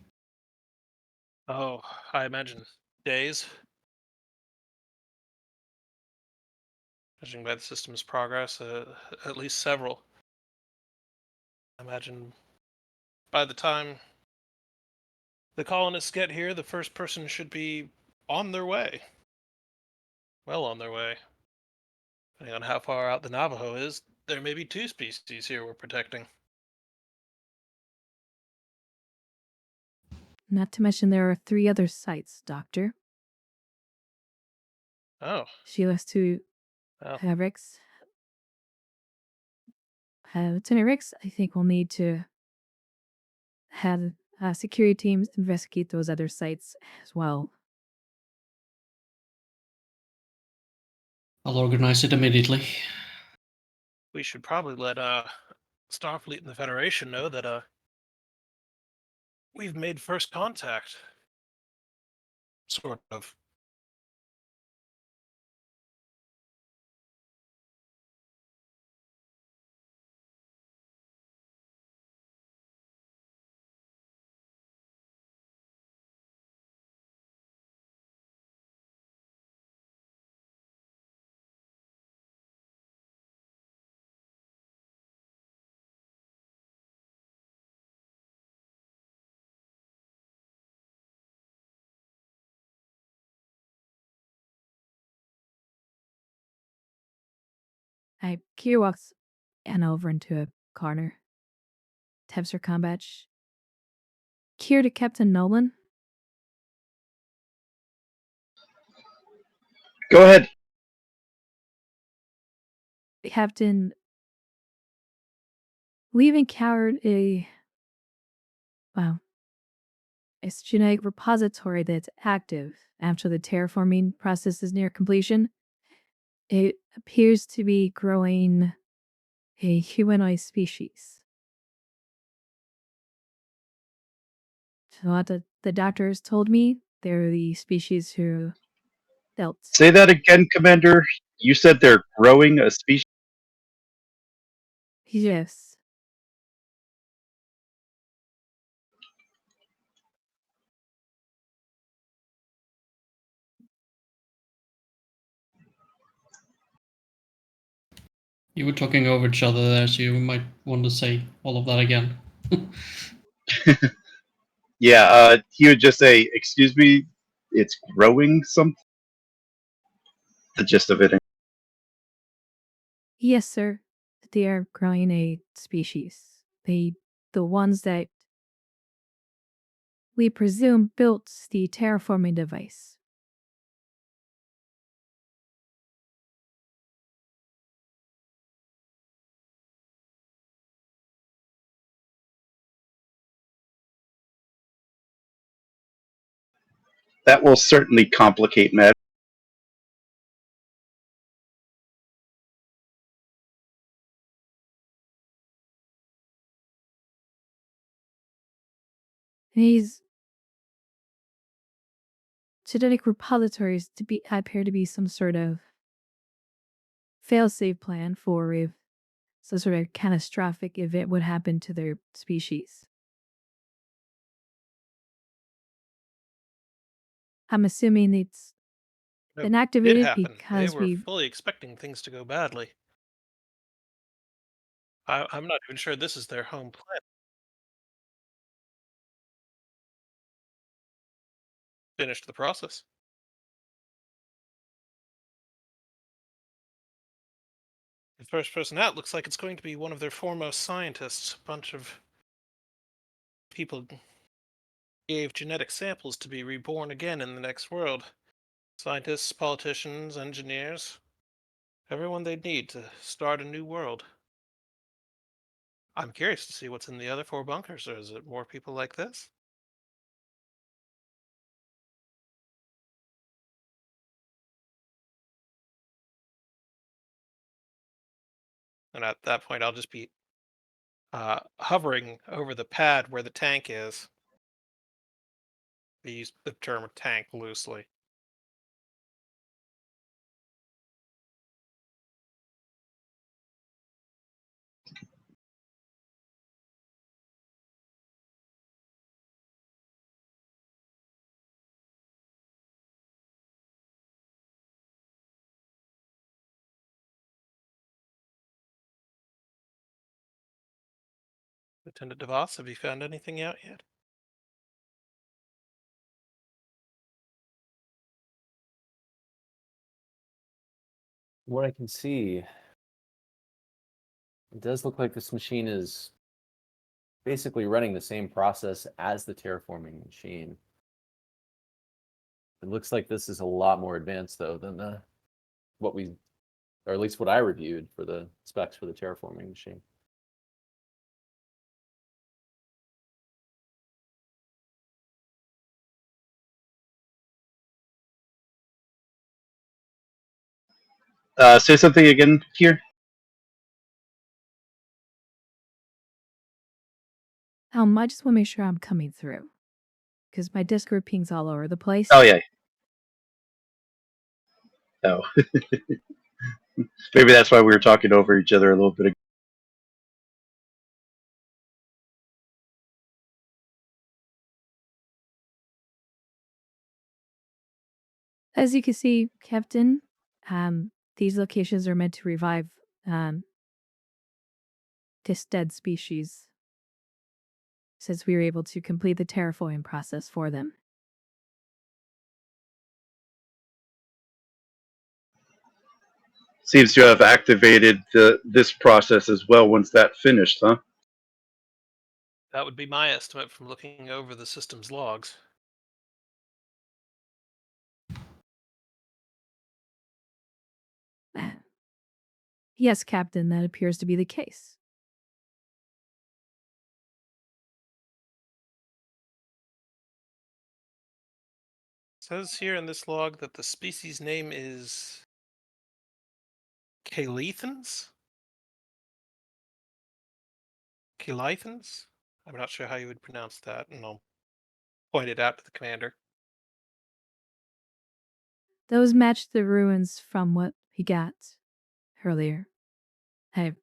Oh, I imagine days. Judging by the system's progress, at least several. I imagine by the time the colonists get here, the first person should be on their way. Well on their way. Depending on how far out the Navajo is, there may be two species here we're protecting. Not to mention there are 3 other sites, Doctor. Oh, Sheila's 2 well, Rix. Lieutenant Rix, I think we'll need to have security teams investigate those other sites as well. I'll organize it immediately. we should probably let Starfleet and the Federation know that we've made first contact. Sort of. Kier walks Anna over into a corner. Taps her combat. Kier to Captain Nolan. Go ahead. Captain, we've encountered a genetic repository that's active after the terraforming process is near completion. It appears to be growing a humanoid species. So what the doctors told me, they're the species who dealt. Say that again, Commander. You said they're growing a species. Yes. You were talking over each other there, so you might want to say all of that again. Yeah, he would just say, "Excuse me, it's growing something." The gist of it. Yes, sir. They are growing a species. The ones that we presume built the terraforming device. That will certainly complicate matters. These genetic repositories appear to be some sort of fail-safe plan for if some sort of catastrophic event would happen to their species. I'm assuming it's No, been it activated happen. They because were we. fully expecting things to go badly. I'm not even sure this is their home planet. Finished the process. The first person out looks like it's going to be one of their foremost scientists. A bunch of people gave genetic samples to be reborn again in the next world. Scientists, politicians, engineers, everyone they'd need to start a new world. I'm curious to see what's in the other 4 bunkers, or is it more people like this? And at that point, I'll just be hovering over the pad where the tank is. They use the term tank loosely. Lieutenant DeVos, have you found anything out yet? What I can see, it does look like this machine is basically running the same process as the terraforming machine. It looks like this is a lot more advanced, though, than what we, or at least what I reviewed for the specs for the terraforming machine. Say something again here. I just want to make sure I'm coming through. Because my Discord pings all over the place. Oh yeah. Oh. Maybe that's why we were talking over each other a little bit ago. As you can see, Captain, these locations are meant to revive this dead species, since we were able to complete the terraforming process for them. Seems to have activated this process as well once that finished, huh? That would be my estimate from looking over the system's logs. Yes, Captain, that appears to be the case. It says here in this log that the species name is Caelythans? Caelythans? I'm not sure how you would pronounce that, and I'll point it out to the commander. Those match the ruins from what he got earlier. I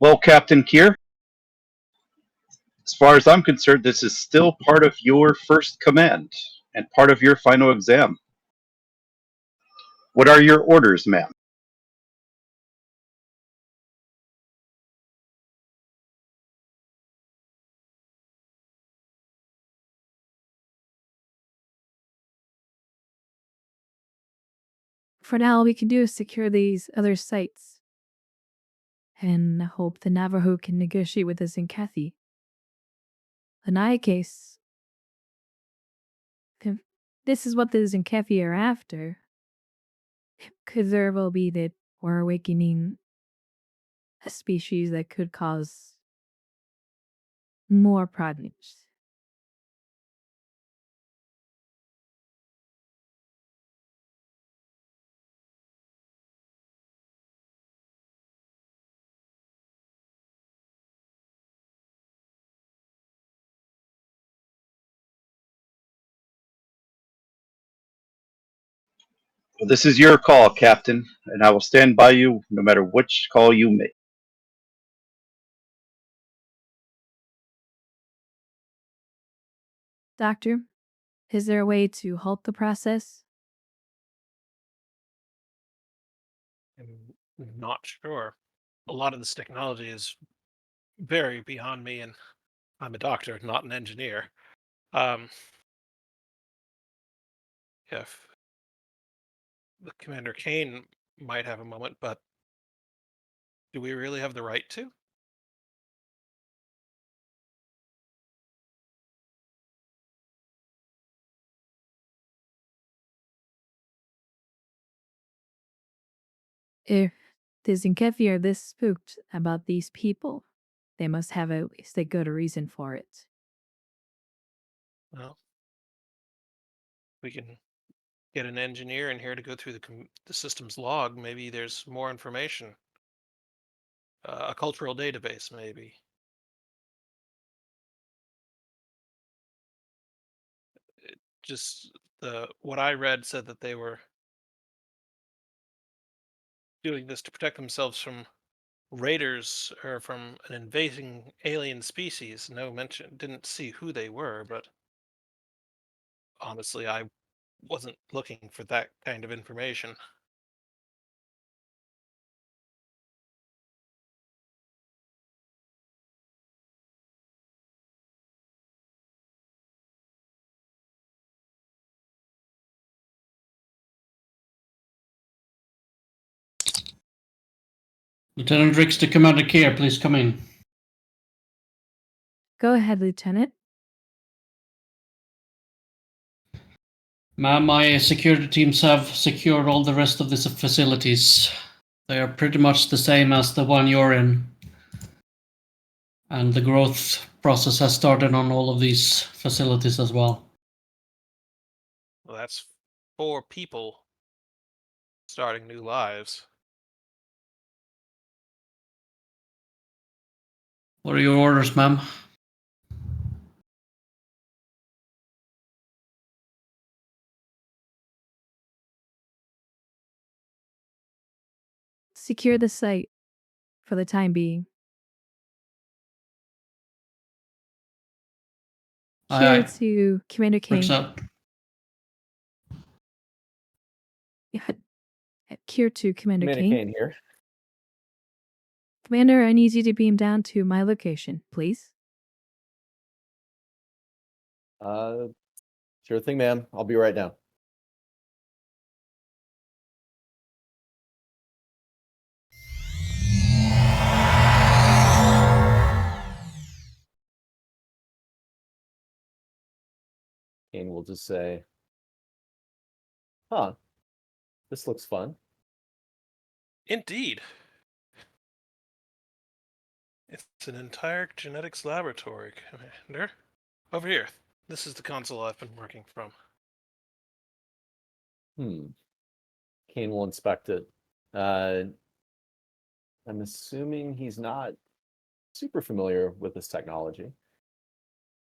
Well, Captain Kier, as far as I'm concerned, this is still part of your first command and part of your final exam. What are your orders, ma'am? For now, all we can do is secure these other sites and hope the Navajo can negotiate with the Tzenkethi. In either case, if this is what the Tzenkethi are after, it could very well be that we're awakening a species that could cause more problems. Well, this is your call, Captain, and I will stand by you no matter which call you make. Doctor, is there a way to halt the process? I'm not sure. A lot of this technology is very beyond me, and I'm a doctor, not an engineer. Um, if the Commander Kane might have a moment, but do we really have the right to? If the Tzenkethi are this spooked about these people, they must have at least a good reason for it. Well, we can get an engineer in here to go through the system's log. Maybe there's more information. A cultural database, maybe. Just what I read said that they were doing this to protect themselves from raiders or from an invading alien species. No mention, didn't see who they were, but honestly, I wasn't looking for that kind of information. Lieutenant Rix to Commander Kier, please come in. Go ahead, Lieutenant. Ma'am, my security teams have secured all the rest of these facilities. They are pretty much the same as the one you're in. And the growth process has started on all of these facilities as well. Well, that's 4 people starting new lives. What are your orders, ma'am? Secure the site for the time being. Cure Aye. to Commander Works Kane. out. Yeah, Cure to Commander Commander Kane. Kane here. Commander, I need you to beam down to my location, please. Sure thing, ma'am. I'll be right down. Kane will just say, "Huh, this looks fun." Indeed. It's an entire genetics laboratory, Commander. Over here. This is the console I've been working from. Kane will inspect it. I'm assuming he's not super familiar with this technology,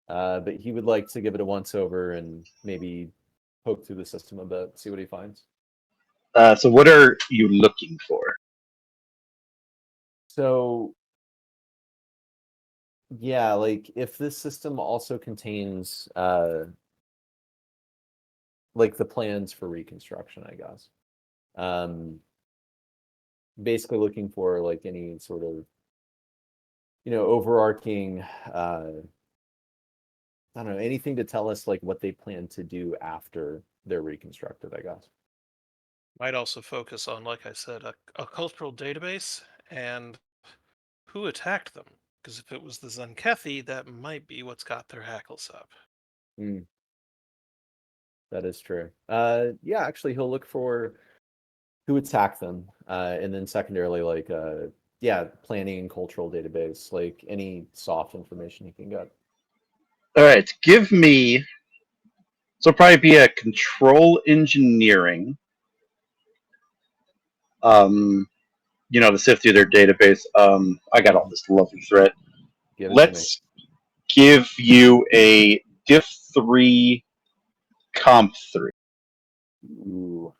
but he would like to give it a once over and maybe poke through the system a bit, see what he finds. So what are you looking for? So, yeah, like if this system also contains like the plans for reconstruction, I guess. Basically looking for like any sort of, overarching, I don't know, anything to tell us like what they plan to do after they're reconstructed, I guess. Might also focus on, like I said, a cultural database and who attacked them. Because if it was the Tzenkethi, that might be what's got their hackles up. That is true. Yeah, actually, he'll look for who attacked them, and then secondarily, like, planning and cultural database, like any soft information he can get. All right, give me. So it'll probably be a control engineering. To sift through their database. I got all this lovely threat. Give it Let's give you a Diff 3, Comp 3. to me. Ooh.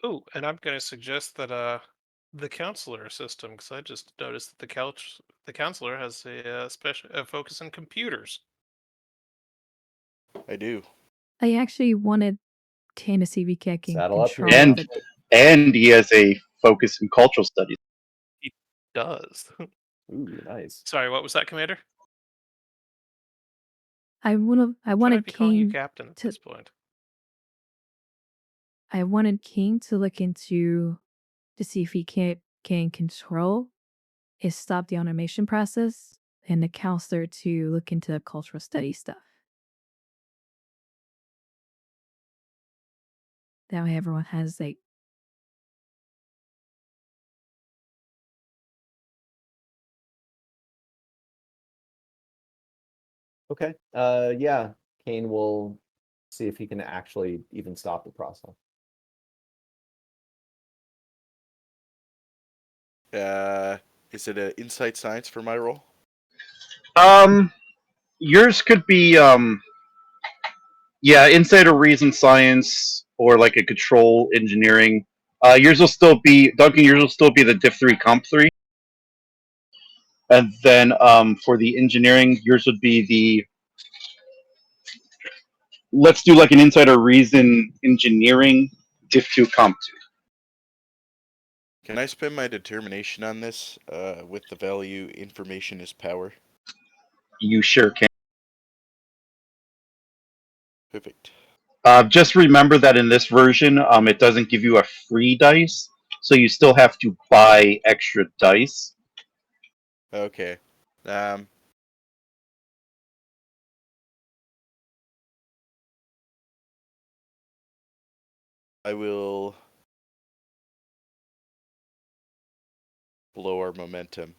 Ooh, and I'm going to suggest that the counselor system, because I just noticed that the counselor has a special focus on computers. I do. I actually wanted Kane to see if he can Saddle up control here. the And he has a focus in cultural studies. He does. Ooh, nice. Sorry, what was that, Commander? I Should I wanted be calling you Kane Captain at to this point? I wanted King to look into to see if he can control is stop the automation process, and the counselor to look into the cultural study stuff. That way everyone has like Okay. Yeah, Kane will see if he can actually even stop the process. Is it an insight science for my role? Yours could be insight or reason science or like a control engineering. Yours will still be Duncan. Yours will still be the Diff 3, Comp 3. And then for the engineering, yours would be the. Let's do like an insight or reason engineering Diff 2, Comp 2. Can I spend my determination on this with the value information is power? You sure can. Perfect. Just remember that in this version, it doesn't give you a free dice, so you still have to buy extra dice. Okay. I will blow our momentum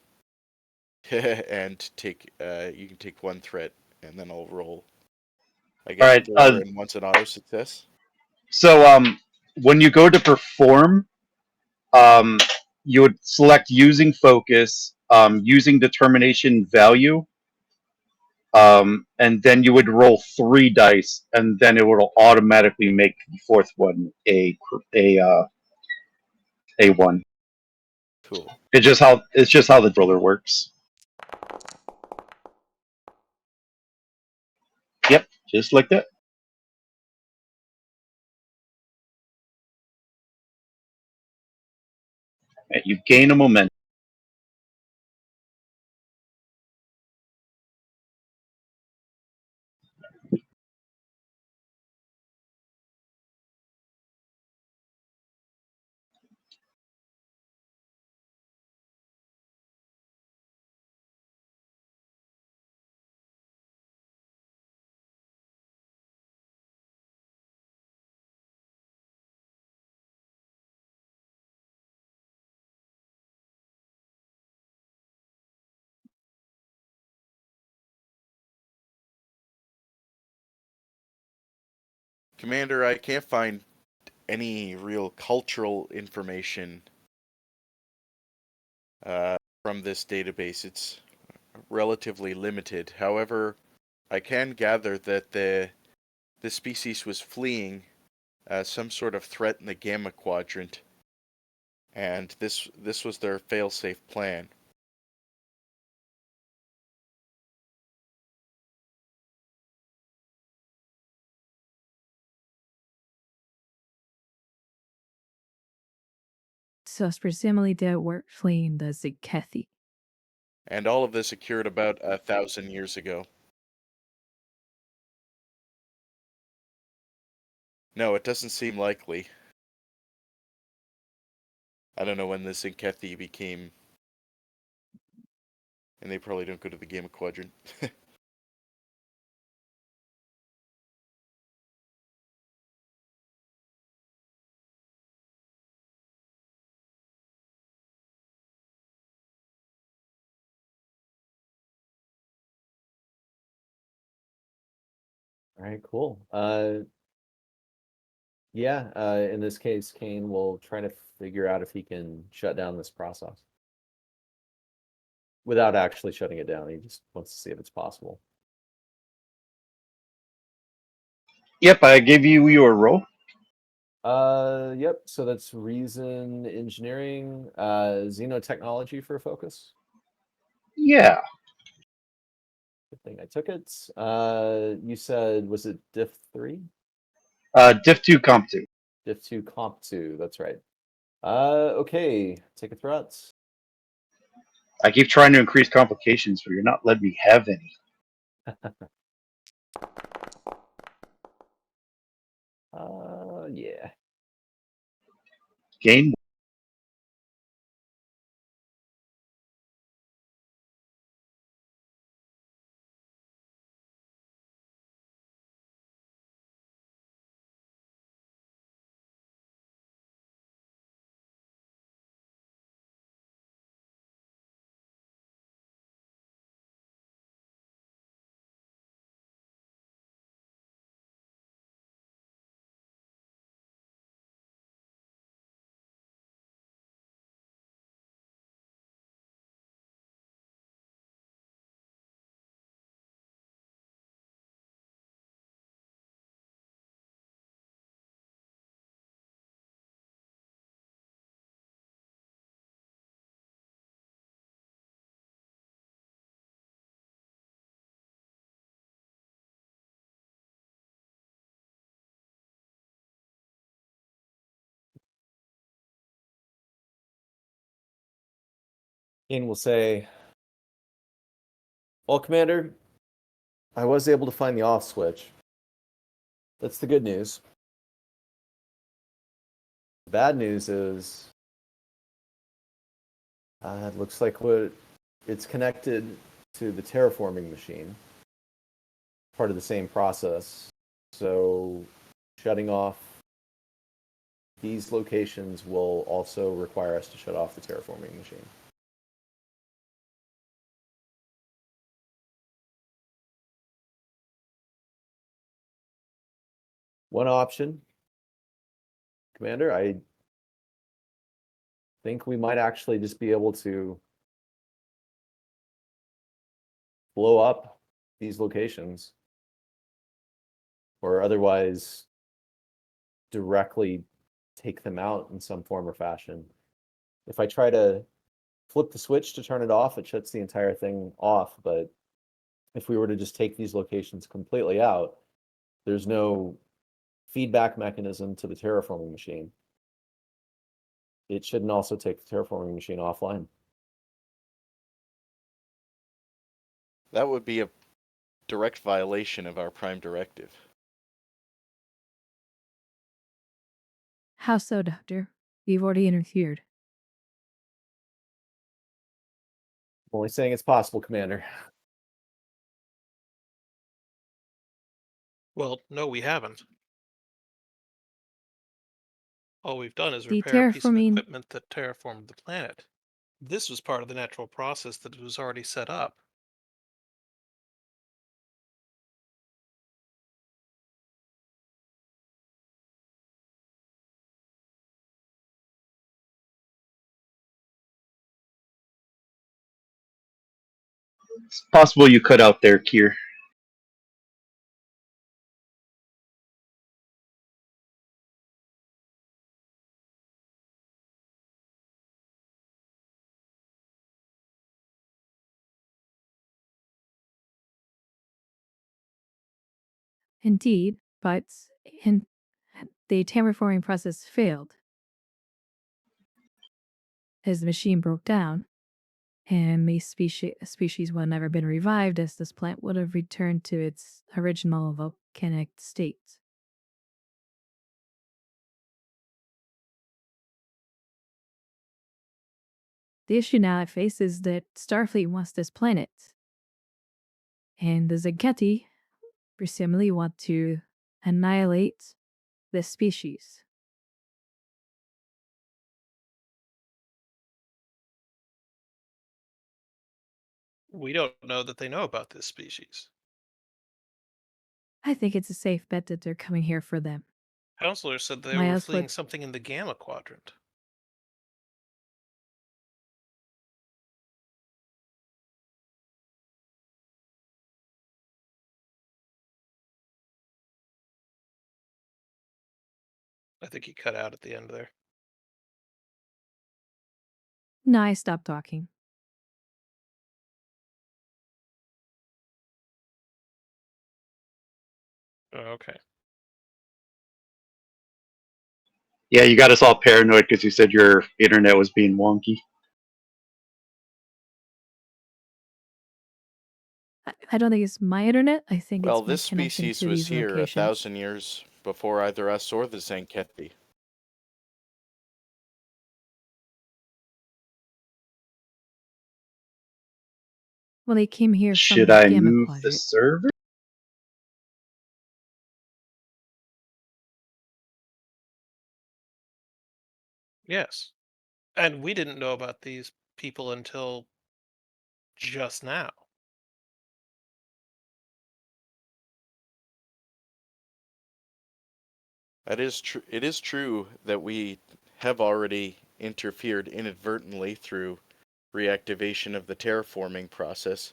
and take. You can take one threat, and then I'll roll. I All get right. 4 and once an auto success. So when you go to perform, you would select using focus, using determination value, and then you would roll 3 dice, and then it will automatically make the fourth one a one. Cool. It's just how the roller works. Yep. Just like that. And you gain a momentum. Commander, I can't find any real cultural information from this database. It's relatively limited. However, I can gather that the species was fleeing some sort of threat in the Gamma Quadrant, and this was their failsafe plan. So presumably they were fleeing the Tzenkethi. And all of this occurred about 1,000 years ago. No, it doesn't seem likely. I don't know when the Tzenkethi became... And they probably don't go to the Gamma Quadrant. All right, cool. Yeah, in this case, Kane will try to figure out if he can shut down this process. Without actually shutting it down, he just wants to see if it's possible. Yep, I gave you your roll. Yep, so that's reason engineering, xenotechnology for a focus. Yeah. Good thing I took it. You said, was it Diff 3? Diff 2 Comp 2. Diff 2 Comp 2, that's right. Okay, take a threat. I keep trying to increase complications, but you're not letting me have any. Yeah. Gain. Kane will say, well, Commander, I was able to find the off switch. That's the good news. The bad news is, it looks like it's connected to the terraforming machine, part of the same process. So shutting off these locations will also require us to shut off the terraforming machine. One option, Commander, I think we might actually just be able to blow up these locations, or otherwise directly take them out in some form or fashion. If I try to flip the switch to turn it off, it shuts the entire thing off. But if we were to just take these locations completely out, there's no feedback mechanism to the terraforming machine. It shouldn't also take the terraforming machine offline. That would be a direct violation of our prime directive. How so, Doctor? We've already interfered. I'm only saying it's possible, Commander. Well, no, we haven't. All we've done is The repair a piece of terraforming- equipment that terraformed the planet. This was part of the natural process that was already set up. It's possible you cut out there, Kier. Indeed, but the terraforming process failed. As the machine broke down, and the species would have never been revived, as this plant would have returned to its original volcanic state. The issue now I face is that Starfleet wants this planet, and the Tzenkethi presumably want to annihilate this species. We don't know that they know about this species. I think it's a safe bet that they're coming here for them. Counselor said they My were husband- fleeing something in the Gamma Quadrant. I think he cut out at the end there. No, I stopped talking. Oh, okay. Yeah, you got us all paranoid because you said your internet was being wonky. I don't think it's my internet. I think Well, it's my this connection species to was these here locations. 1,000 years before either us or the Tzenkethi. Well, they came here from Should the I Gamma move the Quadrant. server? Yes. And we didn't know about these people until just now. That is true. It is true that we have already interfered inadvertently through reactivation of the terraforming process,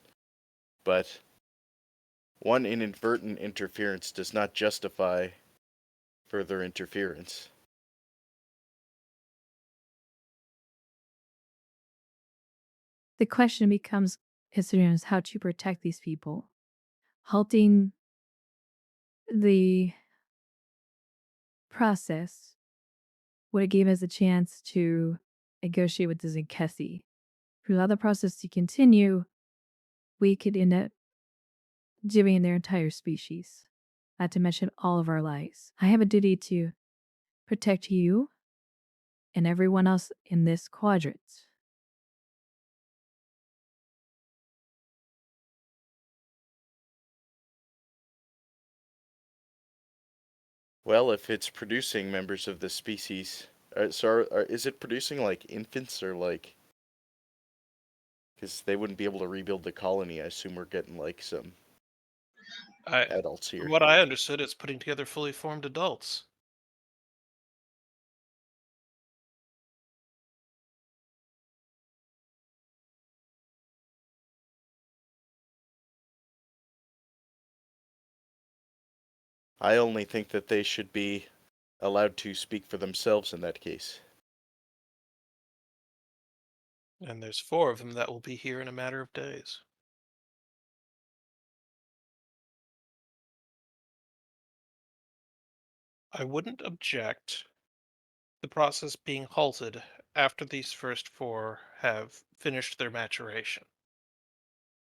but one inadvertent interference does not justify further interference. The question becomes, is how to protect these people. Halting the process would give us a chance to negotiate with the Tzenkethi. If we allow the process to continue, we could end up giving their entire species, not to mention all of our lives. I have a duty to protect you and everyone else in this quadrant. Well, if it's producing members of the species, is it producing like infants or like? Because they wouldn't be able to rebuild the colony. I assume we're getting like some adults here. From what I understood, it's putting together fully formed adults. I only think that they should be allowed to speak for themselves in that case. And there's 4 of them that will be here in a matter of days. I wouldn't object the process being halted after these first 4 have finished their maturation.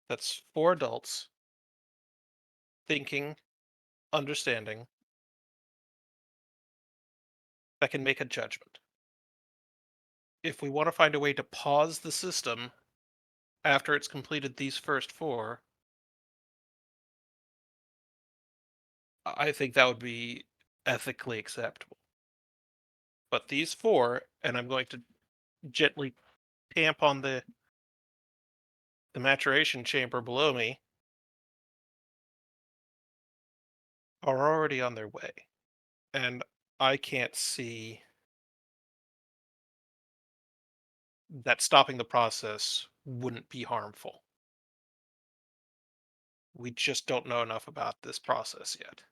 That's 4 adults thinking, understanding, that can make a judgment. If we want to find a way to pause the system after it's completed these first 4, I think that would be ethically acceptable. But these 4, and I'm going to gently tamp on the maturation chamber below me, are already on their way. And I can't see that stopping the process wouldn't be harmful. We just don't know enough about this process yet.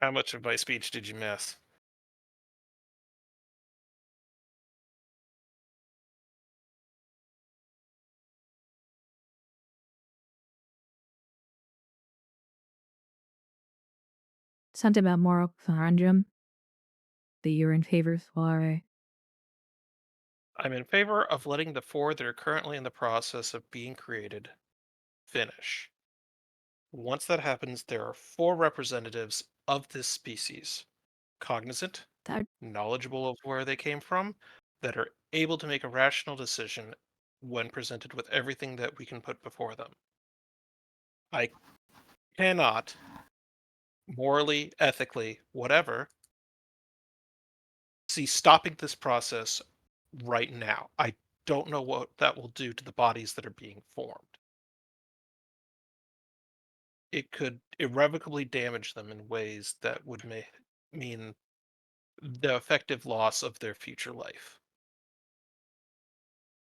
How much of my speech did you miss? Something about moral conundrum that you're in favor of, Soare. I'm in favor of letting the 4 that are currently in the process of being created finish. Once that happens, there are 4 representatives of this species, cognizant, That knowledgeable of where they came from, that are able to make a rational decision when presented with everything that we can put before them. I cannot, morally, ethically, whatever, see stopping this process right now. I don't know what that will do to the bodies that are being formed. It could irrevocably damage them in ways that would mean the effective loss of their future life.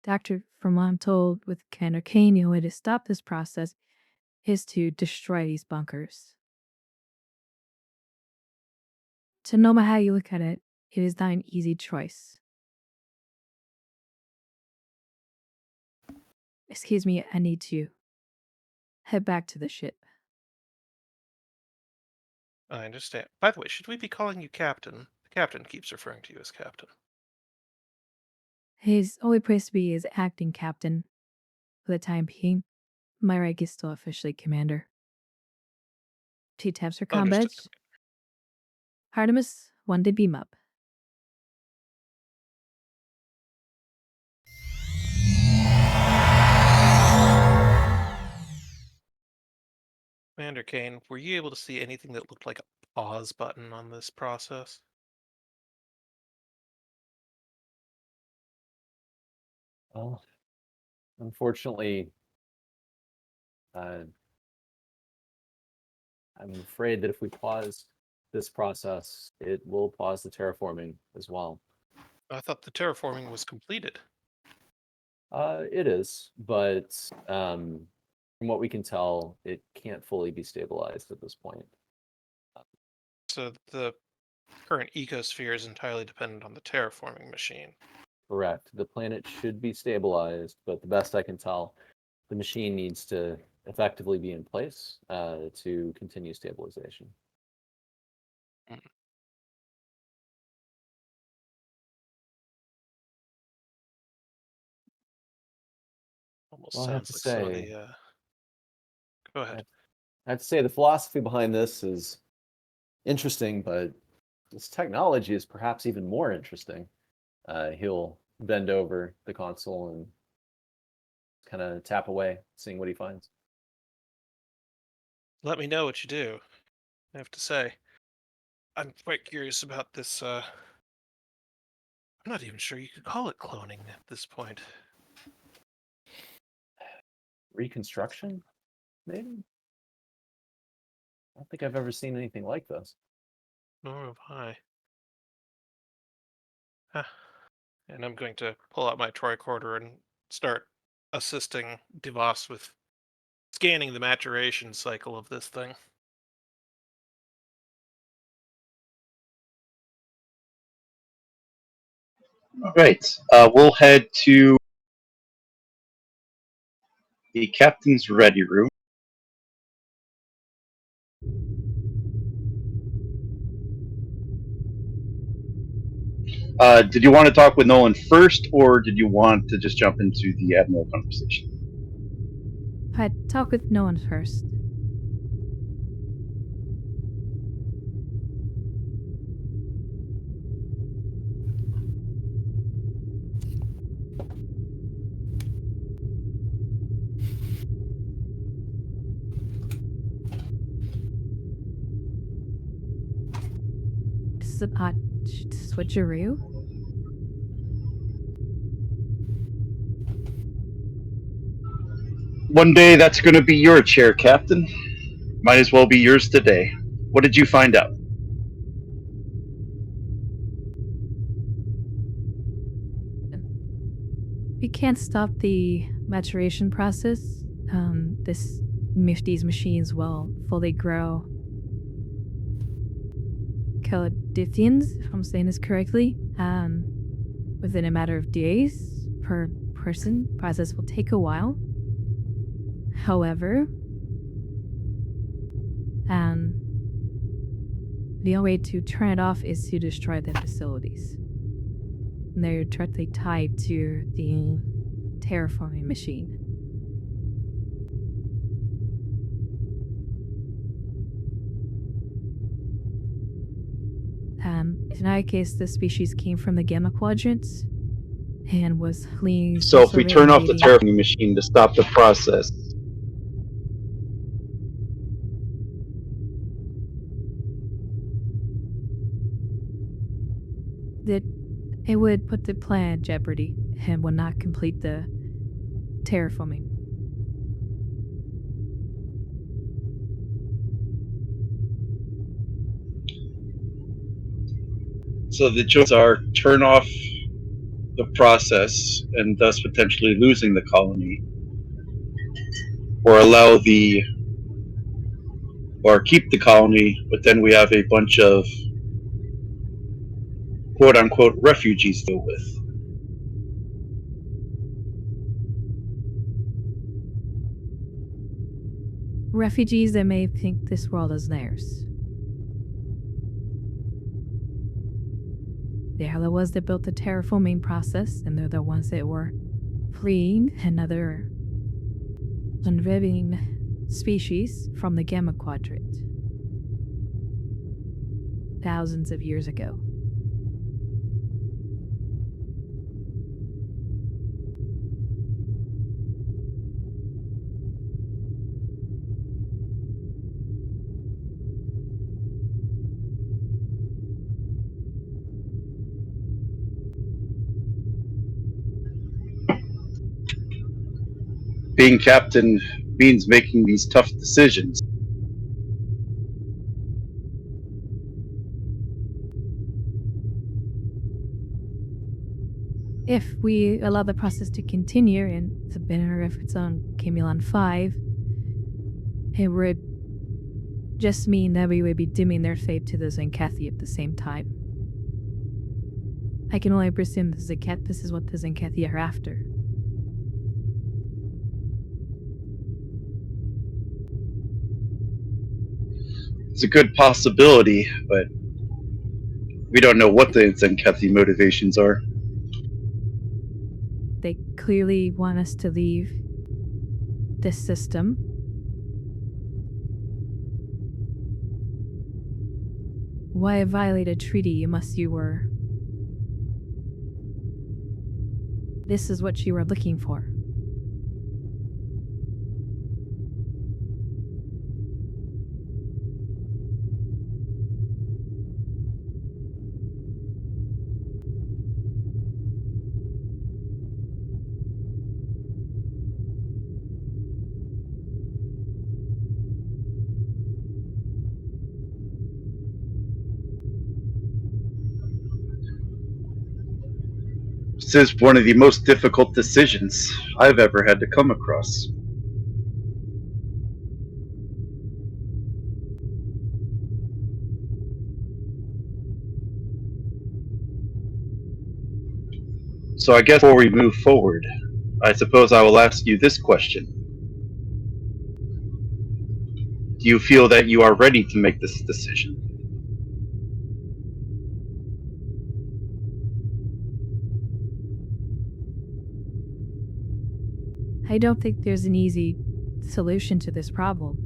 Doctor, from what I'm told, with Ken or Kane, the only way to stop this process is to destroy these bunkers. So no matter how you look at it, it is not an easy choice. Excuse me, I need to head back to the ship. I understand. By the way, should we be calling you Captain? The Captain keeps referring to you as Captain. His only place to be is acting captain. For the time being, my rank is still officially commander. She taps her comm Understood. badge. Artemis, one to beam up. Commander Kane, were you able to see anything that looked like a pause button on this process? Well, unfortunately, I'm afraid that if we pause this process, it will pause the terraforming as well. I thought the terraforming was completed. It is, but from what we can tell, it can't fully be stabilized at this point. So the current ecosphere is entirely dependent on the terraforming machine. Correct. The planet should be stabilized, but the best I can tell, the machine needs to effectively be in place to continue stabilization. Almost Well, I have sounds to like some of say, the. Go ahead. I have to say the philosophy behind this is interesting, but this technology is perhaps even more interesting. He'll bend over the console and kind of tap away, seeing what he finds. Let me know what you do. I have to say, I'm quite curious about this. I'm not even sure you could call it cloning at this point. Reconstruction, maybe? I don't think I've ever seen anything like this. Nor have I. And I'm going to pull out my tricorder and start assisting DeVos with scanning the maturation cycle of this thing. All right. We'll head to the captain's ready room. Did you want to talk with Nolan first, or did you want to just jump into the Admiral conversation? I'd talk with Nolan first. This is a switcheroo. One day that's going to be your chair, Captain. Might as well be yours today. What did you find out? We can't stop the maturation process. These machines will fully grow Caelythans, if I'm saying this correctly, within a matter of days per person. Process will take a while. However, the only way to turn it off is to destroy the facilities. And they're directly tied to the terraforming machine. In our case, the species came from the Gamma Quadrants and was fleeing. So if we turn off the terraforming machine to stop the process, it would put the plan in jeopardy and would not complete the terraforming. so the choices are turn off the process and thus potentially losing the colony, or keep the colony, but then we have a bunch of quote unquote refugees to deal with. Refugees that may think this world is theirs. They are the ones that built the terraforming process, and they're the ones that were fleeing another living species from the Gamma Quadrant thousands of years ago. Being captain means making these tough decisions. If we allow the process to continue and the banner of its own Gemulon V, it would just mean that we would be dimming their fate to the Tzenkethi at the same time. I can only presume this is what the Tzenkethi are after. It's a good possibility, but we don't know what the Tzenkethi motivations are. They clearly want us to leave this system. Why violate a treaty unless you were this is what you were looking for. This is one of the most difficult decisions I've ever had to come across. So I guess before we move forward, I suppose I will ask you this question. Do you feel that you are ready to make this decision? I don't think there's an easy solution to this problem.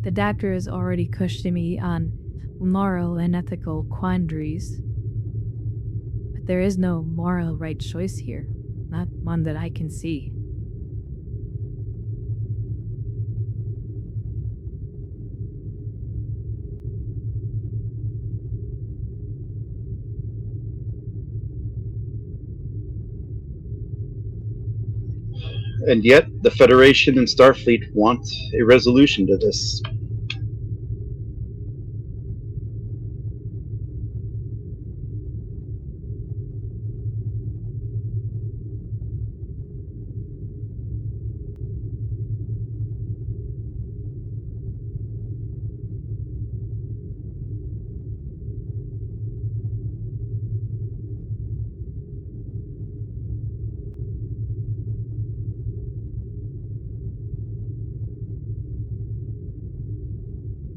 The doctor is already questioning me on moral and ethical quandaries. But there is no moral right choice here, not one that I can see. And yet, the Federation and Starfleet want a resolution to this.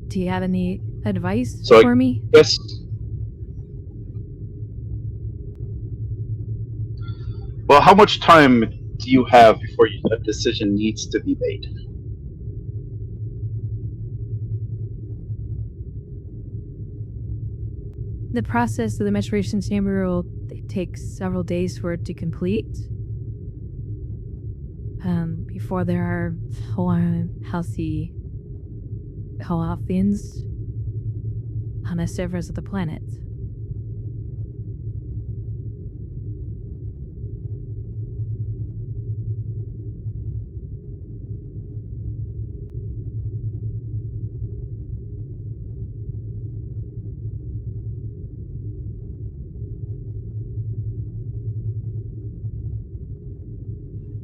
Do you have any advice So for me? Yes. Well, how much time do you have before a decision needs to be made? The process of the maturation chamber will take several days for it to complete. Before there are healthy Caelythans on the surface of the planet.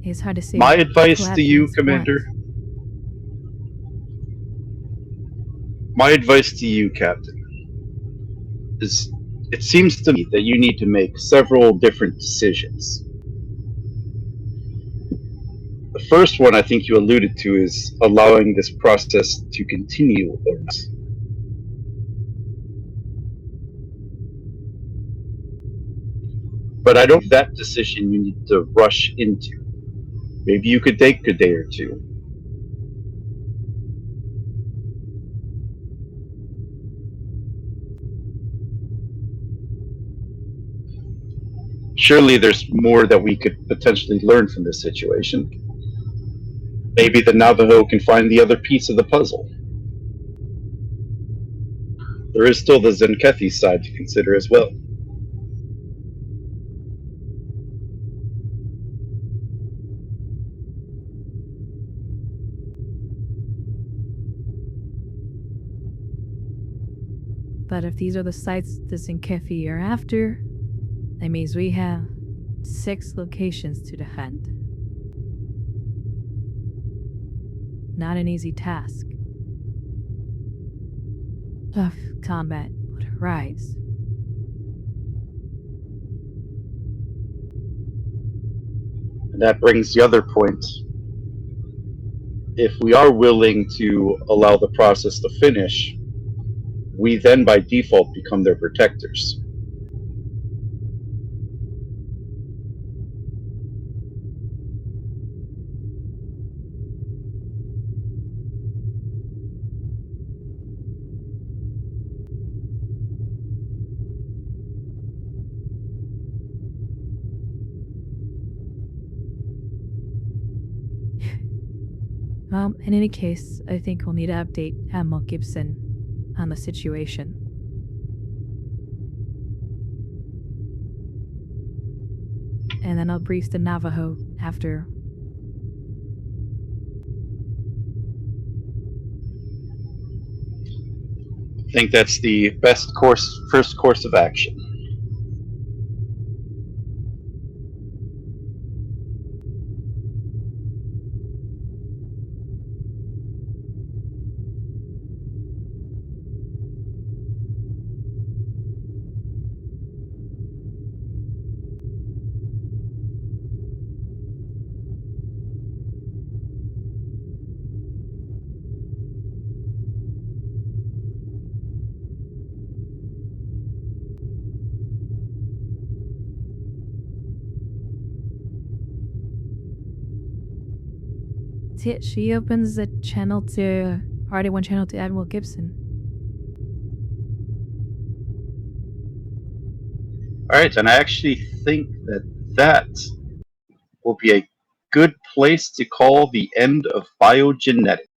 It's hard to say. My what advice to you, Caelythans Commander. want. My advice to you, Captain, is it seems to me that you need to make several different decisions. The first one I think you alluded to is allowing this process to continue or not. But I don't think that decision you need to rush into. Maybe you could take a day or two. Surely there's more that we could potentially learn from this situation. Maybe the Navajo can find the other piece of the puzzle. There is still the Tzenkethi side to consider as well. But if these are the sites the Tzenkethi are after, that means we have 6 locations to defend. Not an easy task. Tough combat would arise. And that brings the other point. If we are willing to allow the process to finish, we then by default become their protectors. In any case, I think we'll need to update Admiral Gibson on the situation. And then I'll brief the Navajo after. I think that's the best first course of action. She opens the channel to Party 1 channel to Admiral Gibson. All right, and I actually think that will be a good place to call the end of Biogenetics.